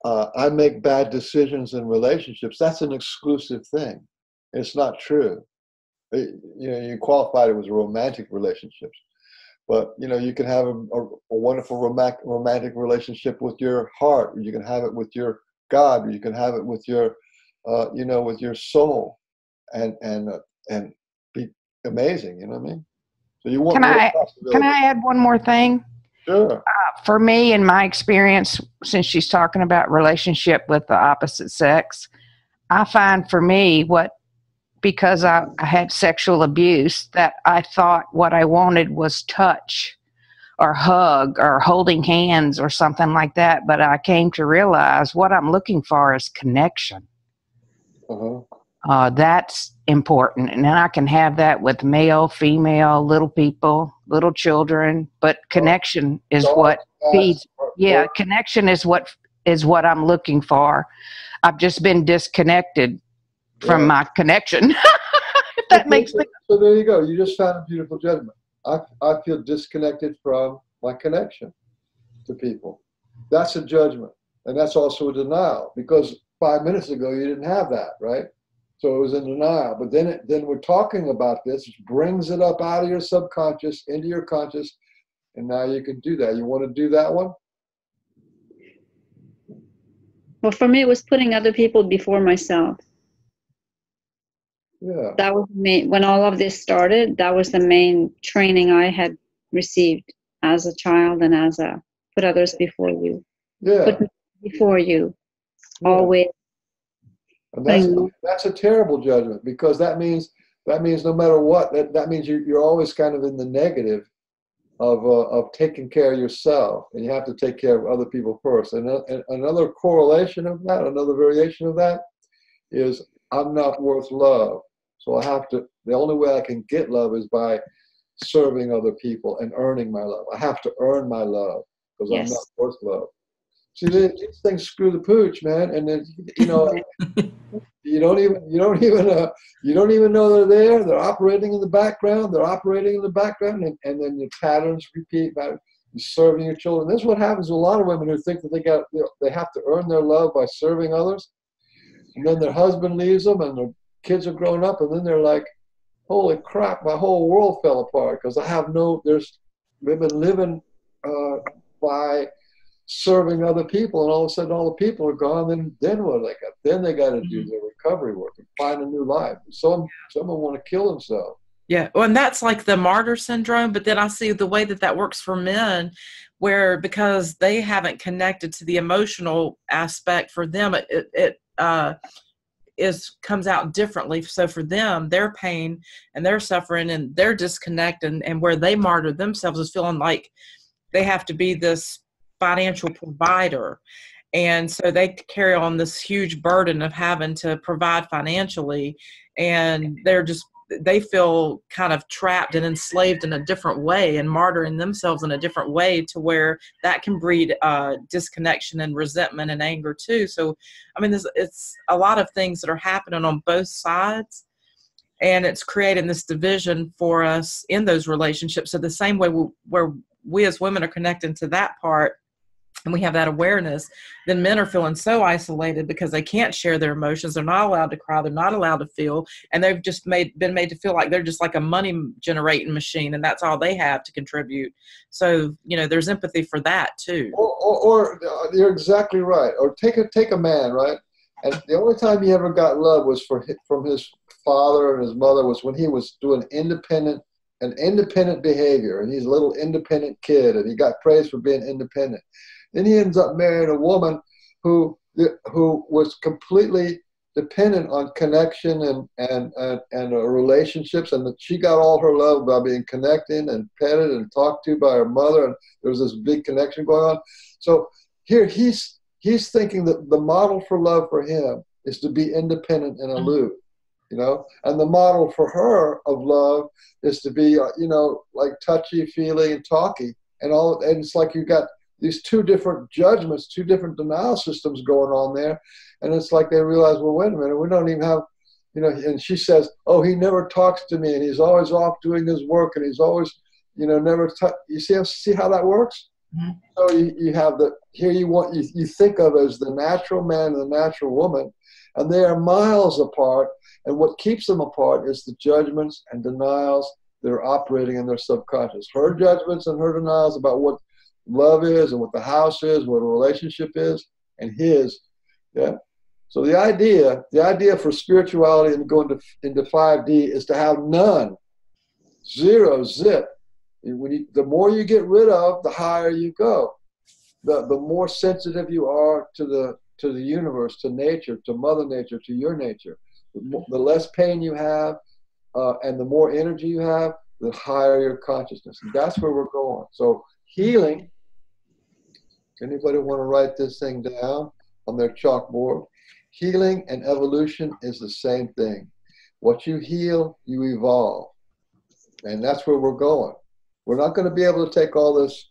I make bad decisions in relationships, that's an exclusive thing. It's not true. You qualified it as romantic relationships, but you can have a wonderful romantic relationship with your heart. You can have it with your God. You can have it with your with your soul, and be amazing. You know what I mean? So you want can I add one more thing? Sure. For me, in my experience, since she's talking about relationship with the opposite sex, I find for me because I had sexual abuse, that I thought what I wanted was touch or hug or holding hands or something like that. But I came to realize what I'm looking for is connection. That's important. And then I can have that with male, female, little people, little children. But connection is what feeds. Yeah, connection is what I'm looking for. I've just been disconnected from my connection. If that makes sense. So there you go. You just found a beautiful judgment. I feel disconnected from my connection to people. That's a judgment. And that's also a denial, because 5 minutes ago you didn't have that, right? So it was in denial. But then we're talking about this, which brings it up out of your subconscious into your conscious, and now you can do that. You want to do that one? Well, for me, it was putting other people before myself. Yeah. That was when all of this started. That was the main training I had received as a child, and as a put others before you. Yeah. Put me before you. Always. And that's a terrible judgment, because that means no matter what, that means you're always kind of in the negative of taking care of yourself, and you have to take care of other people first. And another correlation of that, another variation of that, is I'm not worth love. So the only way I can get love is by serving other people and earning my love. I have to earn my love, because I'm not worth love. See, these things screw the pooch, man. And then, you don't even know they're there. They're operating in the background. And then the patterns repeat about serving your children. This is what happens to a lot of women who think that they have to earn their love by serving others. And then their husband leaves them, and their kids are grown up, and then they're like, holy crap, my whole world fell apart, because they've been living by serving other people, and all of a sudden all the people are gone. Then what do they got? Then they got to do their recovery work and find a new life. Someone want to kill themselves. Yeah, well, and that's like the martyr syndrome. But then I see the way that works for men, where because they haven't connected to the emotional aspect, for them it comes out differently. So for them, their pain and their suffering and their disconnect, and where they martyr themselves is feeling like they have to be this financial provider. And so they carry on this huge burden of having to provide financially, and they feel kind of trapped and enslaved in a different way, and martyring themselves in a different way, to where that can breed disconnection and resentment and anger too. So, I mean, it's a lot of things that are happening on both sides, and it's creating this division for us in those relationships. So the same way where we as women are connecting to that part, and we have that awareness, then men are feeling so isolated because they can't share their emotions. They're not allowed to cry. They're not allowed to feel. And they've just been made to feel like they're just like a money generating machine, and that's all they have to contribute. So, there's empathy for that too. Or you're exactly right. Or take a man, right? And the only time he ever got love was from his father and his mother, was when he was doing independent an independent behavior, and he's a little independent kid, and he got praised for being independent. Then he ends up marrying a woman who was completely dependent on connection and relationships, and that she got all her love by being connected and petted and talked to by her mother, and there was this big connection going on. So here he's thinking that the model for love for him is to be independent and aloof, you know, and the model for her of love is to be, you know, like touchy, feely, and talky, and it's like you got these two different judgments, two different denial systems going on there. And it's like they realize, well, wait a minute, we don't even have, you know, and she says, oh, he never talks to me, and he's always off doing his work, and he's always, you know, never, you see how that works? Mm-hmm. So you have you think of as the natural man and the natural woman, and they are miles apart, and what keeps them apart is the judgments and denials that are operating in their subconscious. Her judgments and her denials about what love is and what the house is, what a relationship is, and his, yeah. So the idea for spirituality and going into 5D is to have none, zero, zip. The more you get rid of, the higher you go. The more sensitive you are to the universe, to nature, to Mother Nature, to your nature. The less pain you have, and the more energy you have, the higher your consciousness. And that's where we're going. So healing. Anybody want to write this thing down on their chalkboard? Healing and evolution is the same thing. What you heal, you evolve. And that's where we're going. We're not going to be able to take all this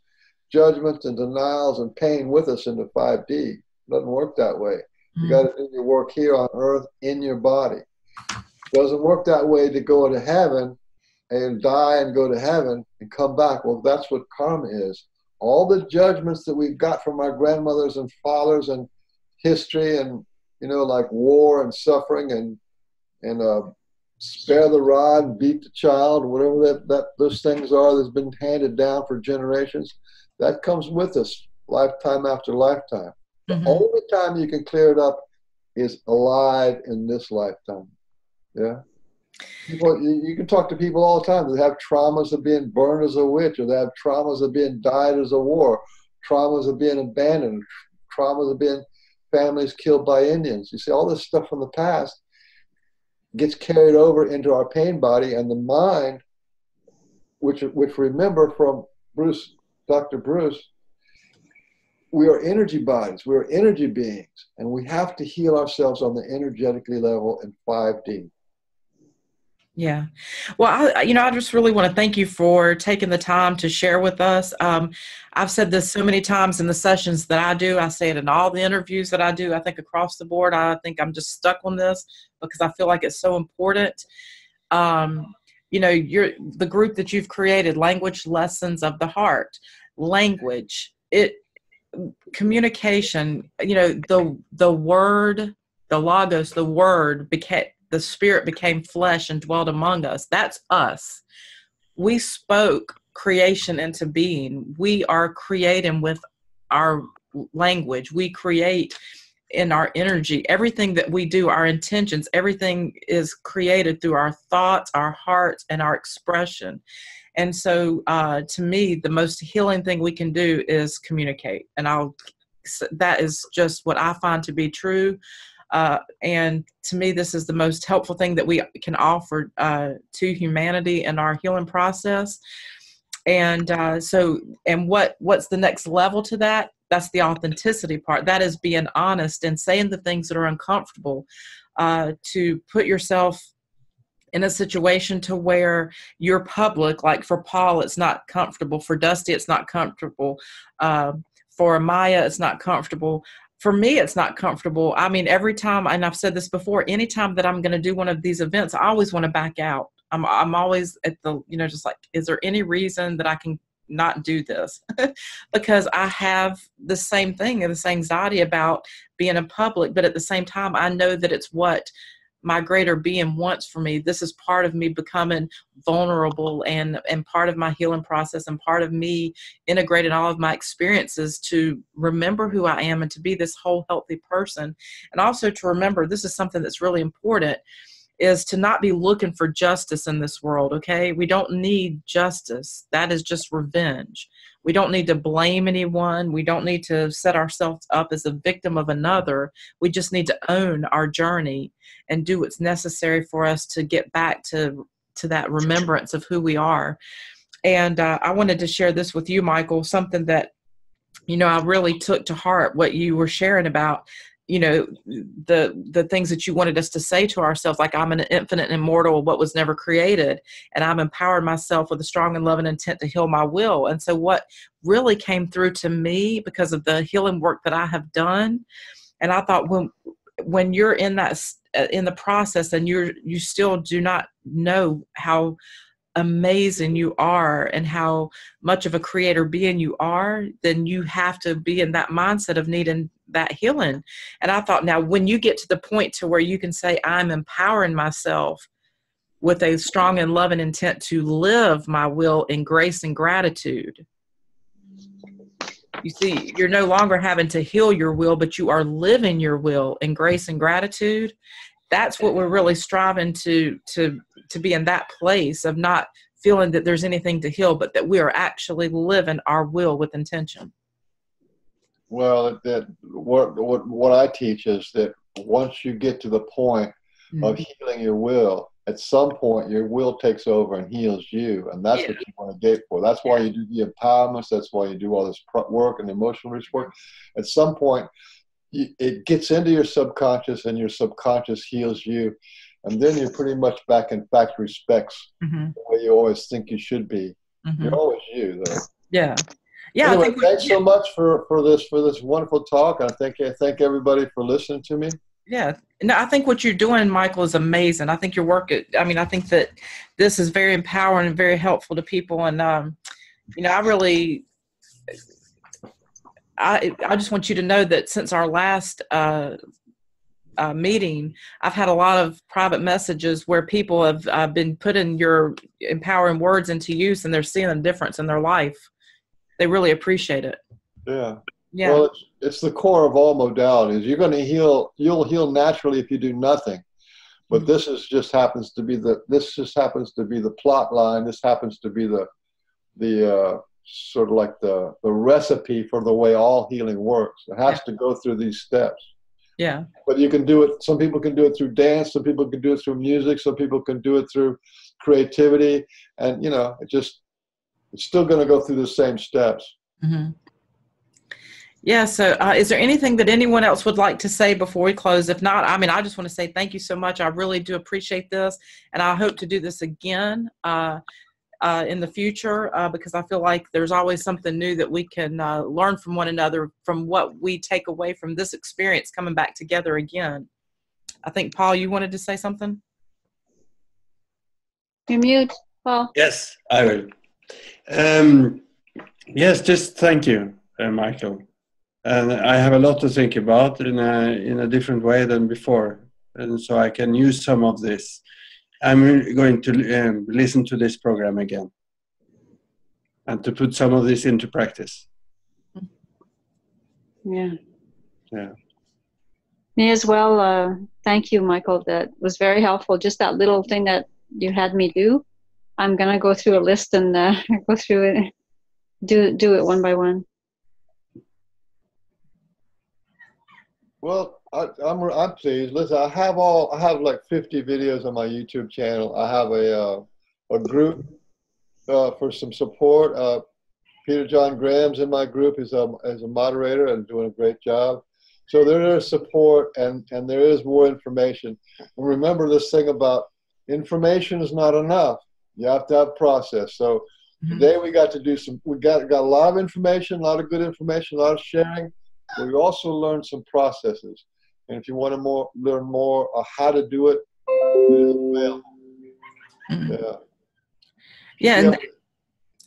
judgments and denials and pain with us into 5D. It doesn't work that way. You got to do your work here on earth in your body. It doesn't work that way to go to heaven and die and go to heaven and come back. Well, that's what karma is. All the judgments that we've got from our grandmothers and fathers and history and, you know, like war and suffering and spare the rod and beat the child, whatever those things are that's been handed down for generations, that comes with us lifetime after lifetime. The only time you can clear it up is alive in this lifetime. Yeah. People, you can talk to people all the time that have traumas of being burned as a witch, or they have traumas of being died as a war, traumas of being abandoned, traumas of being families killed by Indians. You see, all this stuff from the past gets carried over into our pain body, and the mind, which remember from Dr. Bruce, we are energy bodies, we are energy beings, and we have to heal ourselves on the energetically level in 5D. Yeah. Well, I just really want to thank you for taking the time to share with us. I've said this so many times in the sessions that I do. I say it in all the interviews that I do. I think across the board, I think I'm just stuck on this because I feel like it's so important. You're the group that you've created, Language Lessons of the Heart. Language, communication, the word, the logos, the word the spirit became flesh and dwelt among us. That's us. We spoke creation into being. We are creating with our language. We create in our energy. Everything that we do, our intentions, everything is created through our thoughts, our hearts, and our expression. And so to me, the most healing thing we can do is communicate. And that is just what I find to be true. And to me, this is the most helpful thing that we can offer to humanity in our healing process. And what's the next level to that? That's the authenticity part. That is being honest and saying the things that are uncomfortable, to put yourself in a situation to where you're public. Like for Paul, it's not comfortable. For Dusty, it's not comfortable. For Maya, it's not comfortable. For me, it's not comfortable. I mean, every time, and I've said this before, anytime that I'm going to do one of these events, I always want to back out. I'm always at the, just like, is there any reason that I can not do this? Because I have the same thing, this anxiety about being in public, but at the same time, I know that it's what my greater being wants for me. This is part of me becoming vulnerable and part of my healing process and part of me integrating all of my experiences to remember who I am and to be this whole healthy person. And also to remember, this is something that's really important, is to not be looking for justice in this world, okay? We don't need justice. That is just revenge. We don't need to blame anyone. We don't need to set ourselves up as a victim of another. We just need to own our journey and do what's necessary for us to get back to that remembrance of who we are. And I wanted to share this with you, Michael, something that, you know, I really took to heart what you were sharing about, you know, the things that you wanted us to say to ourselves, like I'm an infinite and immortal, what was never created, and I'm empowering myself with a strong and loving intent to heal my will. And so what really came through to me because of the healing work that I have done, and I thought when you're in that in the process and you still do not know how amazing you are and how much of a creator being you are, then you have to be in that mindset of needing that healing. And I thought, now when you get to the point to where you can say, I'm empowering myself with a strong and loving intent to live my will in grace and gratitude, you see, you're no longer having to heal your will, but you are living your will in grace and gratitude. That's what we're really striving to be in that place of not feeling that there's anything to heal, but that we are actually living our will with intention. Well, what I teach is that once you get to the point of healing your will, at some point your will takes over and heals you, and that's what you want to get for. That's why you do the empowerments. That's why you do all this work and emotional release work. At some point, it gets into your subconscious, and your subconscious heals you, and then you're pretty much back in factory specs, the way you always think you should be. You're always you, though. Yeah. Yeah. Anyway, thanks so much for this wonderful talk, and I thank everybody for listening to me. Yeah. No, I think what you're doing, Michael, is amazing. I think your work, I mean, I think that this is very empowering and very helpful to people. And, you know, I just want you to know that since our last meeting, I've had a lot of private messages where people have been putting your empowering words into use, and they're seeing a difference in their life. They really appreciate it. Yeah. Yeah. Well, it's the core of all modalities. You're going to heal. You'll heal naturally if you do nothing. But this just happens to be the plot line. This happens to be the sort of like the recipe for the way all healing works. It has to go through these steps. Yeah. But you can do it. Some people can do it through dance. Some people can do it through music. Some people can do it through creativity. And, you know, it's still going to go through the same steps. Mm-hmm. Yeah. So is there anything that anyone else would like to say before we close? If not, I mean, I just want to say thank you so much. I really do appreciate this. And I hope to do this again in the future because I feel like there's always something new that we can learn from one another, from what we take away from this experience coming back together again. I think, Paul, you wanted to say something? You're mute, Paul. Yes, I will. Yes, just thank you, Michael. And I have a lot to think about in a different way than before. And so I can use some of this. I'm going to listen to this program again and to put some of this into practice. Yeah. Yeah. Me as well. Thank you, Michael. That was very helpful. Just that little thing that you had me do. I'm going to go through a list and go through it, do it one by one. Well, I'm pleased. Listen, I have like 50 videos on my YouTube channel. I have a group for some support. Peter John Graham's in my group. He's a moderator and doing a great job. So there is support and there is more information. And remember this thing about information is not enough. You have to have process. So today we got a lot of information, a lot of good information, a lot of sharing. But we also learned some processes. And if you want to learn more how to do it, it is available. Yeah. And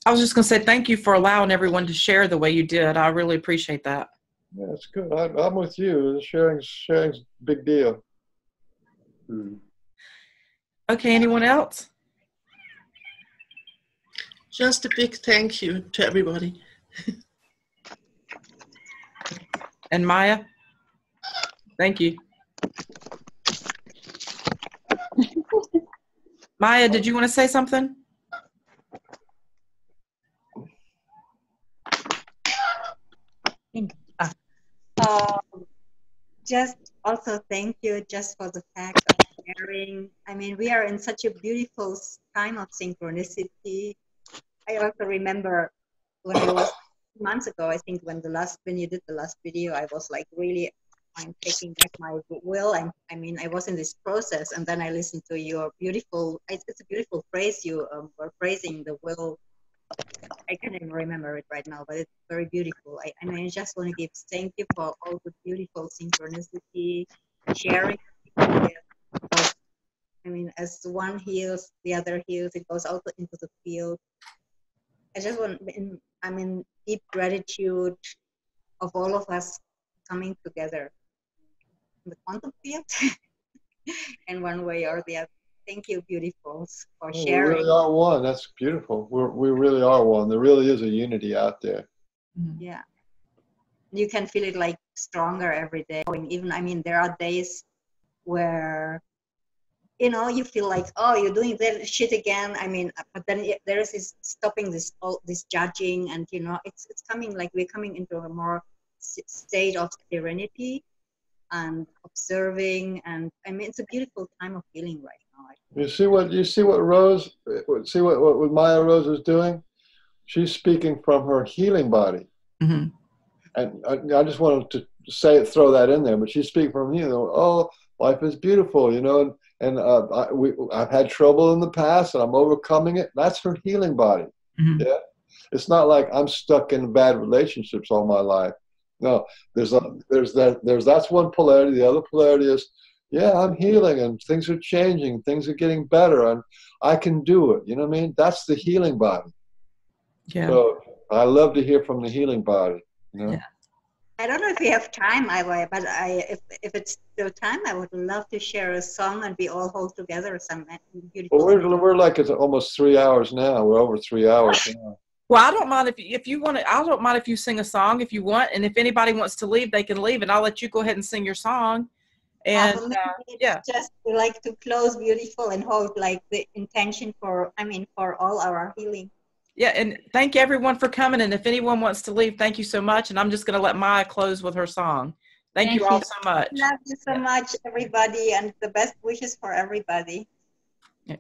I was just going to say thank you for allowing everyone to share the way you did. I really appreciate that. Yeah, it's good. I'm with you. Sharing's a big deal. Okay, anyone else? Just a big thank you to everybody. And Maya? Thank you. Maya, did you want to say something? Just also thank you just for the fact of sharing. I mean, we are in such a beautiful time of synchronicity. I also remember when I was months ago, I think when you did the last video, I was like really, I'm taking back my will. I mean, I was in this process, and then I listened to your beautiful, it's a beautiful phrase you were praising the will. I can't even remember it right now, but it's very beautiful. I mean, I just want to give thank you for all the beautiful synchronicity, sharing. I mean, as one heals, the other heals. It goes out into the field. I just want, I'm in deep gratitude of all of us coming together in the quantum field in one way or the other. Thank you, beautifuls, for sharing. We really are one. That's beautiful. We really are one. There really is a unity out there. Yeah. You can feel it like stronger every day. Even, I mean, there are days where, you know, you feel like, oh, you're doing that shit again. I mean, but then there is this stopping this judging, and you know, it's coming, like we're coming into a more state of serenity and observing, and I mean, it's a beautiful time of healing right now. You see what Maya Rose is doing? She's speaking from her healing body. Mm-hmm. And I just wanted to throw that in there, but she's speaking from, you know, oh, life is beautiful, you know, and I've had trouble in the past and I'm overcoming it. That's her healing body. Mm-hmm. Yeah. It's not like I'm stuck in bad relationships all my life. No, that's one polarity. The other polarity is, yeah, I'm healing and things are changing, things are getting better, and I can do it. You know what I mean? That's the healing body. Yeah. So I love to hear from the healing body. You know? Yeah. I don't know if we have time, but if it's still time, I would love to share a song and we all hold together some beautiful. Well, we're like it's almost 3 hours now. We're over 3 hours now. Well, I don't mind if you want to. I don't mind if you sing a song if you want, and if anybody wants to leave, they can leave, and I'll let you go ahead and sing your song. And yeah, just like to close beautiful and hold like the intention for all our healing. Yeah, and thank everyone for coming. And if anyone wants to leave, thank you so much. And I'm just going to let Maya close with her song. Thank you all so much. Love you so much, everybody, and the best wishes for everybody. Yeah.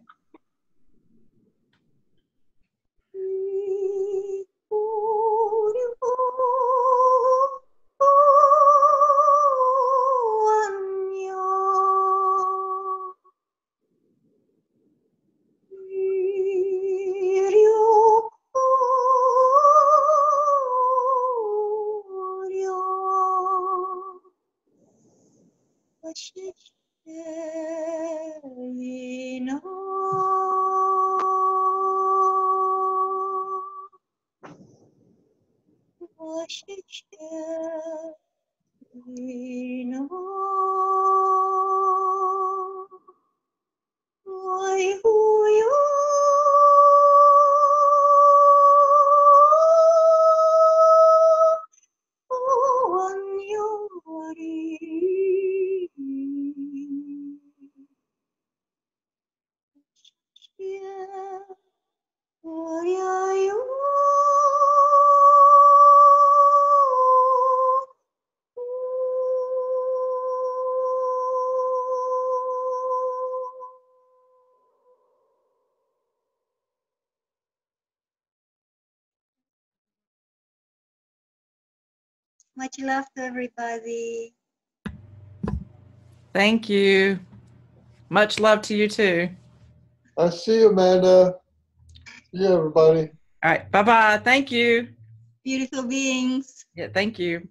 Much love to everybody. Thank you. Much love to you too. I see you, Amanda. See you, everybody. All right. Bye-bye. Thank you. Beautiful beings. Yeah, thank you.